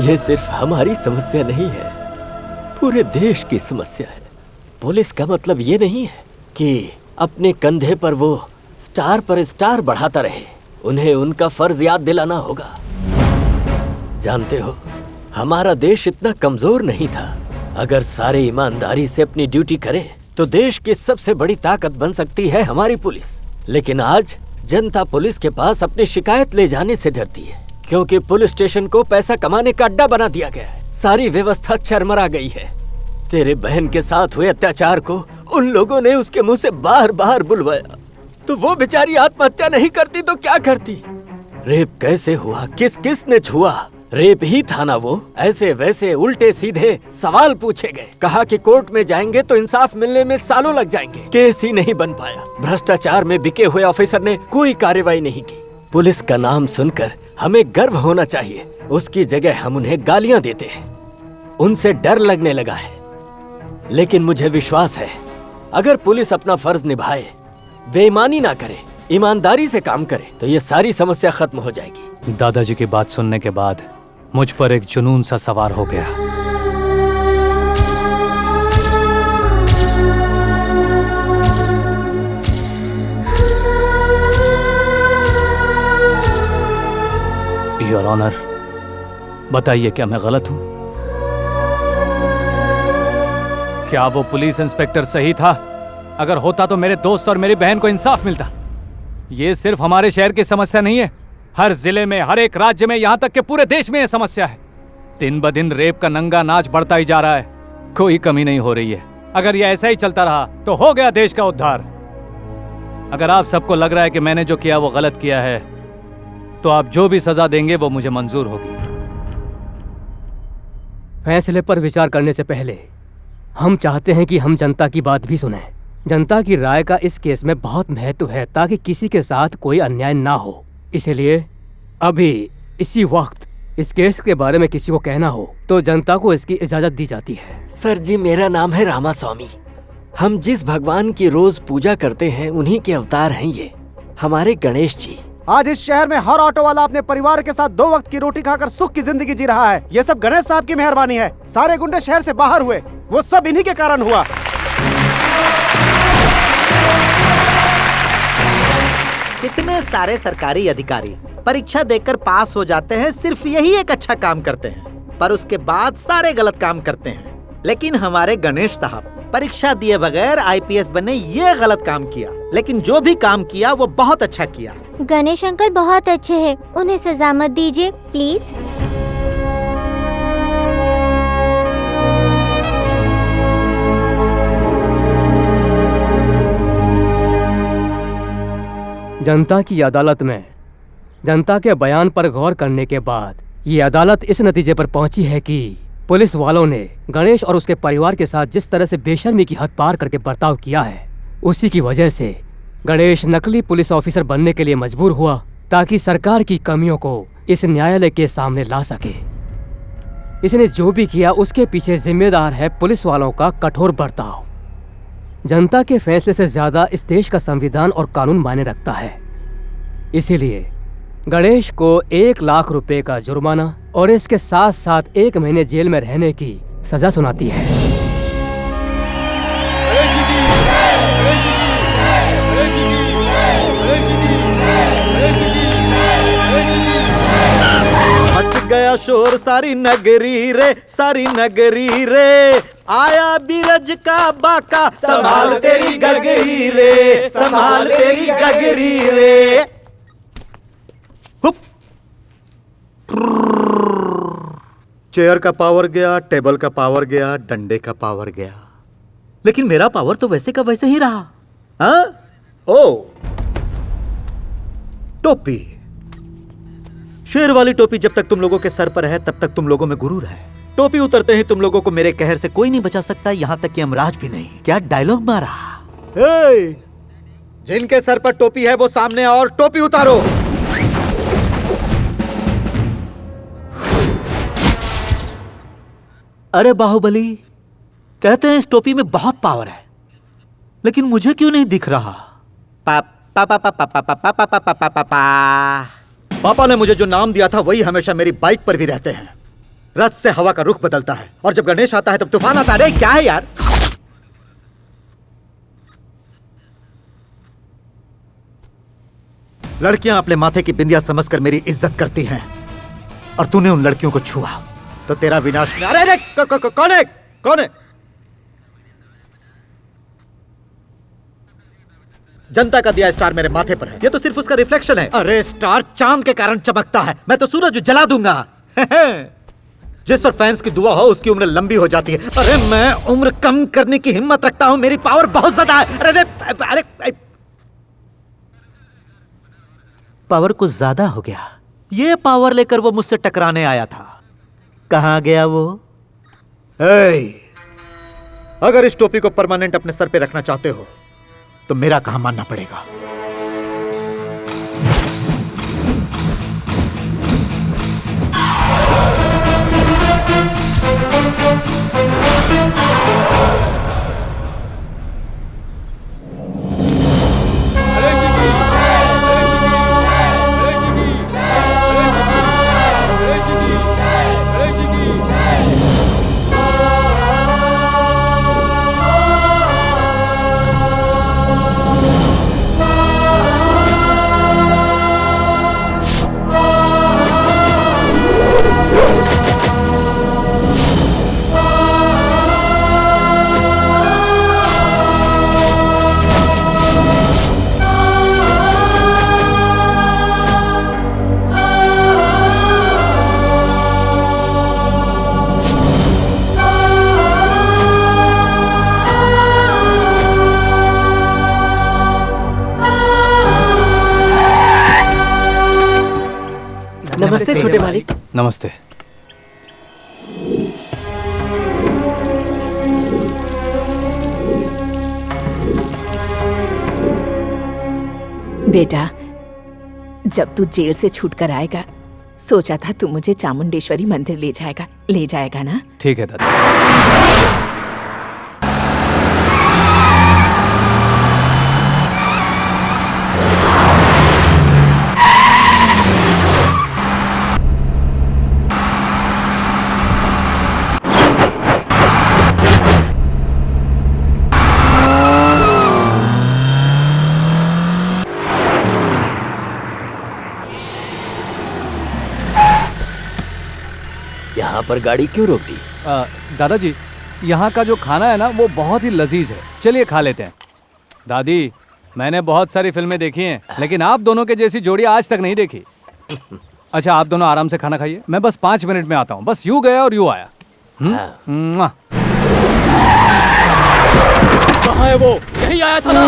ये सिर्फ हमारी समस्या नहीं है, पूरे देश की समस्या है। पुलिस का मतलब ये नहीं है कि अपने कंधे पर वो स्टार पर स्टार बढ़ाता रहे, उन्हें उनका फर्ज याद दिलाना होगा। जानते हो, हमारा देश इतना कमजोर नहीं था। अगर सारे ईमानदारी से अपनी ड्यूटी करें तो देश की सबसे बड़ी ताकत बन सकती है हमारी पुलिस। लेकिन आज जनता पुलिस के पास अपनी शिकायत ले जाने से डरती है, क्योंकि पुलिस स्टेशन को पैसा कमाने का अड्डा बना दिया गया है। सारी व्यवस्था चरमरा गई है। तेरे बहन के साथ हुए अत्याचार को उन लोगों ने उसके मुंह से बार बार बुलवाया, तो वो बेचारी आत्महत्या नहीं करती तो क्या करती? रेप कैसे हुआ, किस किस ने छुआ? रेप ही था ना वो? ऐसे वैसे उल्टे सीधे सवाल पूछे गए। कहा कि कोर्ट में जाएंगे तो इंसाफ मिलने में सालों लग जाएंगे। केस ही नहीं बन पाया। भ्रष्टाचार में बिके हुए ऑफिसर ने कोई कार्रवाई नहीं की। पुलिस का नाम सुनकर हमें गर्व होना चाहिए, उसकी जगह हम उन्हें गालियां देते हैं। उनसे डर लगने लगा है। लेकिन मुझे विश्वास है, अगर पुलिस अपना फर्ज निभाए, बेईमानी ना करे, ईमानदारी से काम करे, तो ये सारी समस्या खत्म हो जाएगी। दादाजी की बात सुनने के बाद मुझ पर एक जुनून सा सवार हो गया। योर ऑनर, बताइए क्या मैं गलत हूं? क्या वो पुलिस इंस्पेक्टर सही था? अगर होता तो मेरे दोस्त और मेरी बहन को इंसाफ मिलता। ये सिर्फ हमारे शहर की समस्या नहीं है, हर जिले में, हर एक राज्य में, यहाँ तक कि पूरे देश में ये समस्या है। दिन ब दिन रेप का नंगा नाच बढ़ता ही जा रहा है, कोई कमी नहीं हो रही है। अगर ये ऐसा ही चलता रहा तो हो गया देश का उद्धार। अगर आप सबको लग रहा है कि मैंने जो किया वो गलत किया है, तो आप जो भी सजा देंगे वो मुझे मंजूर होगी। फैसले पर विचार करने से पहले हम चाहते हैं कि हम जनता की बात भी सुनें। जनता की राय का इस केस में बहुत महत्व है ताकि किसी के साथ कोई अन्याय ना हो। इसलिए अभी इसी वक्त इस केस के बारे में किसी को कहना हो तो जनता को इसकी इजाजत दी जाती है। सर जी, मेरा नाम है रामास्वामी। हम जिस भगवान की रोज पूजा करते हैं उन्हीं के अवतार हैं ये, हमारे गणेश जी। आज इस शहर में हर ऑटो वाला अपने परिवार के साथ 2 वक्त की रोटी खाकर सुख की जिंदगी जी रहा है। ये सब गणेश साहब की मेहरबानी है। सारे गुंडे शहर से बाहर हुए, वो सब इन्हीं के कारण हुआ। कितने सारे सरकारी अधिकारी परीक्षा देकर पास हो जाते हैं, सिर्फ यही एक अच्छा काम करते हैं, पर उसके बाद सारे गलत काम करते हैं। लेकिन हमारे गणेश साहब परीक्षा दिए बगैर आईपीएस बने, ये गलत काम किया, लेकिन जो भी काम किया वो बहुत अच्छा किया। गणेश अंकल बहुत अच्छे हैं, उन्हें सजा मत दीजिए प्लीज। जनता की अदालत में जनता के बयान पर गौर करने के बाद ये अदालत इस नतीजे पर पहुंची है कि पुलिस वालों ने गणेश और उसके परिवार के साथ जिस तरह से बेशर्मी की हद पार करके बर्ताव किया है, उसी की वजह से गणेश नकली पुलिस ऑफिसर बनने के लिए मजबूर हुआ ताकि सरकार की कमियों को इस न्यायालय के सामने ला सके। इसने जो भी किया उसके पीछे जिम्मेदार है पुलिस वालों का कठोर बर्ताव। जनता के फैसले से ज्यादा इस देश का संविधान और कानून मायने रखता है। इसीलिए गणेश को 1 लाख रुपए का जुर्माना और इसके साथ साथ 1 महीने जेल में रहने की सजा सुनाती है। मच गया शोर सारी नगरी रे, सारी नगरी रे, आया बीरज का बाका, संभाल तेरी गगरी रे, संभाल तेरी गगरी रे। चेयर का पावर गया, टेबल का पावर गया, डंडे का पावर गया, लेकिन मेरा पावर तो वैसे का वैसे ही रहा। हाँ? ओ, टोपी, शेर वाली टोपी जब तक तुम लोगों के सर पर है तब तक तुम लोगों में गुरूर है। टोपी उतरते ही तुम लोगों को मेरे कहर से कोई नहीं बचा सकता, यहां तक कि यमराज भी नहीं। क्या डायलॉग मारा। जिनके सर पर टोपी है वो सामने और टोपी उतारो। अरे बाहुबली, कहते हैं इस टोपी में बहुत पावर है, लेकिन मुझे क्यों नहीं दिख रहा? पापा ने मुझे जो नाम दिया था वही हमेशा मेरी बाइक पर भी रहते हैं। रथ से हवा का रुख बदलता है और जब गणेश आता है तब तूफान आता है। अरे क्या है यार? लड़कियां अपने माथे की बिंदिया समझकर मेरी इज्जत करती हैं और तूने उन लड़कियों को छुआ तो तेरा विनाश। अरे अरे कौन है? कौन है? जनता का दिया स्टार मेरे माथे पर है, ये तो सिर्फ उसका रिफ्लेक्शन है। अरे स्टार चांद के कारण चमकता है, मैं तो सूरज जला दूंगा। जिस पर फैंस की दुआ हो उसकी उम्र लंबी हो जाती है। अरे मैं उम्र कम करने की हिम्मत रखता हूं, मेरी पावर बहुत ज्यादा है। अरे अरे पावर कुछ ज्यादा हो गया। ये पावर लेकर वो मुझसे टकराने आया था, कहां गया वो? अगर इस टोपी को परमानेंट अपने सर पे रखना चाहते हो तो मेरा कहां मानना पड़ेगा। नमस्ते छोटे मालिक। नमस्ते। बेटा, जब तू जेल से छूट कर आएगा, सोचा था तू मुझे चामुंडेश्वरी मंदिर ले जाएगा ना? ठीक है दादी। यहाँ पर गाड़ी क्यों रोक दी? दादाजी, यहाँ का जो खाना है ना वो बहुत ही लजीज है, चलिए खा लेते हैं। दादी, मैंने बहुत सारी फिल्में देखी हैं, लेकिन आप दोनों के जैसी जोड़ी आज तक नहीं देखी। अच्छा, आप दोनों आराम से खाना खाइए, मैं बस 5 मिनट में आता हूँ। बस यूं गया और यूं आया। कहाँ है वो? यहीं आया था ना।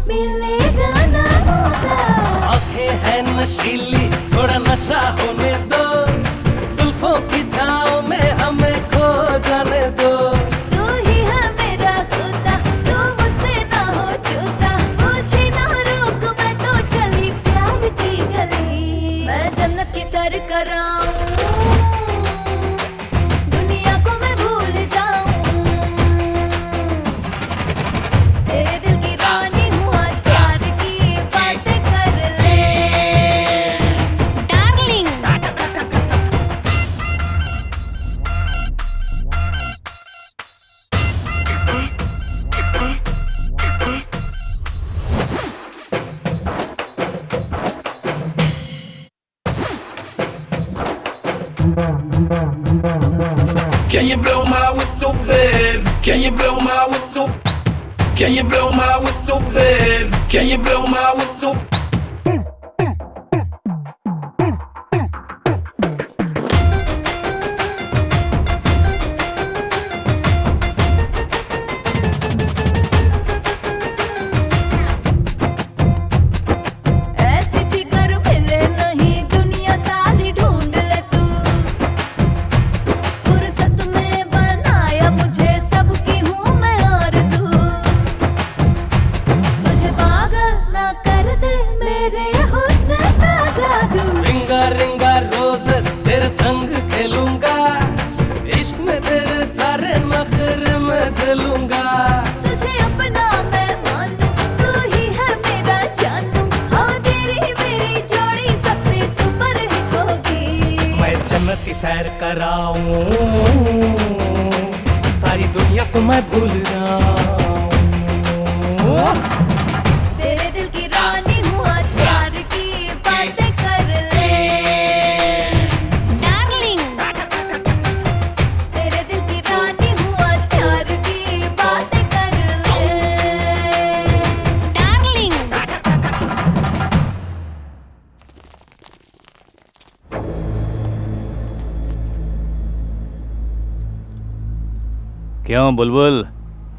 मिलेगा ना होता। आंखें हैं नशीली, थोड़ा नशा होने दो, जुल्फों की छाँव में हमें खो जाने दो। तू ही है मेरा खुदा, तू मुझसे ना हो जुदा, मुझे ना रोक मैं तो चली प्यार की गली। मैं जन्नत की सैर कराऊं, दुनिया को मैं भूल जाऊं, तेरे दिल की रानी हूँ, आज प्यार की बातें कर ले darling. Can you blow my whistle, babe? Can you blow my whistle? Can you blow my whistle, babe? Can you blow my whistle? ऐसी फिकर मिले नहीं, दुनिया सारी ढूंढ ले तू, फुर्सत में बनाया मुझे, सबकी हूँ मैं आरज़ू। मुझे पागल ना कर दे मेरे हुस्न का जादू। रिंगा रिंगा रोजेस तेरे संग खेलूंगा, इश्क में तेरे सारे नखरे मैं झेलूंगा। तुझे अपना मैं मानूं, तू ही है मेरा जानू, हाँ तेरी मेरी जोड़ी सबसे सुपर हिट होगी। मैं जन्नत की सैर कराऊं, सारी दुनिया को मैं भूल जाऊं। तेरे दिल की रानी हूँ, आज प्यार की बातें कर ले डार्लिंग। तेरे दिल की रानी हूँ, आज प्यार की बातें कर ले डार्लिंग। क्यों बुलबुल,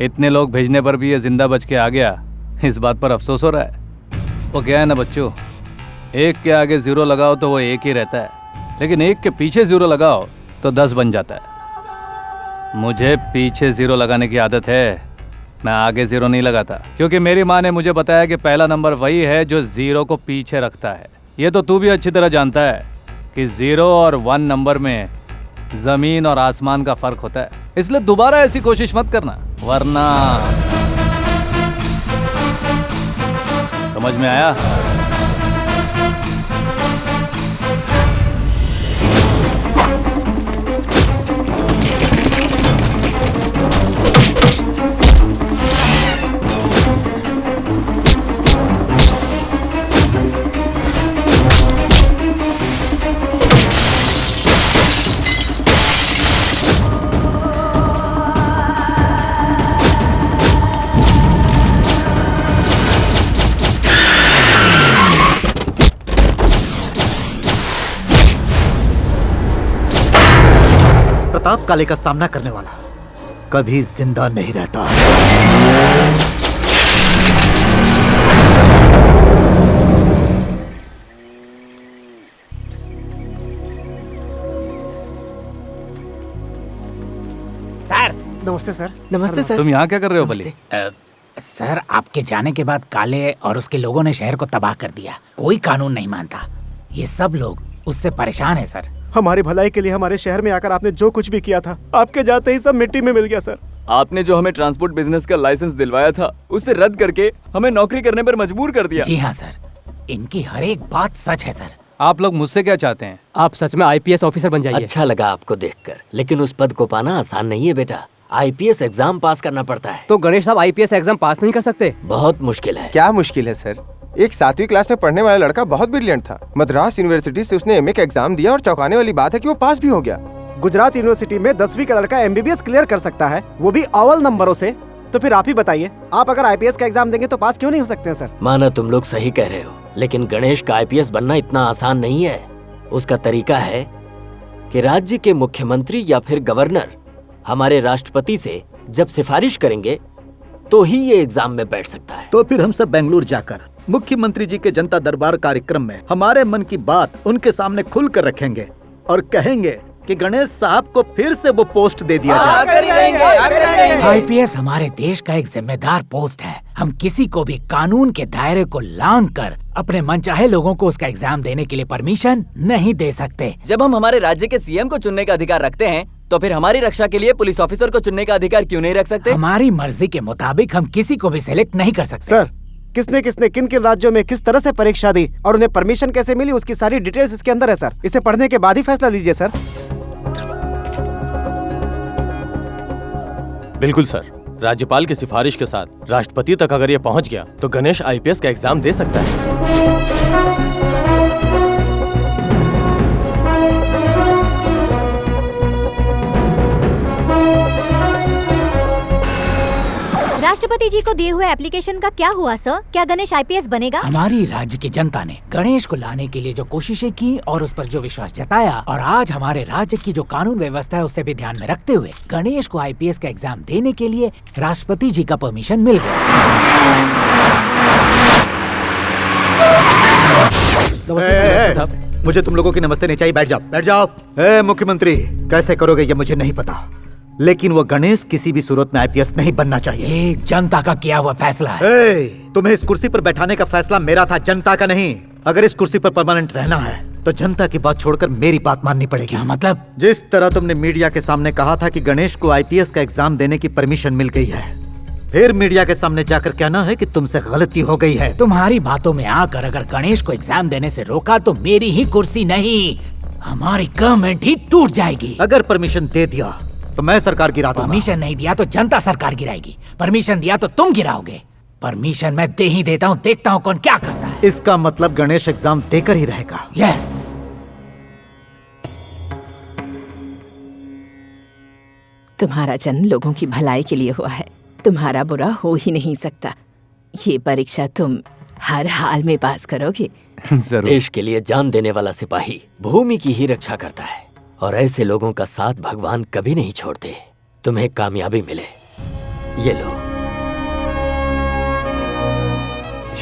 इतने लोग भेजने पर भी ये जिंदा बच के आ गया, इस बात पर अफसोस हो रहा है? वो क्या है ना बच्चों, एक के आगे जीरो लगाओ तो वो एक ही रहता है, लेकिन एक के पीछे जीरो लगाओ तो 10 बन जाता है। मुझे पीछे जीरो लगाने की आदत है, मैं आगे जीरो नहीं लगाता, क्योंकि मेरी माँ ने मुझे बताया कि पहला नंबर वही है जो जीरो को पीछे रखता है। ये तो तू भी अच्छी तरह जानता है कि 0 और 1 नंबर में जमीन और आसमान का फर्क होता है, इसलिए दोबारा ऐसी कोशिश मत करना, वरना। समझ में आया? प्रताप काले का सामना करने वाला कभी जिंदा नहीं रहता। सर नमस्ते सर। नमस्ते सर। तुम यहाँ क्या कर रहे हो बली? सर आपके जाने के बाद काले और उसके लोगों ने शहर को तबाह कर दिया, कोई कानून नहीं मानता, ये सब लोग उससे परेशान है सर। हमारी भलाई के लिए हमारे शहर में आकर आपने जो कुछ भी किया था, आपके जाते ही सब मिट्टी में मिल गया सर। आपने जो हमें ट्रांसपोर्ट बिजनेस का लाइसेंस दिलवाया था, उसे रद्द करके हमें नौकरी करने पर मजबूर कर दिया। जी हाँ सर, इनकी हर एक बात सच है सर। आप लोग मुझसे क्या चाहते हैं? आप सच में आईपीएस ऑफिसर बन जाइए। अच्छा लगा आपको देखकर, लेकिन उस पद को पाना आसान नहीं है बेटा, आईपीएस एग्जाम पास करना पड़ता है। तो गणेश साहब आईपीएस एग्जाम पास नहीं कर सकते? बहुत मुश्किल है। क्या मुश्किल है सर? एक 7वीं क्लास में पढ़ने वाला लड़का बहुत ब्रिलियंट था, मद्रास यूनिवर्सिटी से उसने एमए का एग्जाम दिया और चौंकाने वाली बात है कि वो पास भी हो गया। गुजरात यूनिवर्सिटी में 10वीं का लड़का एमबीबीएस क्लियर कर सकता है, वो भी अव्वल नंबरों से। तो फिर आप ही बताइए, आप अगर आईपीएस का एग्जाम देंगे तो पास क्यों नहीं हो सकते हैं सर? माना तुम लोग सही कह रहे हो, लेकिन गणेश का आईपीएस बनना इतना आसान नहीं है। उसका तरीका है कि राज्य के मुख्यमंत्री या फिर गवर्नर हमारे राष्ट्रपति से जब सिफारिश करेंगे तो ही ये एग्जाम में बैठ सकता है। तो फिर हम सब बेंगलुरु जाकर मुख्यमंत्री जी के जनता दरबार कार्यक्रम में हमारे मन की बात उनके सामने खुल कर रखेंगे और कहेंगे कि गणेश साहब को फिर से वो पोस्ट दे दिया जाए। आईपीएस हमारे देश का एक जिम्मेदार पोस्ट है। हम किसी को भी कानून के दायरे को लांघ कर अपने मनचाहे लोगों को उसका एग्जाम देने के लिए परमिशन नहीं दे सकते। जब हम हमारे राज्य के सीएम को चुनने का अधिकार रखते हैं तो फिर हमारी रक्षा के लिए पुलिस ऑफिसर को चुनने का अधिकार क्यों नहीं रख सकते? हमारी मर्जी के मुताबिक हम किसी को भी सिलेक्ट नहीं कर सकते। सर, किसने किसने किन किन राज्यों में किस तरह से परीक्षा दी और उन्हें परमिशन कैसे मिली, उसकी सारी डिटेल्स इसके अंदर है सर। इसे पढ़ने के बाद ही फैसला लीजिए सर। बिल्कुल सर, राज्यपाल की सिफारिश के साथ राष्ट्रपति तक अगर ये पहुंच गया तो गणेश आईपीएस का एग्जाम दे सकता है। राष्ट्रपति जी को दिए हुए एप्लीकेशन का क्या हुआ सर? क्या गणेश आईपीएस बनेगा? हमारी राज्य की जनता ने गणेश को लाने के लिए जो कोशिशें की और उस पर जो विश्वास जताया, और आज हमारे राज्य की जो कानून व्यवस्था है उसे भी ध्यान में रखते हुए गणेश को आईपीएस का एग्जाम देने के लिए राष्ट्रपति जी का परमिशन मिल गया। मुझे तुम लोगों की नमस्ते नहीं चाहिए, बैठ जाओ बैठ जाओ। मुख्यमंत्री, कैसे करोगे ये मुझे नहीं पता, लेकिन वो गणेश किसी भी सूरत में आईपीएस नहीं बनना चाहिए। ये जनता का किया हुआ फैसला है। तुम्हें इस कुर्सी पर बैठाने का फैसला मेरा था, जनता का नहीं। अगर इस कुर्सी पर परमानेंट रहना है तो जनता की बात छोड़कर मेरी बात माननी पड़ेगी। क्या मतलब? जिस तरह तुमने मीडिया के सामने कहा था कि गणेश को आईपीएस का एग्जाम देने की परमिशन मिल गई है, फिर मीडिया के सामने जाकर कहना है कि तुमसे गलती हो गई है। तुम्हारी बातों में आकर अगर गणेश को एग्जाम देने से रोका तो मेरी ही कुर्सी नहीं, हमारी गवर्नमेंट ही टूट जाएगी। अगर परमिशन दे दिया तो मैं सरकार गिरा दूंगा। परमिशन नहीं दिया तो जनता सरकार गिराएगी। परमिशन दिया तो तुम गिराओगे। परमिशन मैं दे ही देता हूँ, देखता हूँ कौन क्या करता है। इसका मतलब गणेश एग्जाम देकर ही रहेगा। यस। तुम्हारा जन्म लोगों की भलाई के लिए हुआ है, तुम्हारा बुरा हो ही नहीं सकता। ये परीक्षा तुम हर हाल में पास करोगे। देश के लिए जान देने वाला सिपाही भूमि की ही रक्षा करता है, और ऐसे लोगों का साथ भगवान कभी नहीं छोड़ते। तुम्हें कामयाबी मिले, ये लो।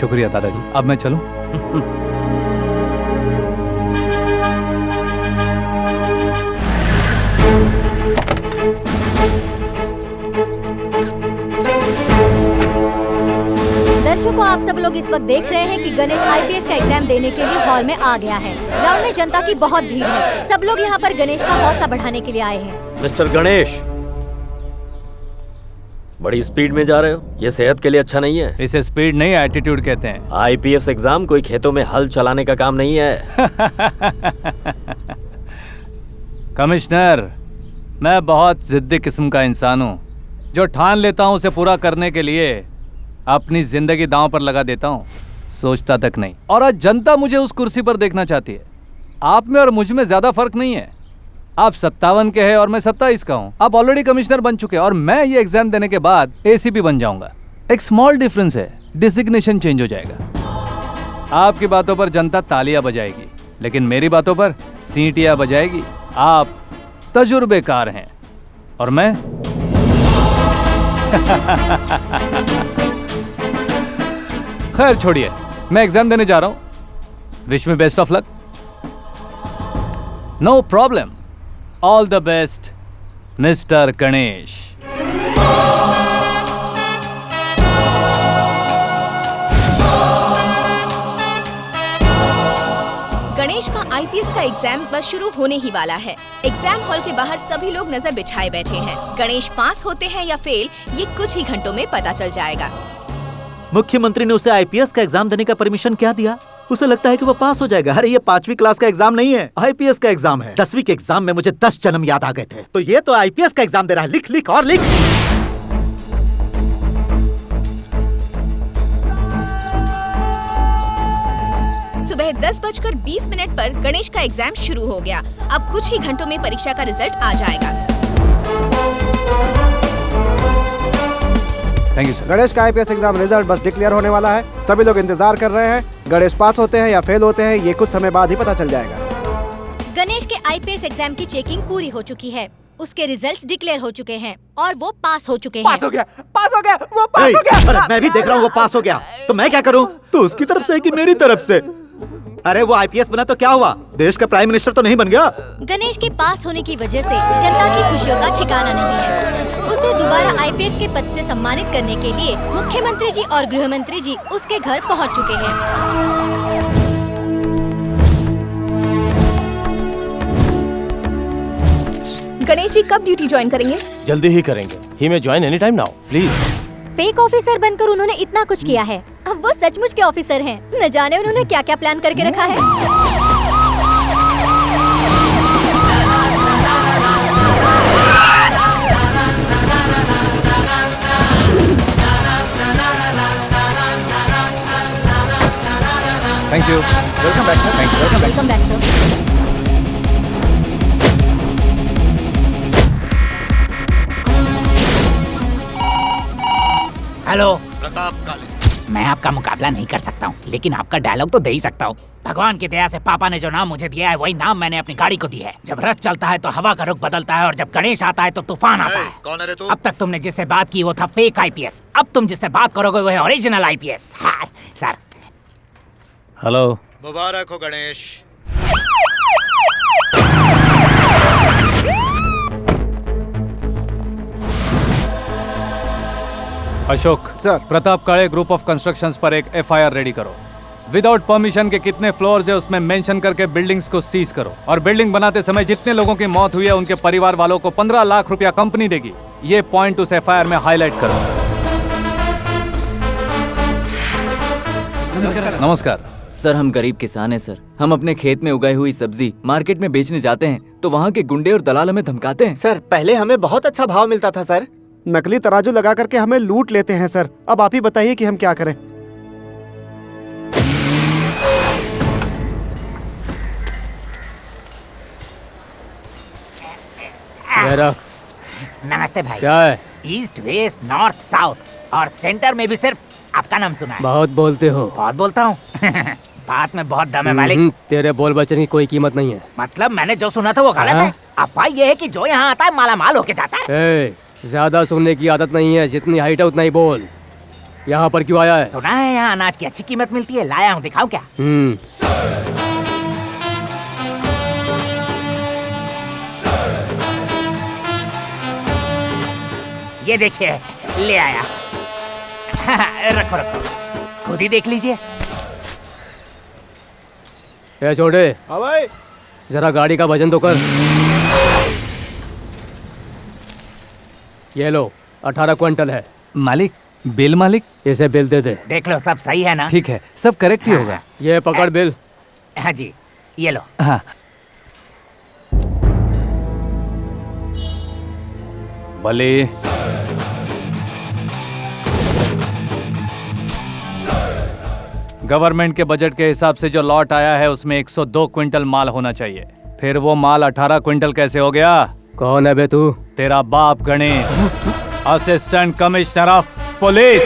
शुक्रिया दादाजी, अब मैं चलूं? दर्शकों, आप सब लोग इस वक्त देख रहे हैं कि गणेश आईपीएस का एग्जाम देने के लिए हॉल में आ गया है। ग्राउंड में जनता की बहुत भीड़ है। सब लोग यहाँ पर गणेश का हौसला बढ़ाने के लिए आए हैं। मिस्टर गणेश, बड़ी स्पीड में जा रहे हो, ये सेहत के लिए अच्छा नहीं है। इसे स्पीड नहीं, एटीट्यूड कहते हैं। आईपीएस एग्जाम कोई खेतों में हल चलाने का काम नहीं है। कमिश्नर, मैं बहुत जिद्दी किस्म का इंसान हूँ। जो ठान लेता हूँ उसे पूरा करने के लिए अपनी जिंदगी दांव पर लगा देता हूँ, सोचता तक नहीं। और आज जनता मुझे उस कुर्सी पर देखना चाहती है। आप में और मुझ में ज्यादा फर्क नहीं है। आप 57 के हैं और मैं 27 का हूँ। आप ऑलरेडी कमिश्नर बन चुके हैं और मैं ये एग्जाम देने के बाद एसीपी बन जाऊंगा। एक स्मॉल डिफरेंस है, डिजिग्नेशन चेंज हो जाएगा। आपकी बातों पर जनता तालियां बजाएगी, लेकिन मेरी बातों पर सीटियां बजाएगी। आप तजुर्बेकार हैं और मैं खैर छोड़िए, मैं एग्जाम देने जा रहा हूं। Wish me best of luck. No problem, all the best mister Ganesh. Ganesh का आईपीएस का एग्जाम बस शुरू होने ही वाला है। एग्जाम हॉल के बाहर सभी लोग नजर बिछाए बैठे हैं। गणेश पास होते हैं या फेल, ये कुछ ही घंटों में पता चल जाएगा। मुख्यमंत्री ने उसे आईपीएस का एग्जाम देने का परमिशन क्या दिया? उसे लगता है कि वो पास हो जाएगा। अरे ये 5वीं क्लास का एग्जाम नहीं है, आईपीएस का एग्जाम है। 10वीं के एग्जाम में मुझे 10 जन्म याद आ गए थे, तो ये तो आईपीएस का एग्जाम दे रहा है। लिख लिख और लिख। सुबह 10:20 पर गणेश का एग्जाम शुरू हो गया। अब कुछ ही घंटों में परीक्षा का रिजल्ट आ जाएगा। Thank you sir. गणेश का आईपीएस एग्जाम रिजल्ट बस डिक्लेयर होने वाला है। सभी लोग इंतजार कर रहे हैं। गणेश पास होते हैं या फेल होते हैं, ये कुछ समय बाद ही पता चल जाएगा। गणेश के आईपीएस एग्जाम की चेकिंग पूरी हो चुकी है। उसके रिजल्ट्स डिक्लेयर हो चुके हैं और वो पास हो चुके हैं। पास हो गया, वो पास हो गया। अरे मैं भी देख रहा हूँ वो पास हो गया, तो मैं क्या करूँ? तो उसकी तरफ से कि मेरी तरफ से? अरे वो आईपीएस बना तो क्या हुआ, देश का प्राइम मिनिस्टर तो नहीं बन गया। गणेश के पास होने की वजह से जनता की खुशियों का ठिकाना नहीं है। उसे दोबारा आईपीएस के पद से सम्मानित करने के लिए मुख्यमंत्री जी और गृह मंत्री जी उसके घर पहुंच चुके हैं। गणेश जी कब ड्यूटी ज्वाइन करेंगे? जल्दी ही करेंगे। ही में join any time now please. Fake officer बनकर उन्होंने इतना कुछ किया है, अब वो सचमुच के ऑफिसर हैं। न जाने उन्होंने क्या क्या प्लान करके रखा है। Thank you. Welcome back sir. Thank you. Welcome back sir. Hello Pratap काले। मैं आपका मुकाबला नहीं कर सकता हूँ, लेकिन आपका डायलॉग तो दे ही सकता हूँ। भगवान की दया से पापा ने जो नाम मुझे दिया है वही नाम मैंने अपनी गाड़ी को दिया है। जब रथ चलता है तो हवा का रुख बदलता है और जब गणेश आता है तो तूफान आता है। कौन है रे तू? अब तक तुमने जिससे बात की वो था फेक आईपीएस, अब तुम जिससे बात करोगे वो है ओरिजिनल आईपीएस। हाँ, सर। हेलो। मुबारक हो गणेश। अशोक सर, प्रताप काले ग्रुप ऑफ कंस्ट्रक्शंस पर एक एफआईआर रेडी करो। विदाउट परमिशन के कितने फ्लोर्स है उसमें मेंशन करके बिल्डिंग्स को सीज करो और बिल्डिंग बनाते समय जितने लोगों की मौत हुई है उनके परिवार वालों को 15 लाख रुपया कंपनी देगी। ये पॉइंट उस एफआईआर में हाईलाइट करो। नमस्कार सर, हम गरीब किसान हैं सर। हम अपने खेत में उगाई हुई सब्जी मार्केट में बेचने जाते हैं तो वहाँ के गुंडे और दलाल हमें धमकाते हैं। सर पहले हमें बहुत अच्छा भाव मिलता था सर। नकली तराजू लगा करके हमें लूट लेते हैं सर। अब आप ही बताइए कि हम क्या करें। नमस्ते भाई। क्या है? ईस्ट वेस्ट नॉर्थ साउथ और सेंटर में भी सिर्फ आपका नाम सुना है। बहुत बोलते हो। बहुत बोलता हूँ। बात में बहुत दम है मालिक। तेरे बोल बचन की कोई कीमत नहीं है। मतलब मैंने जो सुना था वो गलत है। अफवाह ये है कि जो यहाँ आता है माला माल होके जाता है। ज्यादा सुनने की आदत नहीं है, जितनी हाइट है उतना ही बोल। यहाँ पर क्यों आया है? सुना है यहाँ अनाज की अच्छी कीमत मिलती है, लाया हूँ, दिखाऊं क्या? ये देखिए, ले आया। रखो रखो, खुद ही देख लीजिए। ए छोटे, हाँ भाई, जरा गाड़ी का वजन तो कर। ये लो, 18 क्विंटल है। मालिक, बिल मालिक। इसे बिल दे दे। देख लो सब सही है ना? ठीक है, सब करेक्ट ही होगा। ये पकड़ बिल। हाँ जी, ये लो। हाँ। भले गवर्नमेंट के बजट के हिसाब से जो लॉट आया है उसमें 102 क्विंटल माल होना चाहिए। फिर वो माल 18 क्विंटल कैसे हो गया? कौन है बे तू? तेरा बाप Ganesh, assistant commissioner of police.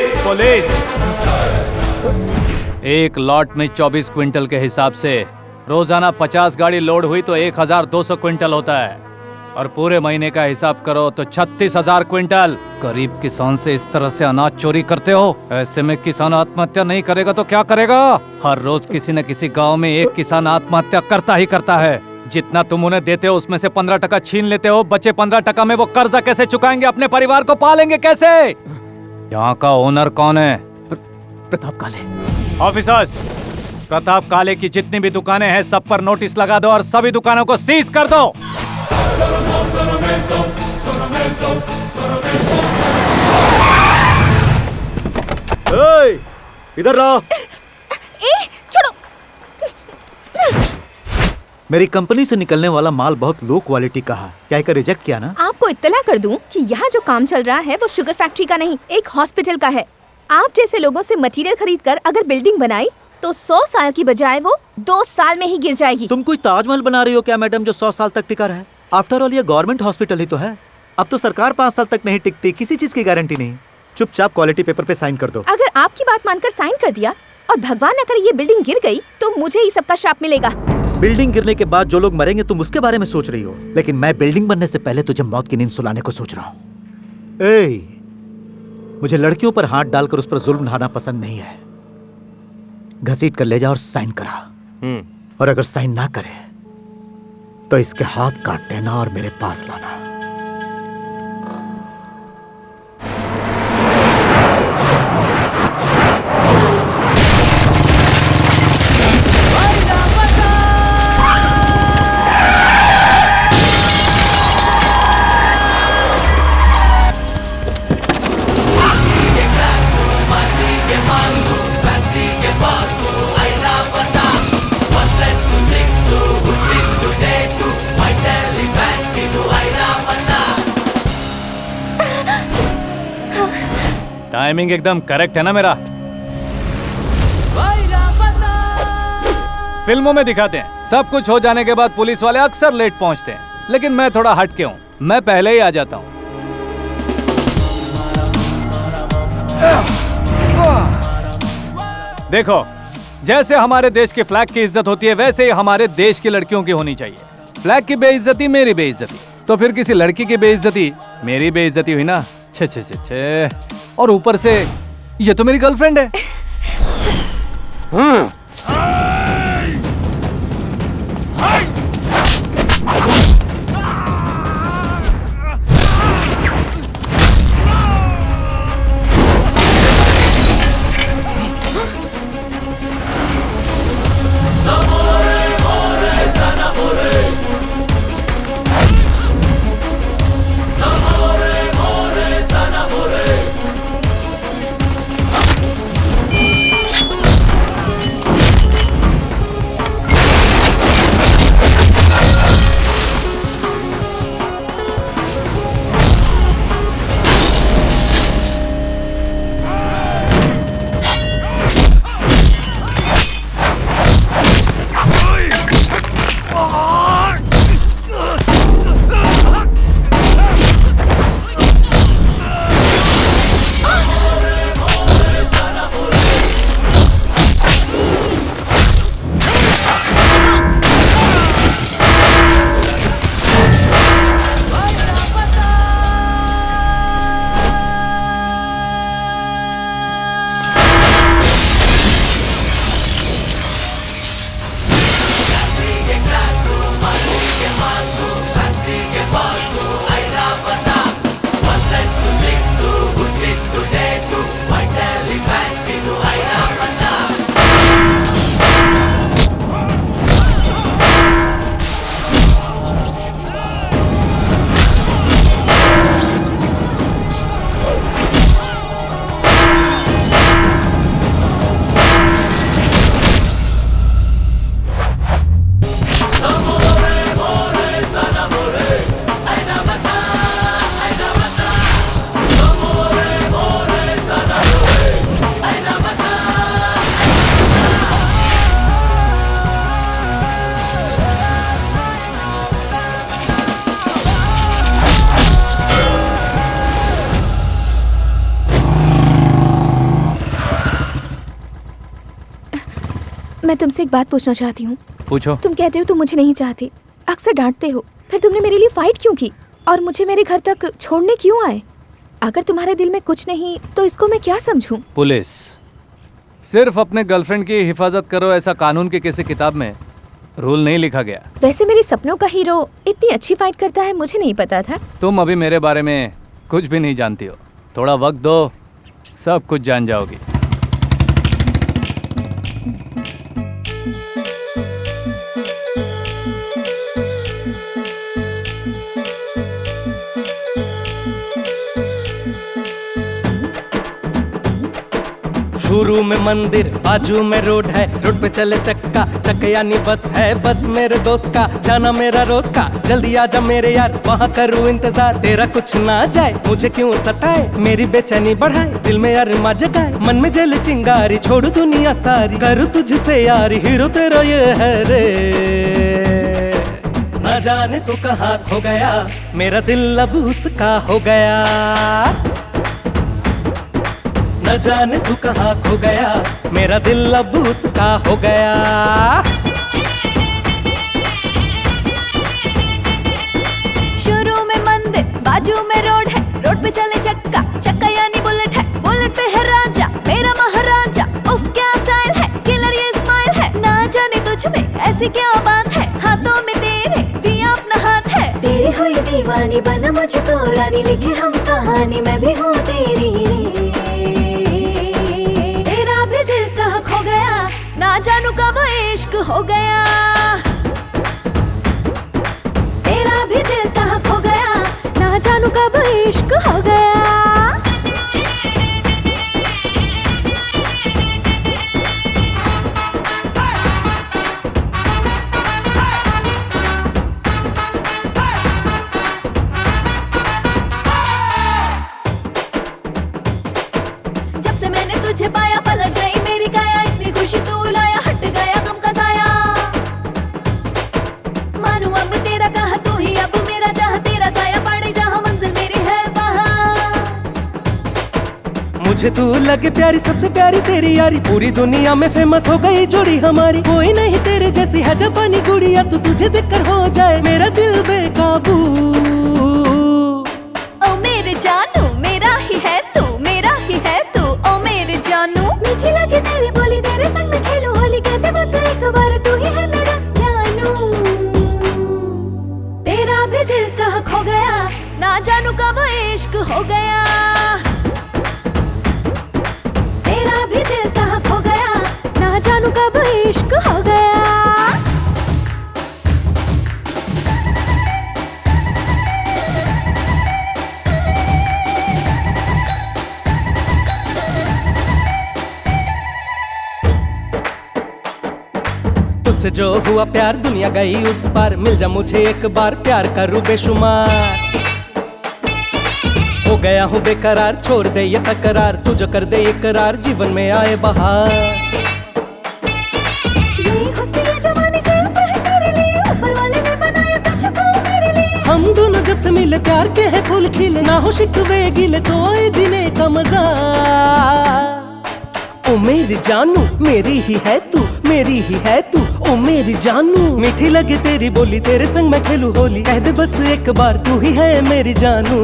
एक लॉट में 24 क्विंटल के हिसाब से रोजाना 50 गाड़ी लोड हुई तो 1200 क्विंटल होता है और पूरे महीने का हिसाब करो तो 36,000 क्विंटल। गरीब किसान से इस तरह से अनाज चोरी करते हो? ऐसे में किसान आत्महत्या नहीं करेगा तो क्या करेगा? हर रोज किसी न किसी गांव में एक किसान आत्महत्या करता ही करता है। जितना तुम उन्हें देते हो उसमें से 15% छीन लेते हो। बचे 15% में वो कर्जा कैसे चुकाएंगे? अपने परिवार को पालेंगे कैसे? यहाँ का ओनर कौन है? प्रताप काले। ऑफिसर्स, प्रताप काले की जितनी भी दुकानें हैं सब पर नोटिस लगा दो और सभी दुकानों को सीज कर दो। इधर लाओ। छोड़ो। मेरी कंपनी से निकलने वाला माल बहुत लो क्वालिटी का है, क्या इसे रिजेक्ट किया ना? आपको इत्तला कर दूं कि यहाँ जो काम चल रहा है वो शुगर फैक्ट्री का नहीं, एक हॉस्पिटल का है। आप जैसे लोगों से मटेरियल खरीद कर अगर बिल्डिंग बनाई तो 100 साल की बजाय वो 2 साल में ही गिर जाएगी। तुम कोई ताजमहल बना रही हो क्या मैडम जो 100 साल तक टिका रहे? आफ्टर ऑल ये गवर्नमेंट हॉस्पिटल ही तो है। अब तो सरकार 5 साल तक नहीं टिकती, किसी चीज की गारंटी नहीं। चुपचाप क्वालिटी पेपर पे साइन कर दो। अगर आपकी बात मानकर साइन कर दिया और भगवान न करे ये बिल्डिंग गिर गई तो मुझे ही सबका श्राप मिलेगा। बिल्डिंग गिरने के बाद जो लोग मरेंगे तुम उसके बारे में सोच रही हो, लेकिन मैं बिल्डिंग बनने से पहले तुझे मौत की नींद सुलाने को सोच रहा हूं। ए, मुझे लड़कियों पर हाथ डालकर उस पर जुल्म ढाना पसंद नहीं है। घसीट कर ले जा और साइन करा, और अगर साइन ना करे तो इसके हाथ काट देना और मेरे पास लाना। टाइमिंग एकदम करेक्ट है ना मेरा? फिल्मों में दिखाते हैं सब कुछ हो जाने के बाद पुलिस वाले अक्सर लेट पहुंचते हैं, लेकिन मैं थोड़ा हटके हूं, मैं पहले ही आ जाता हूं। देखो, जैसे हमारे देश के फ्लैग की इज्जत होती है वैसे ही हमारे देश की लड़कियों की होनी चाहिए। फ्लैग की बेइज्जती मेरी बेइज्जती, तो फिर किसी लड़की की बेइज्जती मेरी बेइज्जती हुई ना। छे छे छे छे। और ऊपर से ये तो मेरी गर्लफ्रेंड है। मैं तुमसे एक बात पूछना चाहती हूँ। पूछो। तुम कहते हो तुम मुझे नहीं चाहते, अक्सर डांटते हो, फिर तुमने मेरे लिए फाइट क्यों की और मुझे मेरे घर तक छोड़ने क्यों आए? अगर तुम्हारे दिल में कुछ नहीं तो इसको मैं क्या समझूं? पुलिस सिर्फ अपने गर्लफ्रेंड की हिफाजत करो ऐसा कानून की किसी किताब में रूल नहीं लिखा गया। वैसे मेरे सपनों का हीरो इतनी अच्छी फाइट करता है मुझे नहीं पता था। तुम अभी मेरे बारे में कुछ भी नहीं जानती हो, थोड़ा वक्त दो सब कुछ जान जाओगी। शुरू में मंदिर बाजू में रोड है, रोड पे चले चक्का, चक्का यानी बस है, बस मेरे दोस्त का जाना मेरा रोज का, जल्दी आजा मेरे यार वहाँ करूँ इंतजार, तेरा कुछ ना जाए मुझे क्यों सताए, मेरी बेचैनी बढ़ाए दिल में अरमा जगाए, मन में जल चिंगारी छोड़ू दुनिया सारी, करूँ तुझसे यार हीरो तेरा ये है रे, ना जाने तू कहाँ खो गया, मेरा दिल अब उसका हो गया, न जाने तू कहाँ खो गया, मेरा दिल अब उसका हो गया। बाजू में रोड है, रोड पे चले चक्का, चक्का यानी बुलेट है, बुलेट पे है राजा मेरा महाराजा। उफ क्या स्टाइल है, किलर ये स्माइल है, ना जाने तुझ में ऐसी क्या बात है, हाथों में तेरे दिया अपना हाथ है। तेरी हुई दीवानी बना मुझको रानी, लिखे हम कहानी मैं भी हूँ तेरी रे। तेरा भी दिल कहाँ खो गया, ना जानू कब इश्क हो गया। तेरा भी दिल कहाँ खो गया, ना जानू कब इश्क हो गया। जब से मैंने तुझे पाया पलट गई मेरी काया, इतनी खुशी तू लाया हट गया गम का साया। मानू अब तेरा कहा तू ही अब मेरा जहाँ, तेरा साया पड़े जहाँ मंजिल मेरी है वहाँ। मुझे तू लगे प्यारी सबसे प्यारी तेरी यारी, पूरी दुनिया में फेमस हो गई जोड़ी हमारी। कोई नहीं तेरे जैसी है जापानी गुड़िया, तू तुझे देखकर हो जाए मेरा दिल बेकाबू। ओ मेरे जानू मेरा ही है तू, मेरा ही है तू, ओ मेरे जानू। मीठी लगे तेरी बोली, तेरे संग में खेलूं होली, कहते बस एक बार तू ही है मेरा जानू। तेरा भी दिल कहाँ खो गया, ना जानू कब इश्क हो गया। तेरा भी दिल कहाँ खो गया, ना जानू कब इश्क हो गया। तुझसे जो हुआ प्यार दुनिया गई उस पार, मिल जा मुझे एक बार प्यार करूं बेशुमार। हो गया हूँ बेकरार, छोड़ दे ये तकरार, तू जो कर दे इकरार, जीवन में आए बहार। ये हुस्न ये जवानी सिर्फ है तेरे लिए, ऊपर वाले ने बनाया तुझको मेरे लिए। हम दोनों जब से मिले प्यार के है फूल खिले, ना हो शिकवे गिले तो आए जीने का मजा। ओ मेरी जानू मेरी ही है तू, मेरी ही है तू, ओ मेरी जानू। मीठी लगे तेरी बोली, तेरे संग मैं खेलूं होली, कह दे बस एक बार तू ही है मेरी जानू।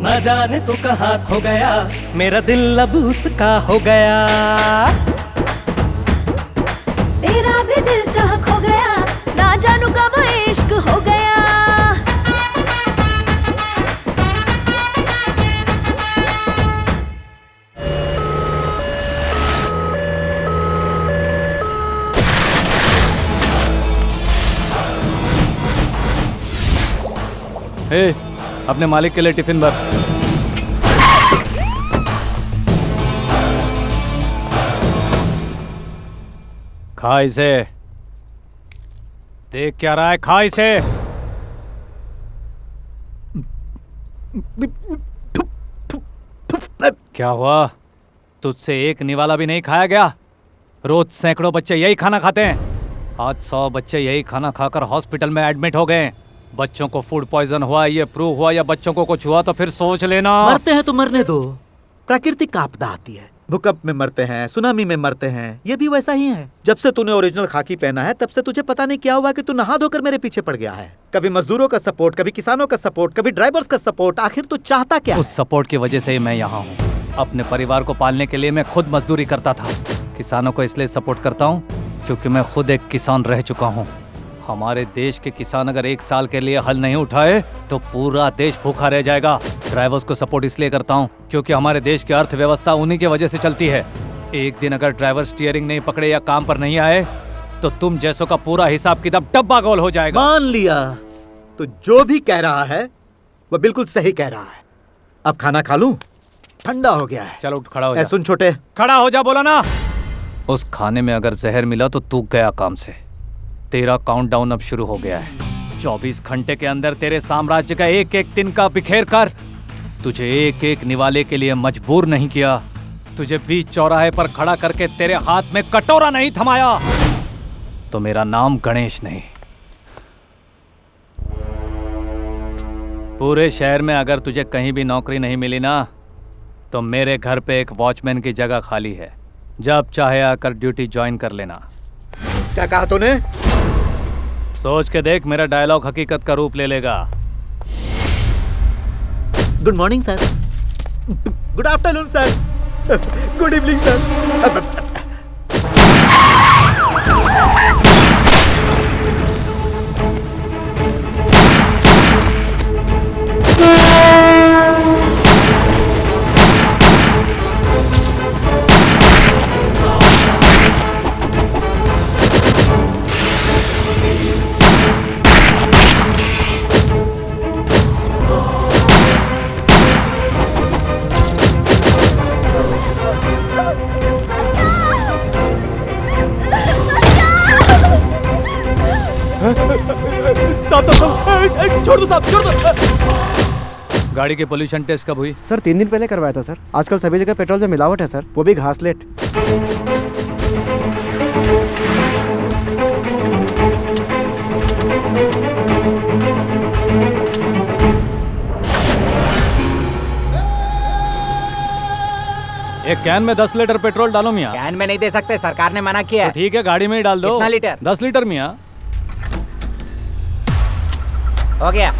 ना जाने तू कहाँ खो गया, मेरा दिल अब उसका हो गया। तेरा भी दिल कहाँ खो गया, ना जानू कब इश्क हो गया। ए, अपने मालिक के लिए टिफिन भर। खा इसे। देख क्या रहा है, खा इसे। क्या हुआ, तुझसे एक निवाला भी नहीं खाया गया? रोज सैकड़ों बच्चे यही खाना खाते हैं। आज 100 बच्चे यही खाना खाकर हॉस्पिटल में एडमिट हो गए। बच्चों को फूड पॉइजन हुआ, ये प्रूव हुआ, या बच्चों को कुछ हुआ तो फिर सोच लेना। मरते हैं तो मरने दो, प्राकृतिक आपदा आती है, भूकंप में मरते हैं, सुनामी में मरते हैं, ये भी वैसा ही है। जब से तूने ओरिजिनल खाकी पहना है तब से तुझे पता नहीं क्या हुआ कि तू नहा धोकर मेरे पीछे पड़ गया है। कभी मजदूरों का सपोर्ट, कभी किसानों का सपोर्ट, कभी ड्राइवर्स का सपोर्ट, आखिर तू चाहता क्या? उस सपोर्ट की वजह से ही मैं यहाँ हूँ। अपने परिवार को पालने के लिए मैं खुद मजदूरी करता था। किसानों को इसलिए सपोर्ट करता हूँ क्योंकि मैं खुद एक किसान रह चुका हूँ। हमारे देश के किसान अगर 1 साल के लिए हल नहीं उठाए तो पूरा देश भूखा रह जाएगा। ड्राइवर्स को सपोर्ट इसलिए करता हूँ क्योंकि हमारे देश की अर्थव्यवस्था उन्हीं की वजह से चलती है। एक दिन अगर ड्राइवर स्टीयरिंग नहीं पकड़े या काम पर नहीं आए तो तुम जैसों का पूरा हिसाब किताब डब्बा गोल हो जाएगा। मान लिया, तो जो भी कह रहा है वो बिल्कुल सही कह रहा है। अब खाना खा लूं? ठंडा हो गया है। चलो उठ खड़ा हो जा। सुन छोटे, खड़ा हो जा, बोला ना। उस खाने में अगर जहर मिला तो तू गया काम से। तेरा काउंटडाउन अब शुरू हो गया है। 24 घंटे के अंदर तेरे साम्राज्य का एक एक दिन का बिखेर कर तुझे एक एक निवाले के लिए मजबूर नहीं किया। तुझे बीच चौराहे पर खड़ा करके तेरे हाथ में कटोरा नहीं थमाया तो मेरा नाम गणेश नहीं। पूरे शहर में अगर तुझे कहीं भी नौकरी नहीं मिली ना तो मेरे घर पे एक वॉचमैन की जगह खाली है। जब चाहे आकर ड्यूटी ज्वाइन कर लेना। क्या कहा तूने? सोच के देख, मेरा डायलॉग हकीकत का रूप ले लेगा। Good morning sir. Good afternoon sir. Good evening sir. छोड़ दो साहब, छोड़ दो। गाड़ी की पोल्यूशन टेस्ट कब हुई? सर 3 दिन पहले करवाया था सर। आजकल सभी जगह पेट्रोल में मिलावट है सर, वो भी घासलेट। एक कैन में 10 लीटर पेट्रोल डालो मियाँ। कैन में नहीं दे सकते, सरकार ने मना किया है। तो ठीक है, गाड़ी में ही डाल दो। कितना लीटर? 10 लीटर मियाँ। हो गया।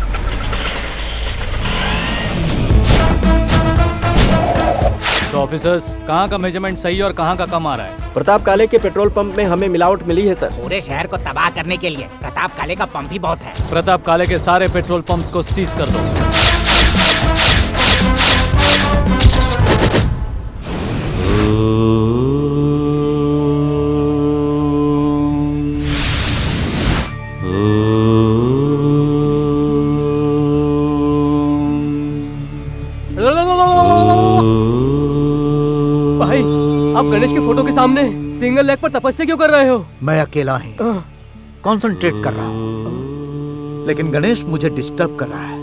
तो ऑफिसर्स, कहाँ का मेजरमेंट सही है और कहाँ का कम आ रहा है? प्रताप काले के पेट्रोल पंप में हमें मिलावट मिली है सर। पूरे शहर को तबाह करने के लिए प्रताप काले का पंप ही बहुत है। प्रताप काले के सारे पेट्रोल पंप्स को सीज कर दो। भाई, आप गणेश की फोटो के सामने सिंगल लेग पर तपस्या क्यों कर रहे हो? मैं अकेला ही कंसंट्रेट कर रहा हूँ, लेकिन गणेश मुझे डिस्टर्ब कर रहा है।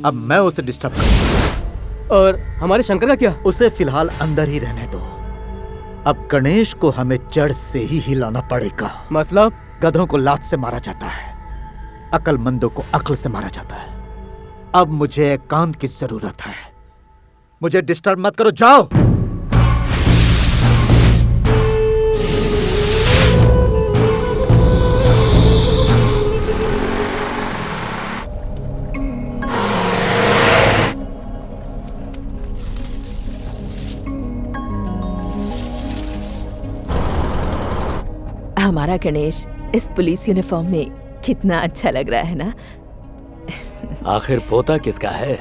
अब मैं उसे डिस्टर्ब करूँ। और हमारे शंकर का क्या? उसे फिलहाल अंदर ही रहने दो। अब गणेश को हमें जड़ से ही हिलाना पड़ेगा। मतलब? गधों को लात से मारा जाता है, अक्लमंदों को अक्ल से मारा जाता है। अब मुझे एकांत की जरूरत है। मुझे डिस्टर्ब मत करो, जाओ। हमारा गणेश इस पुलिस यूनिफॉर्म में कितना अच्छा लग रहा है ना। आखिर पोता किसका है?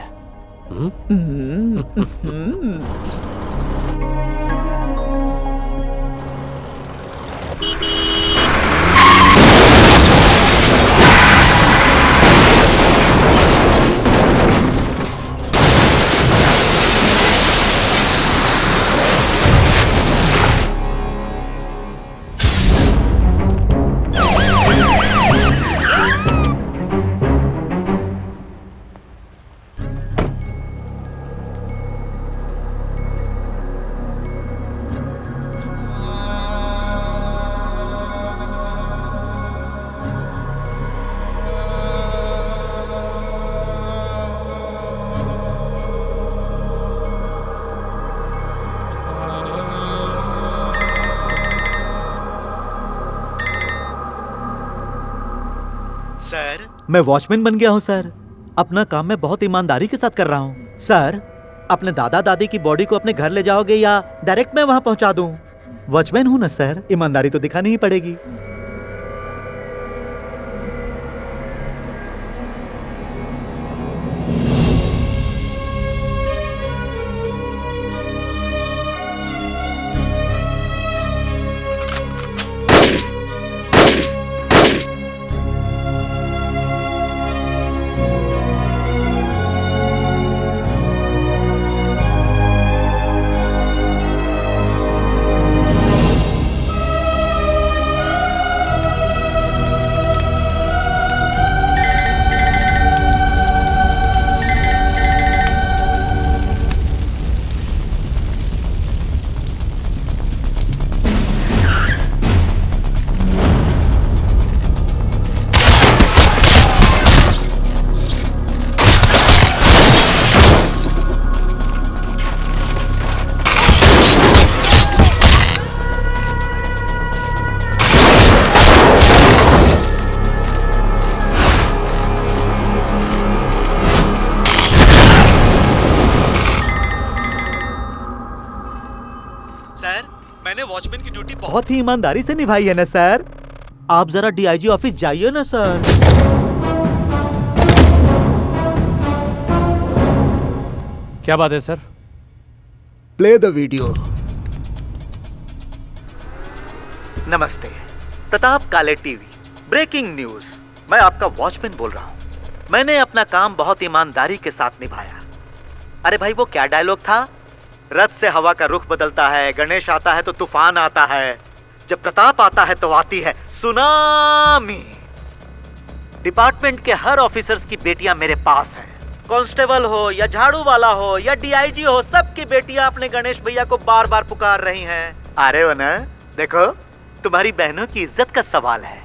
सर, मैं वॉचमैन बन गया हूँ सर। अपना काम मैं बहुत ईमानदारी के साथ कर रहा हूँ। सर, अपने दादा दादी की बॉडी को अपने घर ले जाओगे या डायरेक्ट मैं वहाँ पहुँचा दूँ? वॉचमैन हूँ ना सर, ईमानदारी तो दिखानी ही पड़ेगी। मैंने वॉचमैन की ड्यूटी बहुत ही ईमानदारी से निभाई है ना सर। आप जरा डीआईजी ऑफिस जाइए ना सर। क्या बात है सर? Play the video. नमस्ते, प्रताप काले टीवी, ब्रेकिंग न्यूज। मैं आपका वॉचमैन बोल रहा हूँ। मैंने अपना काम बहुत ईमानदारी के साथ निभाया। अरे भाई, वो क्या डायलॉग था? रथ से हवा का रुख बदलता है, गणेश आता है तो तूफान आता है, जब प्रताप आता है तो आती है सुनामी। डिपार्टमेंट के हर ऑफिसर्स की बेटियां मेरे पास हैं। कांस्टेबल हो या झाड़ू वाला हो या डीआईजी हो, सबकी बेटियां अपने गणेश भैया को बार बार पुकार रही हैं। अरे वो ना, देखो, तुम्हारी बहनों की इज्जत का सवाल है।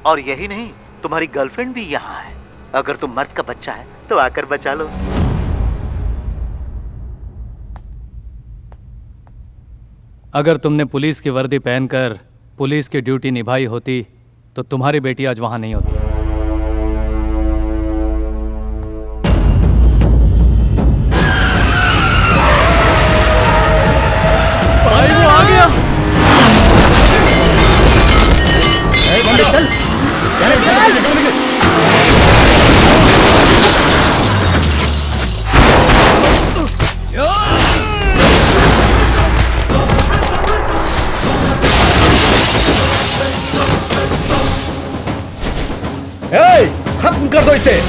और यही नहीं, तुम्हारी गर्लफ्रेंड भी यहाँ है। अगर तुम मर्द का बच्चा है तो आकर बचा लो। अगर तुमने पुलिस की वर्दी पहनकर पुलिस की ड्यूटी निभाई होती तो तुम्हारी बेटी आज वहां नहीं होती। भाई वो आ गया। चल, खत्म कर दो इसे।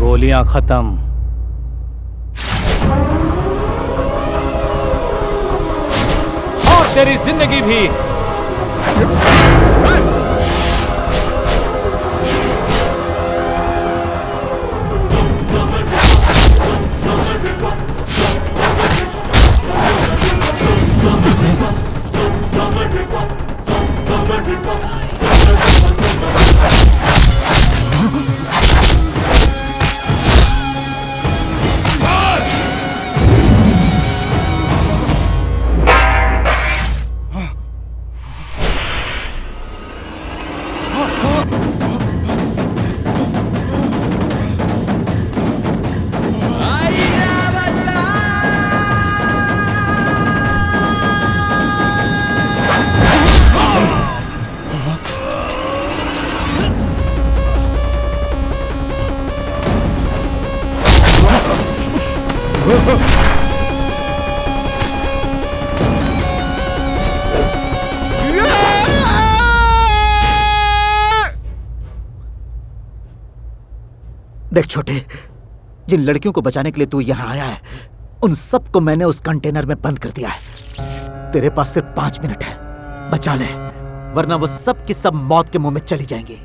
गोलियां खत्म। और तेरी जिंदगी भी। देख छोटे, जिन लड़कियों को बचाने के लिए तू यहाँ आया है, उन सबको मैंने उस कंटेनर में बंद कर दिया है। तेरे पास सिर्फ 5 मिनट है, बचा ले, वरना वो सब की सब मौत के मुंह में चली जाएंगी।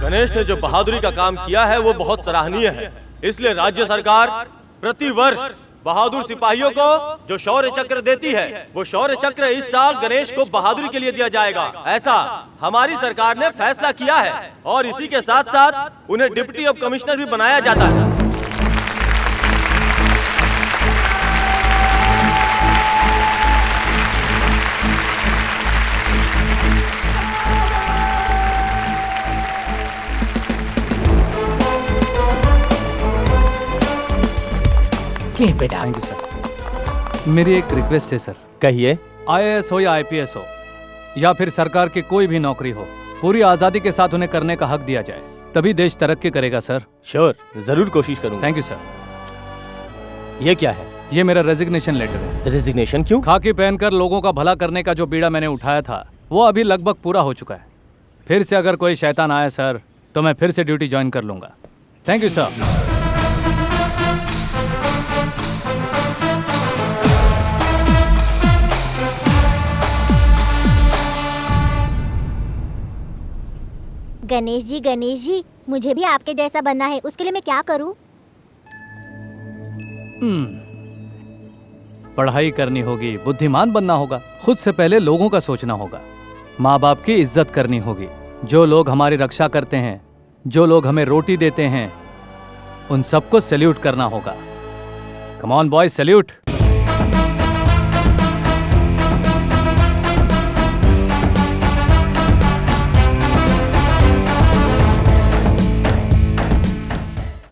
गणेश ने जो बहादुरी का काम किया है वो बहुत सराहनीय है। इसलिए राज्य सरकार प्रति वर्ष बहादुर सिपाहियों को जो शौर्य चक्र देती है, वो शौर्य चक्र इस साल गणेश को बहादुरी के लिए दिया जाएगा। ऐसा हमारी सरकार ने फैसला किया है और इसी के साथ साथ उन्हें डिप्टी ऑफ कमिश्नर भी बनाया जाता है। बेटा। Thank you sir. मेरी एक रिक्वेस्ट है सर। कहिए। IAS हो या IPS हो या फिर सरकार की कोई भी नौकरी हो, पूरी आजादी के साथ उन्हें करने का हक दिया जाए, तभी देश तरक्की करेगा सर। श्योर, जरूर कोशिश करूंगा। Thank you sir. ये क्या है? ये मेरा रेजिग्नेशन लेटर है। रेजिग्नेशन क्यों? खाकी पहनकर लोगों का भला करने का जो बीड़ा मैंने उठाया था वो अभी लगभग पूरा हो चुका है। फिर से अगर कोई शैतान आया सर तो मैं फिर से ड्यूटी ज्वाइन कर लूंगा। Thank you sir. Ganesh ji, मुझे भी आपके जैसा बनना है, उसके लिए मैं क्या करूं? पढ़ाई करनी होगी, बुद्धिमान बनना होगा, खुद से पहले लोगों का सोचना होगा, माँ बाप की इज्जत करनी होगी, जो लोग हमारी रक्षा करते हैं, जो लोग हमें रोटी देते हैं, उन सबको सैल्यूट करना होगा। Come on boy, salute.